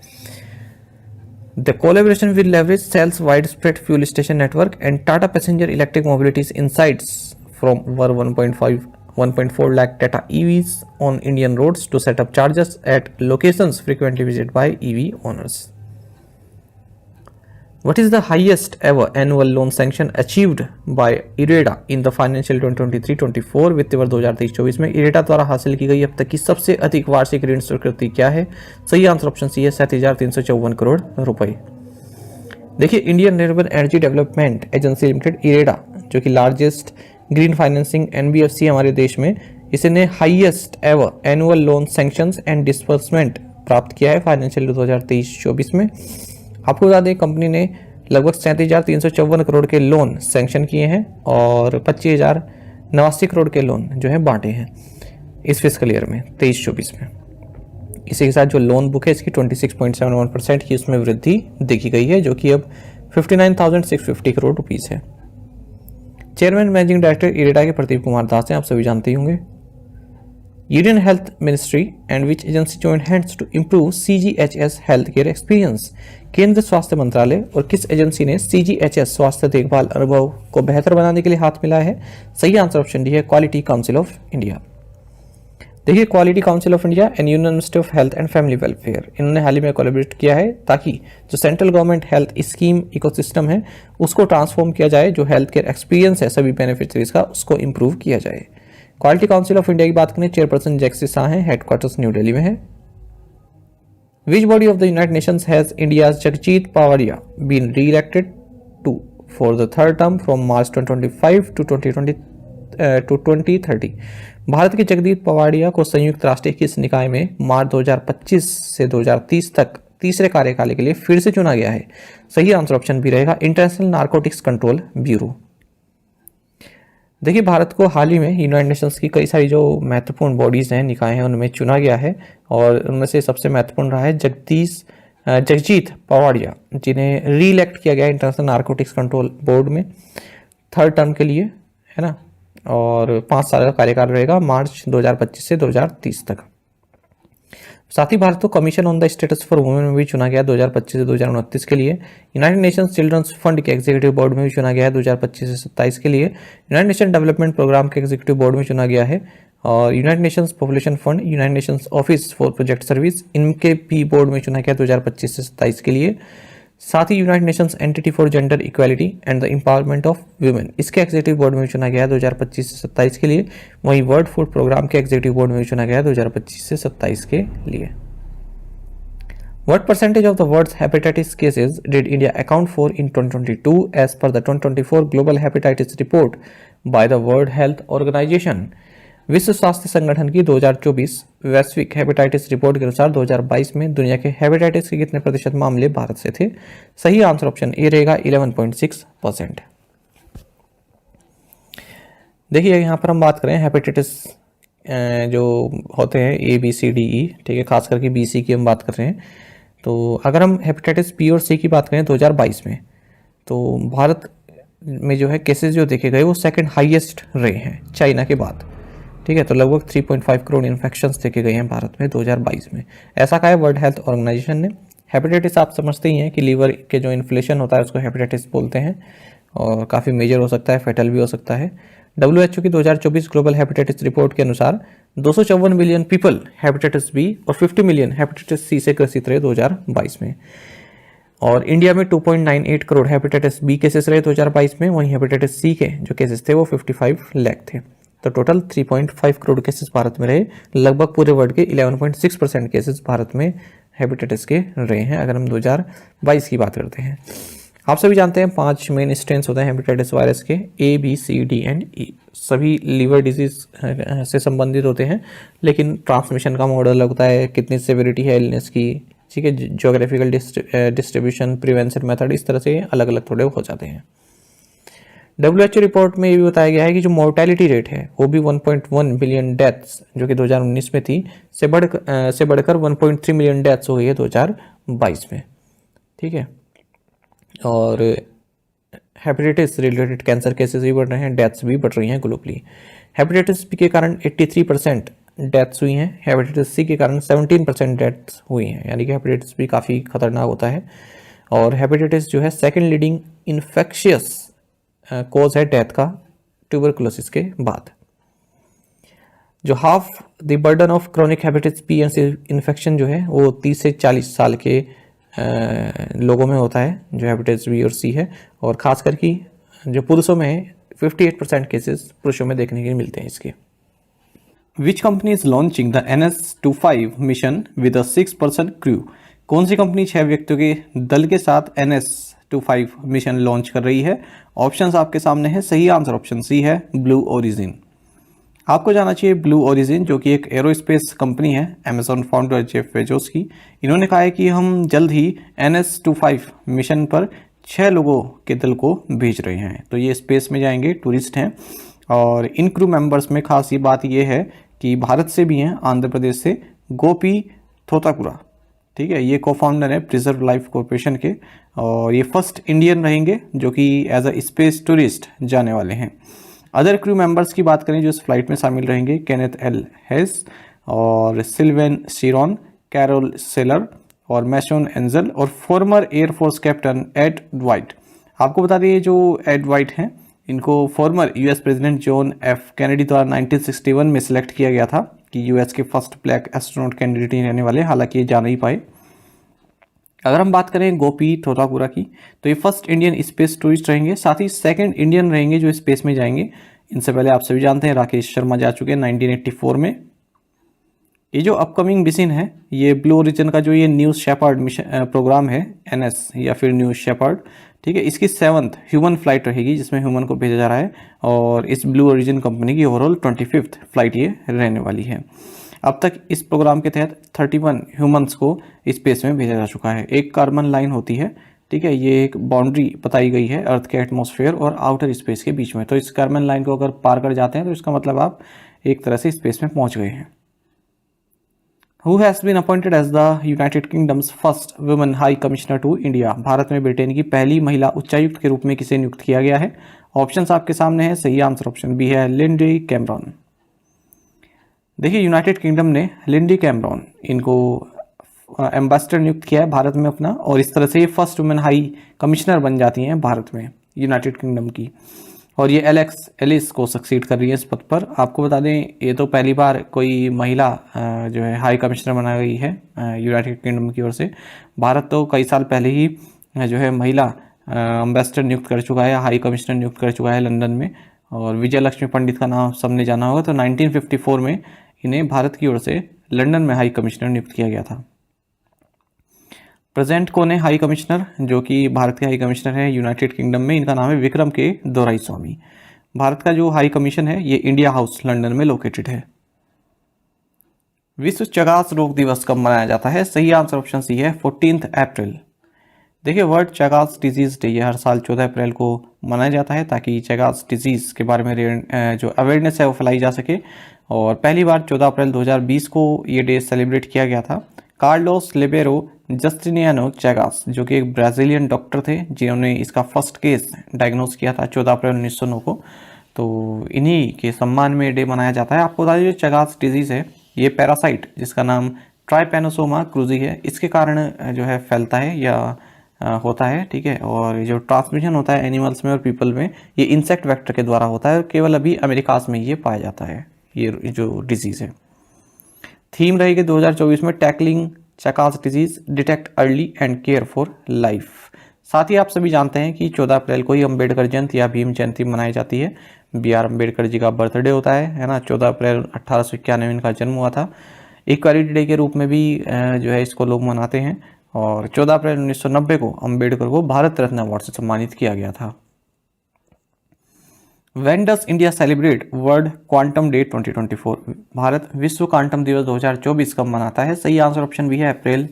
The collaboration will leverage Shell's wide spread fuel station network and Tata passenger electric mobility insights from over 1.4 lakh Tata EVs on Indian roads to set up chargers at locations frequently visited by EV owners. What is the highest ever annual loan sanction achieved by IREDA in the financial 2023-24 वित्तीय वर्ष 2023-24 में IREDA द्वारा हासिल की गई अब तक की सबसे अधिक वार्षिक ऋण स्वीकृति क्या है? सही आंसर ऑप्शन सी है 7,354 करोड़ रुपए। देखिए, Indian renewable energy development agency limited IREDA जो कि लार्जेस्ट ग्रीन फाइनेंसिंग एनबीएफसी हमारे देश में, इसने highest ever annual loan sanctions and disbursement प्राप्त किया है फाइनेंशियल 2023-24 में। आपको बता दें, कंपनी ने लगभग 37,354 करोड़ के लोन सैंक्शन किए हैं और 25,089 करोड़ के लोन जो है बांटे हैं इस फिस्कल ईयर में 23-24 में। इसी के साथ जो लोन बुक है इसकी 26.71% की उसमें वृद्धि देखी गई है, जो कि अब 59,650 करोड़ रुपीस है। चेयरमैन मैनेजिंग डायरेक्टर इरेडा के प्रदीप कुमार दास हैं, आप सभी जानते ही होंगे। Union health ministry and which agency joint hands to improve CGHS health care experience? केंद्र स्वास्थ्य मंत्रालय और किस एजेंसी ने CGHS स्वास्थ्य देखभाल अनुभव को बेहतर बनाने के लिए हाथ मिलाया है? सही आंसर ऑप्शन डी है क्वालिटी काउंसिल ऑफ इंडिया। देखिए, quality council of India and union ministry of health and family welfare इन्होंने हाल ही में कोलैबोरेट किया है ताकि जो central government health scheme ecosystem है उसको ट्रांसफॉर्म किया जाए, जो हेल्थ केयर एक्सपीरियंस है सभी बेनिफिशरीज का उसको इंप्रूव किया जाए। क्वालिटी काउंसिल ऑफ इंडिया की बात करें, चेयरपर्सन जैक्सी शाह हैं, हेडक्वार्टर्स न्यू दिल्ली में है। Which body of the United Nations has India's Jagjit Pavadia been reelected to for the third term from March 2025 to 2030? Bharat के जगदीप पवाडिया को संयुक्त राष्ट्र किस निकाय में मार्च 2025 से 2030 तक तीसरे कार्यकाल के लिए फिर से चुना गया है? सही आंसर ऑप्शन भी रहेगा इंटरनेशनल नारकोटिक्स कंट्रोल ब्यूरो। देखिए, भारत को हाल ही में यूनाइटेड नेशंस की कई सारी जो महत्वपूर्ण बॉडीज़ हैं, निकाय हैं, उनमें चुना गया है और उनमें से सबसे महत्वपूर्ण रहा है जगजीत पवाडिया, जिन्हें री इलेक्ट किया गया इंटरनेशनल नारकोटिक्स कंट्रोल बोर्ड में 3rd टर्म के लिए, है ना। और 5 साल का कार्यकाल रहेगा, मार्च 2025 से 2030 तक। साथ ही भारत को commission on the status for women में भी चुना गया 2025 से 2029 के लिए। यूनाइटेड नेशंस चिल्ड्रंस फंड के एग्जीक्यूटिव बोर्ड में भी चुना गया है 2025 से 27 के लिए। यूनाइटेड नेशन डेवलपमेंट प्रोग्राम के एग्जीक्यूटिव बोर्ड में चुना गया है। और United Nations population fund, United Nations office for project service, इनके पी बोर्ड में चुना गया 2025 से 27 के लिए। साथ ही United Nations entity for gender equality and the empowerment of women, इसके एग्जीक्यूटिव बोर्ड में चुना गया है 2025 से 27 के लिए। वहीं वर्ल्ड फूड प्रोग्राम के एग्जीक्यूटिव बोर्ड में चुना गया है 2025 से 27 के लिए। What percentage of the world's hepatitis cases did India account for in 2022 as per the 2024 Global Hepatitis Report by the World Health Organization? विश्व स्वास्थ्य संगठन की 2024 वैश्विक हेपेटाइटिस रिपोर्ट के अनुसार 2022 में दुनिया के हेपेटाइटिस के कितने प्रतिशत मामले भारत से थे? सही आंसर ऑप्शन ए रहेगा 11.6%। देखिए, यहाँ पर हम बात करें हेपेटाइटिस जो होते हैं ए बी सी डी ई, ठीक है, खास करके बी सी की हम बात कर रहे हैं। तो अगर हम हेपेटाइटिस बी और सी की बात करें 2022 में, तो भारत में जो है केसेस जो देखे गए वो सेकंड हाईएस्ट रहे हैं चाइना के बाद, ठीक है। तो लगभग 3.5 करोड़ इन्फेक्शंस देखे गए हैं भारत में 2022 में, ऐसा कहा है वर्ल्ड हेल्थ ऑर्गेनाइजेशन ने। हेपेटाइटिस आप समझते ही हैं कि लीवर के जो इन्फ्लेशन होता है उसको हेपेटाइटिस बोलते हैं और काफ़ी मेजर हो सकता है, फेटल भी हो सकता है। WHO की 2024 ग्लोबल हेपेटाइटिस रिपोर्ट के अनुसार 254 मिलियन पीपल हेपेटाइटिस बी और 50 मिलियन हेपेटाइटिस सी से ग्रसित रहे 2022 में। और इंडिया में 2.98 करोड़ हेपेटाइटिस बी केसेस रहे 2022 में। वहीं हेपेटाइटिस सी के जो केसेस थे वो 55 लाख थे। तो टोटल 3.5 करोड़ केसेस भारत में रहे। लगभग पूरे वर्ल्ड के 11.6% केसेस भारत में हेपेटाइटिस के रहे हैं अगर हम 2022 की बात करते हैं। आप सभी जानते हैं 5 मेन स्ट्रेन्स होते हैं हेपेटाइटिस वायरस के, A B C D and E. सभी लीवर डिजीज से संबंधित होते हैं, लेकिन ट्रांसमिशन का मॉडल अलग होता है, कितनी सेवेरिटी है इलनेस की, ठीक है, ज्योग्राफिकल डिस्ट्रीब्यूशन, प्रिवेंशन मेथड, इस तरह से अलग अलग थोड़े हो जाते हैं। WHO रिपोर्ट में ये भी बताया गया है कि जो मोर्टेलिटी रेट है वो भी 1.1 मिलियन डेथ्स जो कि 2019 में थी से बढ़कर 1.3 मिलियन डेथ्स हो गई है 2022 में, ठीक है। और हेपेटाइटिस रिलेटेड कैंसर केसेस भी बढ़ रहे हैं, डेथ्स भी बढ़ रही हैं ग्लोबली। हेपेटाइटिस बी के कारण 83% डेथ्स हुई हैं, हेपेटाइटिस सी के कारण 17% डेथ्स हुई हैं, यानी कि हेपेटाइटिस बी काफ़ी खतरनाक होता है। और हेपेटाइटिस जो है सेकंड लीडिंग इन्फेक्शियस कॉज है डेथ का ट्यूबरकुलोसिस के बाद। जो half the burden of chronic hepatitis B and C infection जो है वो 30 से 40 साल के लोगों में होता है जो हेपेटाइटिस बी और सी है। और खास करके जो पुरुषों में है 58% केसेस पुरुषों में देखने के लिए मिलते हैं इसके। Which company is launching the NS-25 mission with a 6-person crew? कौन सी कंपनी 6 व्यक्तियों के दल के साथ NS-25 मिशन लॉन्च कर रही है? ऑप्शंस आपके सामने है। सही आंसर ऑप्शन सी है, ब्लू ओरिजिन। आपको जाना चाहिए ब्लू ओरिजिन जो कि एक एरोस्पेस कंपनी है, अमेजॉन फाउंडर जेफ बेजोस की। इन्होंने कहा है कि हम जल्द ही NS-25 मिशन पर 6 लोगों के दल को भेज रहे हैं। तो ये स्पेस में जाएंगे, टूरिस्ट हैं। और इन क्रू मेंबर्स में खास ये बात ये है कि भारत से भी हैं, आंध्र प्रदेश से गोपी थोतापुरा, ठीक है, ये को फाउंडर है प्रिजर्व लाइफ कॉर्पोरेशन के। और ये फर्स्ट इंडियन रहेंगे जो कि एज अ स्पेस टूरिस्ट जाने वाले हैं। अदर क्रू मेंबर्स की बात करें जो इस फ्लाइट में शामिल रहेंगे, केनेथ एल हेस और सिल्वेन शिरोन, कैरोल सेलर और मैशोन एंजल और former air force captain Ed Dwight. आपको बता दें जो एड वाइट हैं इनको former US president John F Kennedy द्वारा 1961 में सिलेक्ट किया गया था कि यूएस के फर्स्ट ब्लैक एस्ट्रोनॉट कैंडिडेट ही रहने वाले, हालांकि ये जा नहीं पाए। अगर हम बात करें गोपी थोतापुरा की तो ये फर्स्ट इंडियन स्पेस टूरिस्ट रहेंगे, साथ ही सेकंड इंडियन रहेंगे जो स्पेस में जाएंगे। इनसे पहले आप सभी जानते हैं राकेश शर्मा जा चुके हैं 1984 में। ये जो अपकमिंग मिशन है ये ब्लू ओरिजिन का जो ये न्यू शेपर्ड मिशन प्रोग्राम है NS या फिर न्यू शेपर्ड, ठीक है, इसकी 7th ह्यूमन फ्लाइट रहेगी जिसमें ह्यूमन को भेजा जा रहा है। और इस ब्लू ओरिजिन कंपनी की ओवरऑल 25th फ्लाइट ये रहने वाली है। अब तक इस प्रोग्राम के तहत 31 ह्यूमंस को स्पेस में भेजा जा चुका है। एक कार्बन लाइन होती है, ठीक है, ये एक बाउंड्री बताई गई है अर्थ के एटमॉस्फेयर और आउटर स्पेस के बीच में। तो इस कॉर्मन लाइन को अगर पार कर जाते हैं तो इसका मतलब आप एक तरह से स्पेस में पहुंच गए हैं। Who has been appointed as the United Kingdom's first women High Commissioner to India? Bharat में ब्रिटेन की पहली महिला उच्चायुक्त के रूप में किसे नियुक्त किया गया है? ऑप्शंस आपके सामने है। सही आंसर ऑप्शन बी है, लिंडी कैमरॉन। देखिए, यूनाइटेड किंगडम ने लिंडी कैमरॉन इनको एम्बेसडर नियुक्त किया है भारत में अपना, और इस तरह से ये फर्स्ट वुमेन हाई कमिश्नर बन जाती हैं भारत में यूनाइटेड किंगडम की। और ये एलेक्स एलिस को सक्सीड कर रही है इस पद पर। आपको बता दें, ये तो पहली बार कोई महिला जो है हाई कमिश्नर बना गई है यूनाइटेड किंगडम की ओर से। भारत तो कई साल पहले ही जो है महिला एम्बेसडर नियुक्त कर चुका है, हाई कमिश्नर नियुक्त कर चुका है लंदन में। और विजय लक्ष्मी पंडित का नाम सबने जाना होगा। तो 1954 में इन्हें भारत की ओर से लंदन में हाई कमिश्नर नियुक्त किया गया था। प्रेजेंट कौन है हाई कमिश्नर? जो कि भारत के हाई कमिश्नर है यूनाइटेड किंगडम में, इनका नाम है विक्रम के दोराईस्वामी। भारत का जो हाई कमीशन है ये इंडिया हाउस लंदन में लोकेटेड है। विश्व चगास रोग दिवस कब मनाया जाता है? सही आंसर ऑप्शन सी है, 14 अप्रैल। देखिए, वर्ल्ड चगास डिजीज डे ये हर साल 14 अप्रैल को मनाया जाता है ताकि चगास डिजीज के बारे में जो अवेयरनेस है वो फैलाई जा सके। और पहली बार 14 अप्रैल 2020 को ये डे सेलिब्रेट किया गया था। कार्लोस लिबेरो जस्टिनियानो चैगास, जो कि एक ब्राज़ीलियन डॉक्टर थे जिन्होंने इसका फर्स्ट केस डायग्नोस किया था 14 अप्रैल 1909 को। तो इन्हीं के सम्मान में डे मनाया जाता है। आपको बता दें, जो चैगास डिजीज़ है ये पैरासाइट जिसका नाम ट्राइपेनोसोमा क्रूजी है, इसके कारण जो है फैलता है या होता है। ठीक है, और जो ट्रांसमिशन होता है एनिमल्स में और पीपल में, ये इंसेक्ट वेक्टर के द्वारा होता है। केवल अभी अमेरिकाज में ये पाया जाता है ये जो डिजीज़ है। थीम रहेगी 2024 में tackling Chagas disease, detect early and care for life. साथ ही आप सभी जानते हैं कि 14 अप्रैल को ही अम्बेडकर जयंती या भीम जयंती मनाई जाती है। B.R. अम्बेडकर जी का बर्थडे होता है ना। 14 अप्रैल 1891 में इनका जन्म हुआ था। इक्वालिटी डे के रूप में भी जो है इसको लोग मनाते हैं। और 14 अप्रैल 1990 को अम्बेडकर को भारत रत्न अवार्ड से सम्मानित किया गया था। When does India celebrate World Quantum Day 2024? Bharat विश्व क्वांटम दिवस 2024 कब मनाता है? सही आंसर ऑप्शन भी है, अप्रैल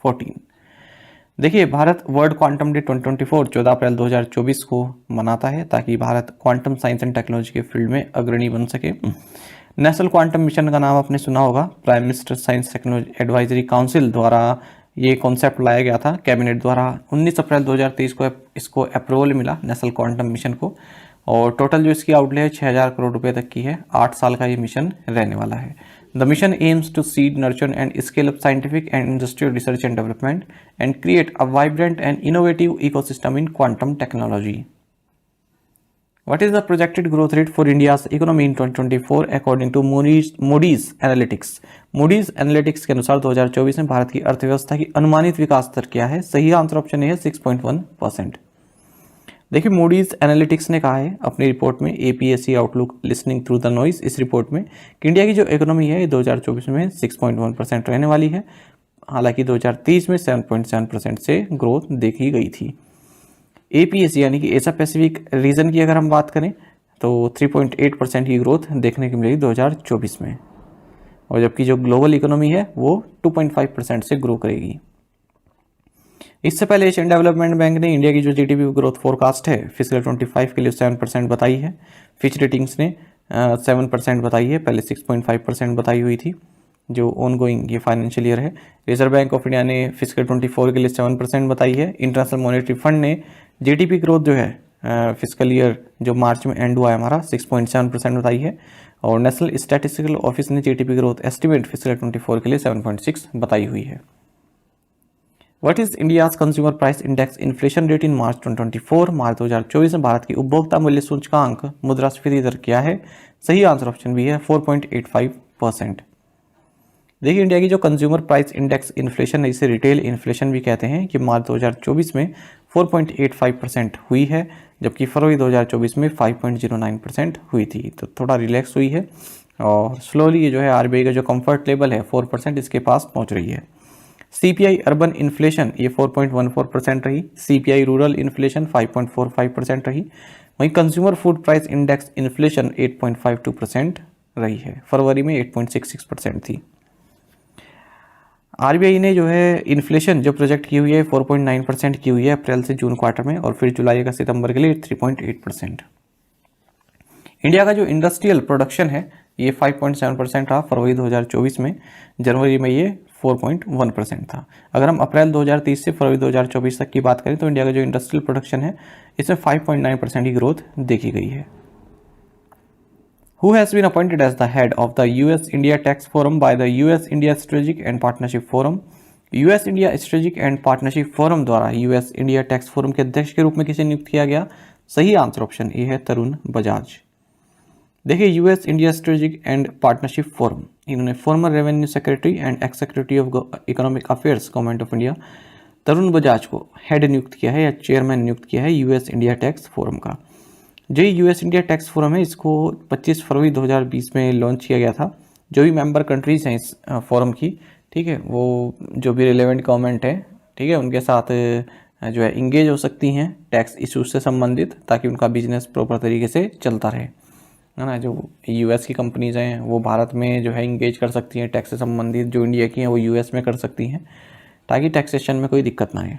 14। देखिए, भारत वर्ल्ड क्वांटम डे 2024 14 अप्रैल 2024 को मनाता है ताकि Bharat quantum science and technology के फील्ड में अग्रणी बन सके। नेशनल क्वांटम मिशन का नाम आपने सुना होगा। Prime minister science technology advisory council द्वारा ये कॉन्सेप्ट लाया गया था कैबिनेट द्वारा। 19 अप्रैल 2023 को इसको अप्रूवल मिला नेशनल क्वांटम मिशन को। और टोटल जो इसकी आउटले है 6000 करोड़ रुपए तक की है। 8 साल का ये मिशन रहने वाला है। The mission aims to seed, nurture and scale up scientific and industrial research and development and create a vibrant and innovative ecosystem in quantum technology. What is the projected growth rate for India's economy in 2024 according to Moody's Analytics? Moody's Analytics के अनुसार 2024 में भारत की अर्थव्यवस्था की अनुमानित विकास दर क्या है? सही आंसर ऑप्शन है 6.1%। देखिए, मूडीज एनालिटिक्स ने कहा है अपनी रिपोर्ट में APSC outlook listening through the noise, इस रिपोर्ट में कि इंडिया की जो इकोनॉमी है 2024 में 6.1% रहने वाली है। हालांकि 2030 में 7.7% से ग्रोथ देखी गई थी। APSC यानी कि एशिया पैसिफिक रीजन की अगर हम बात करें तो 3.8% की ग्रोथ देखने को मिलेगी 2024 में। और जबकि जो ग्लोबल इकोनॉमी है वो 2.5% से ग्रो करेगी। इससे पहले एशियन डेवलपमेंट बैंक ने इंडिया की जो GDP ग्रोथ फोरकास्ट है फिजिकल 25 के लिए 7% बताई है। फिच रेटिंग्स ने 7% बताई है, पहले 6.5% बताई हुई थी जो ऑनगोइंग ये फाइनेंशियल ईयर है। रिजर्व बैंक ऑफ इंडिया ने फिजिकल 24 के लिए 7% बताई है। इंटरनेशनल मॉनेटरी फंड ने GDP ग्रोथ जो है फिजिकल ईयर जो मार्च में एंड हुआ है हमारा 6.7% बताई है। और नेशनल स्टैटिस्टिकल ऑफिस ने GDP ग्रोथ एस्टिमेट फिजिकल 24 के लिए 7.6 बताई हुई है। What is India's consumer price index inflation rate in March 2024? मार्च 2024 में भारत की उपभोक्ता मूल्य सूचकांक मुद्रास्फीति दर क्या है? सही आंसर ऑप्शन भी है 4.85%। देखिए, इंडिया की जो कंज्यूमर प्राइस इंडेक्स इन्फ्लेशन है, इसे रिटेल इन्फ्लेशन भी कहते हैं, कि मार्च 2024 में 4.85% हुई है, जबकि फरवरी 2024 में 5.09% हुई थी। तो थोड़ा रिलैक्स हुई है और स्लोली ये जो है RBI का जो कंफर्ट लेवल है 4% इसके पास पहुंच रही है। CPI अर्बन इन्फ्लेशन ये 4.14% रही। CPI रूरल इन्फ्लेशन 5.45% रही। वहीं consumer food price index inflation 8.52% रही है। फरवरी में 8.66% थी। आरबीआई ने जो है इन्फ्लेशन जो प्रोजेक्ट की हुई है 4.9% की हुई है अप्रैल से जून क्वार्टर में, और फिर जुलाई अगस्त सितंबर के लिए 3.8%। इंडिया का जो इंडस्ट्रियल प्रोडक्शन है ये 5.7% रहा फरवरी 2024 में, जनवरी में ये 4.1% था। अगर हम अप्रैल 2030 से फरवरी 2024 तक की बात करें तो इंडिया का जो इंडस्ट्रियल प्रोडक्शन है इसमें 5.9% की ग्रोथ देखी गई है। Who has been appointed as the head of the US-India Tax Forum by the US-India Strategic and Partnership Forum? US-India Strategic and Partnership Forum द्वारा US-India Tax Forum के अध्यक्ष के रूप में किसे नियुक्त किया गया? सही आंसर ऑप्शन ए है तरुण बजाज। देखिए US India strategic and partnership forum, इन्होंने former revenue secretary and ex secretary of economic affairs government of India Tarun Bajaj को हेड नियुक्त किया है या चेयरमैन नियुक्त किया है यूएस इंडिया टैक्स फोरम का। जो यूएस इंडिया टैक्स फोरम है इसको 25 फरवरी 2020 में लॉन्च किया गया था। जो भी मेंबर कंट्रीज़ हैं इस फोरम की, ठीक है, वो जो भी रिलेवेंट गवर्नमेंट है, ठीक है, उनके साथ जो है इंगेज हो सकती हैं टैक्स इशूज से संबंधित, ताकि उनका बिजनेस प्रॉपर तरीके से चलता रहे, है ना। जो यूएस की कंपनीज़ हैं वो भारत में जो है इंगेज कर सकती हैं टैक्स से संबंधित, जो इंडिया की हैं वो यूएस में कर सकती हैं, ताकि टैक्सेशन में कोई दिक्कत ना आए।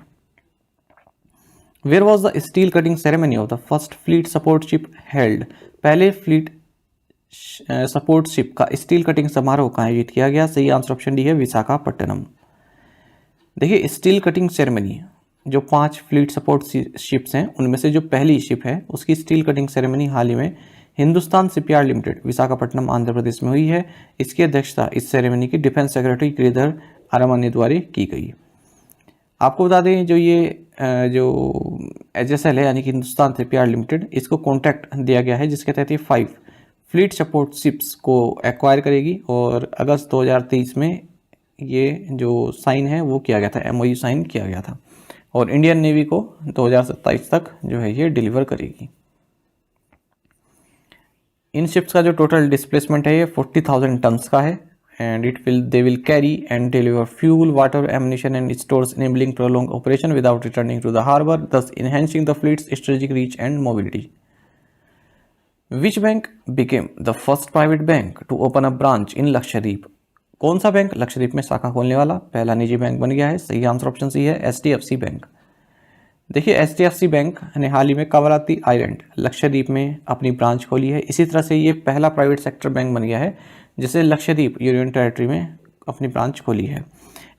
Where was the steel cutting ceremony of the first fleet support ship held? पहले फ्लीट सपोर्ट शिप का स्टील कटिंग समारोह का आयोजित किया गया। सही आंसर ऑप्शन डी है विशाखापट्टनम। देखिए स्टील कटिंग सेरेमनी, जो 5 फ्लीट सपोर्ट शिप्स हैं उनमें से जो पहली शिप है उसकी स्टील कटिंग सेरेमनी हाल ही में हिंदुस्तान शिपयार्ड लिमिटेड विशाखापट्टनम आंध्र प्रदेश में हुई है। इसकी अध्यक्षता इस सेरेमनी की डिफेंस सेक्रेटरी गिरिधर अरामान्य द्वारा की गई। आपको बता दें जो ये जो HSL है यानी कि हिंदुस्तान शिपयार्ड लिमिटेड, इसको कॉन्ट्रैक्ट दिया गया है जिसके तहत ये 5 फ्लीट सपोर्ट शिप्स को एक्वायर करेगी, और अगस्त 2023 में ये जो साइन है वो किया गया था, MOU साइन किया गया था, और इंडियन नेवी को 2027 तक जो है ये डिलीवर करेगी। इन शिप्स का जो टोटल डिस्प्लेसमेंट है ये 40,000 टन्स का है, and they will carry and deliver fuel, water, ammunition and stores, enabling prolonged operation without returning to the harbor, thus enhancing the fleet's strategic reach and mobility. Which bank became the first private bank to open a branch in Lakshadweep? कौन सा बैंक लक्षद्वीप में शाखा खोलने वाला पहला निजी बैंक बन गया है? सही आंसर ऑप्शन सी है HDFC बैंक। देखिए HDFC बैंक ने हाल ही में कवराती आइलैंड लक्षद्वीप में अपनी ब्रांच खोली है। इसी तरह से ये पहला प्राइवेट सेक्टर बैंक बन गया है जिसे लक्षद्वीप यूनियन टेरिटरी में अपनी ब्रांच खोली है।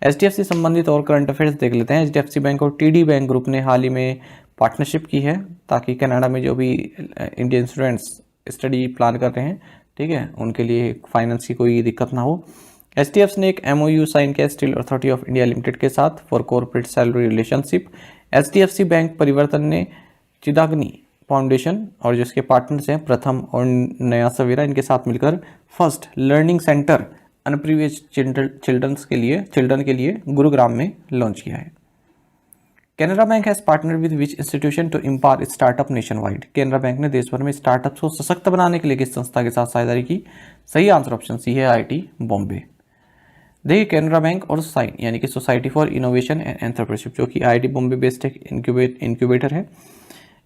HDFC संबंधित और करंट अफेयर्स देख लेते हैं। HDFC बैंक और TD बैंक ग्रुप ने हाल ही में पार्टनरशिप की है ताकि कनाडा में जो भी इंडियन स्टूडेंट्स स्टडी प्लान कर रहे हैं, ठीक है, उनके लिए फाइनेंस की कोई दिक्कत ना हो। HDFC ने एक MOU साइन किया steel authority of India limited के साथ for corporate salary relationship. HDFC bank परिवर्तन ने चिदाग्नि फाउंडेशन और जिसके पार्टनर्स हैं प्रथम और नया सवेरा, इनके साथ मिलकर first learning centre underprivileged children के लिए गुरुग्राम में लॉन्च किया है। Canara bank has partner with which institution to empower startup nation wide? Canara bank ने देश भर में स्टार्टअप्स को सशक्त बनाने के लिए किस संस्था के साथ साझेदारी की? सही आंसर ऑप्शन सी है IIT बॉम्बे। देखिए कैनरा बैंक और साइन यानी कि society for innovation and entrepreneurship, जो कि IIT बॉम्बे बेस्ड एक इंक्यूबेटर है,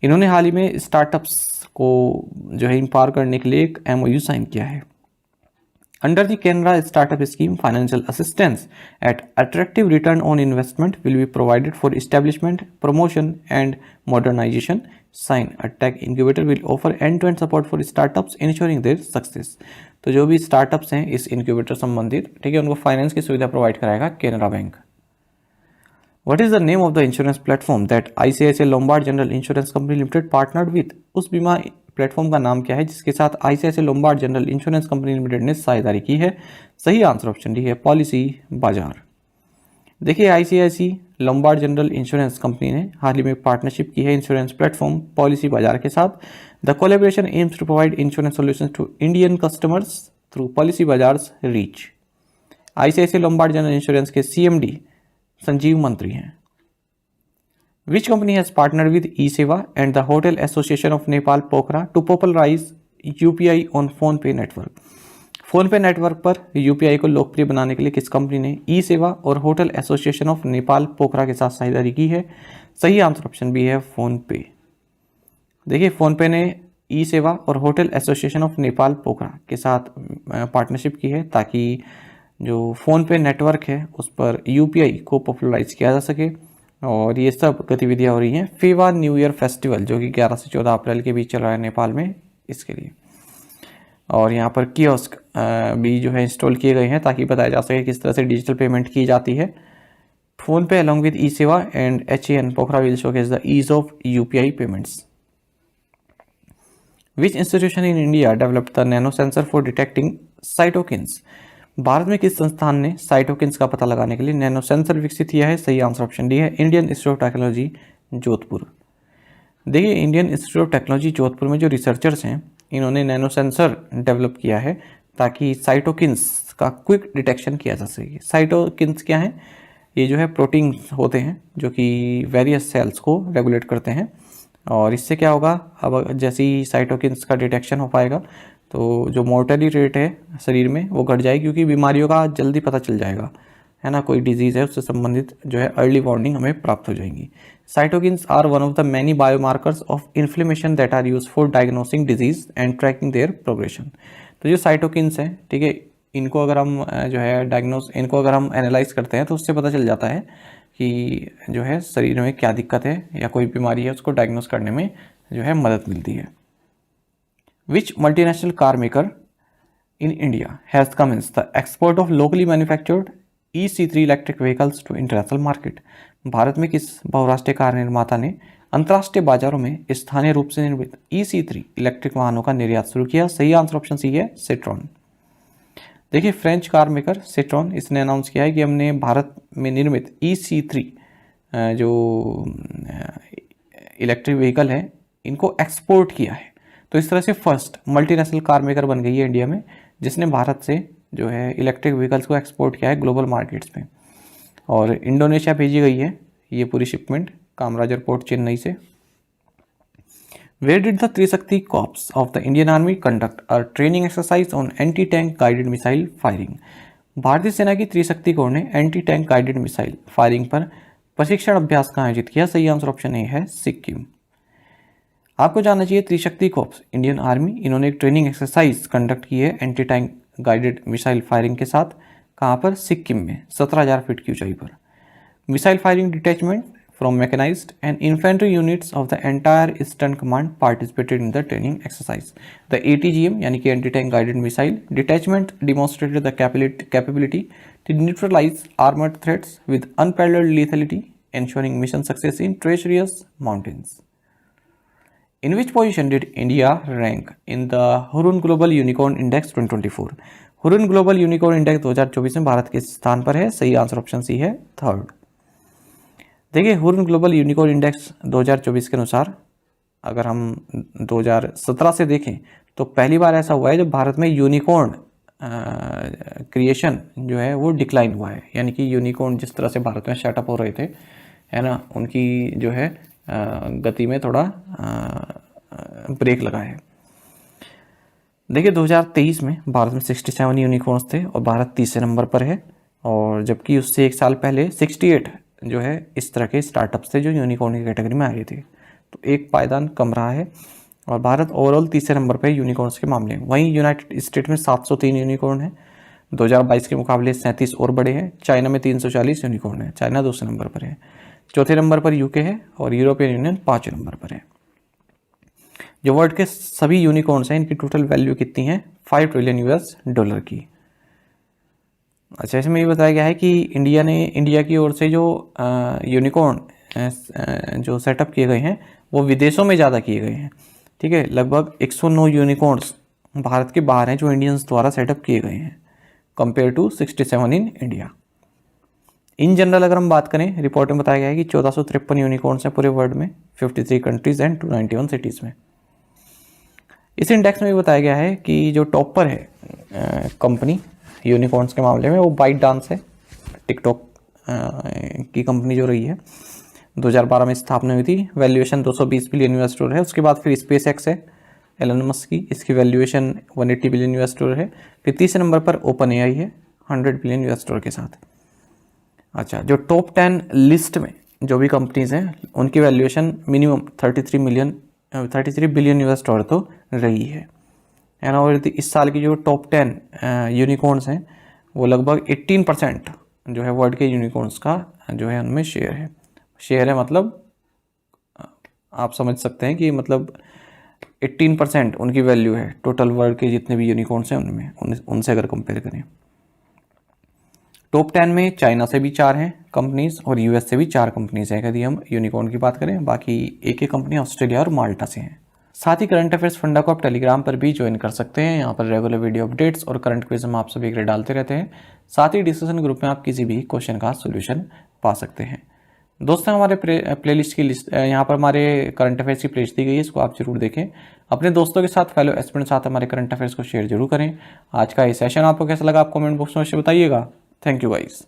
इन्होंने हाल ही में स्टार्टअप्स को जो है एम्पावर करने के लिए एक MOU साइन किया है। Under the Canara startup scheme financial assistance at attractive return on investment will be provided for establishment, promotion and modernisation. SINE a tech incubator will offer end to end support for startups ensuring their success. तो जो भी स्टार्टअप्स हैं इस इंक्यूबेटर संबंधित, ठीक है, उनको फाइनेंस की सुविधा प्रोवाइड कराएगा Canara bank. What is the name of the insurance platform that ICICI Lombard General Insurance Company Limited partnered with? उस बीमा प्लेटफॉर्म का नाम क्या है जिसके साथ ICICI Lombard General Insurance Company Limited ने साझेदारी की है? सही आंसर ऑप्शन डी है पॉलिसी बाजार। देखिए ICICI Lombard General Insurance Company ने हाल ही में पार्टनरशिप की है इंश्योरेंस प्लेटफॉर्म पॉलिसी बाजार के साथ। The collaboration aims to provide insurance solutions to Indian customers through Policybazaar's रीच। ICICI Lombard General Insurance के CMD संजीव मंत्री हैं। Which company has partner with eSewa and the hotel association of Nepal Pokhara to popularise UPI on PhonePe network? PhonePe network पर UPI को लोकप्रिय बनाने के लिए किस कंपनी ने ई-सेवा और होटल एसोसिएशन ऑफ नेपाल पोखरा के साथ साझेदारी की है? सही आंसर ऑप्शन बी है फोन पे। देखिए फोन पे ने ई-सेवा और होटल एसोसिएशन ऑफ नेपाल पोखरा के साथ पार्टनरशिप की है ताकि जो फ़ोन पे नेटवर्क है उस पर यूपीआई को पॉपुलराइज किया जा सके। और ये सब गतिविधियाँ हो रही हैं फेवा न्यू ईयर फेस्टिवल जो कि 11 से 14 अप्रैल के बीच चल रहा है नेपाल में, इसके लिए। और यहाँ पर कियोस्क भी जो है इंस्टॉल किए गए हैं ताकि बताया जा सके किस तरह से डिजिटल पेमेंट की जाती है। फ़ोन पे along with e Seva and HAN Pokhara will showcase the ease of UPI payments. Which institution in India developed the nano sensor for detecting cytokines. Bharat में किस संस्थान ने साइटोकिन्स का पता लगाने के लिए नैनो सेंसर विकसित किया है? सही आंसर ऑप्शन डी है, Indian institute of technology Jodhpur. देखिए, Indian institute of technology Jodhpur में जो रिसर्चर्स हैं इन्होंने नैनो सेंसर डेवलप किया है ताकि साइटोकिन्स का क्विक डिटेक्शन किया जा सके। साइटोकिन्स क्या हैं? ये जो है प्रोटीन्स होते हैं जो कि वेरियस सेल्स को रेगुलेट करते हैं। और इससे क्या होगा, अब जैसे ही साइटोकिन्स का डिटेक्शन हो पाएगा तो जो मोर्टेलिटी रेट है शरीर में वो घट जाएगी, क्योंकि बीमारियों का जल्दी पता चल जाएगा, है ना। कोई डिजीज़ है उससे संबंधित जो है अर्ली वार्निंग हमें प्राप्त हो जाएंगी। Cytokines are one of the many biomarkers of inflammation that are use for diagnosing disease and tracking their progression. तो जो साइटोकिन्स हैं, ठीक है, इनको अगर हम जो है इनको अगर हम एनालाइज करते हैं तो उससे पता चल जाता है कि जो है शरीर में क्या दिक्कत है या कोई बीमारी है, उसको डायग्नोस करने में जो है मदद मिलती है। Which multinational car maker in India has commenced the export of locally manufactured EC3 electric vehicles to international market. Bharat में किस बहुराष्ट्रीय कार निर्माता ने अंतर्राष्ट्रीय बाजारों में स्थानीय रूप से निर्मित EC3 इलेक्ट्रिक वाहनों का निर्यात शुरू किया? सही आंसर ऑप्शन सी है, सिट्रॉन। देखिए, फ्रेंच कार मेकर सिट्रॉन, इसने अनाउंस किया है कि हमने भारत में निर्मित EC3 जो इलेक्ट्रिक व्हीकल है इनको एक्सपोर्ट किया है। तो इस तरह से फर्स्ट मल्टीनेशनल कार मेकर बन गई है इंडिया में जिसने भारत से जो है इलेक्ट्रिक व्हीकल्स को एक्सपोर्ट किया है ग्लोबल मार्केट्स में। और इंडोनेशिया भेजी गई है ये पूरी शिपमेंट कामराजर पोर्ट चेन्नई से। Where did the Trishakti corps of the Indian army conduct a training exercise on anti tank guided missile firing. भारतीय सेना की त्रिशक्ति कोर ने anti tank guided missile firing पर प्रशिक्षण अभ्यास का आयोजित किया? सही आंसर ऑप्शन ए है, सिक्किम। आपको जानना चाहिए त्रिशक्ति कॉर्प्स इंडियन आर्मी, इन्होंने एक ट्रेनिंग एक्सरसाइज कंडक्ट की है anti tank guided missile firing के साथ। कहाँ पर? सिक्किम में, 17,000 फीट की ऊंचाई पर। Missile firing detachment from mechanised and infantry units of the entire eastern command participated in the training exercise. The ATGM यानी कि anti tank guided missile detachment demonstrated the capability to neutralise armoured threats with unparalleled lethality, ensuring mission success in treacherous mountains. In which position did India rank in the Hurun Global Unicorn Index 2024? Hurun global unicorn index 2024 में भारत के स्थान पर है? सही आंसर ऑप्शन सी है, थर्ड। देखिए, हुरुन ग्लोबल यूनिकॉर्न इंडेक्स 2024 के अनुसार अगर हम 2017 से देखें तो पहली बार ऐसा हुआ है जब भारत में यूनिकॉर्न क्रिएशन जो है वो डिक्लाइन हुआ है। यानी कि यूनिकॉर्न जिस तरह से भारत में सेटअप हो रहे थे, है ना, उनकी जो है गति में थोड़ा ब्रेक लगा है। देखिए, 2023 में भारत में 67 यूनिकॉर्न्स थे और भारत तीसरे नंबर पर है। और जबकि उससे एक साल पहले 68 जो है इस तरह के स्टार्टअप्स थे जो यूनिकॉर्न की कैटेगरी में आ गए थे। तो एक पायदान कम रहा है और भारत ओवरऑल तीसरे नंबर पर यूनिकॉर्न्स के मामले में। वहीं यूनाइटेड स्टेट में 703 यूनिकॉर्न है, 2022 के मुकाबले 37 और बड़े हैं। चाइना में 340 यूनिकॉर्न है, चाइना दूसरे नंबर पर है। चौथे नंबर पर यूके है और यूरोपियन यूनियन 5वें नंबर पर है। जो वर्ल्ड के सभी यूनिकॉर्न्स हैं इनकी टोटल वैल्यू कितनी है? 5 ट्रिलियन US डॉलर की। अच्छा, इसमें ये बताया गया है कि इंडिया की ओर से जो यूनिकॉर्न जो सेटअप किए गए हैं वो विदेशों में ज़्यादा किए गए हैं। ठीक है, लगभग 109 यूनिकॉर्न्स भारत के बाहर हैं जो इंडियंस द्वारा सेटअप किए गए हैं compare to 67 in India. In general अगर हम बात करें, रिपोर्ट में बताया गया है कि 1453 यूनिकॉर्न्स हैं पूरे वर्ल्ड में, 53 कंट्रीज एंड 291 सिटीज़ में। इस इंडेक्स में भी बताया गया है कि जो टॉपर है कंपनी यूनिकॉर्न्स के मामले में वो बाइट डांस है, टिकटॉक की कंपनी जो रही है, 2012 में स्थापना हुई थी। वैल्यूएशन 220 बिलियन US डॉलर है। उसके बाद फिर स्पेस एक्स है एलन मस्क की, इसकी वैल्यूएशन 180 बिलियन US डॉलर है। फिर तीसरे नंबर पर ओपन AI है 100 बिलियन US डॉलर के साथ। अच्छा, जो टॉप 10 लिस्ट में जो भी कंपनीज हैं उनकी valuation minimum 33 billion US dollar तो रही है ना। और इस साल की जो टॉप 10 यूनिकॉर्न्स हैं वो लगभग 18% जो है वर्ल्ड के यूनिकॉर्न्स का जो है उनमें शेयर है मतलब आप समझ सकते हैं कि मतलब 18% उनकी वैल्यू है टोटल वर्ल्ड के जितने भी यूनिकॉर्न्स हैं उनमें, उनसे अगर कंपेयर करें। टॉप 10 में चाइना से भी 4 हैं कंपनीज और यूएस से भी 4 कंपनीज हैं यदि हम यूनिकॉर्न की बात करें। बाकी एक कंपनी ऑस्ट्रेलिया और माल्टा से हैं। साथ ही करंट अफेयर्स फंडा को आप टेलीग्राम पर भी ज्वाइन कर सकते हैं। यहाँ पर रेगुलर वीडियो अपडेट्स और करंट क्विज हम आप सभी के लिए डालते रहते हैं। साथ ही डिस्कशन ग्रुप में आप किसी भी क्वेश्चन का सोल्यूशन पा सकते हैं। दोस्तों हमारे प्लेलिस्ट की लिस्ट यहाँ पर हमारे करंट अफेयर्स की प्लेलिस्ट दी गई है, इसको आप जरूर देखें। अपने दोस्तों के साथ फेलो एस्पिरेंट साथ हमारे करंट अफेयर्स को शेयर जरूर करें। आज का ये सेशन आपको कैसा लगा आप कमेंट बॉक्स में अवश्य बताइएगा। Thank you guys.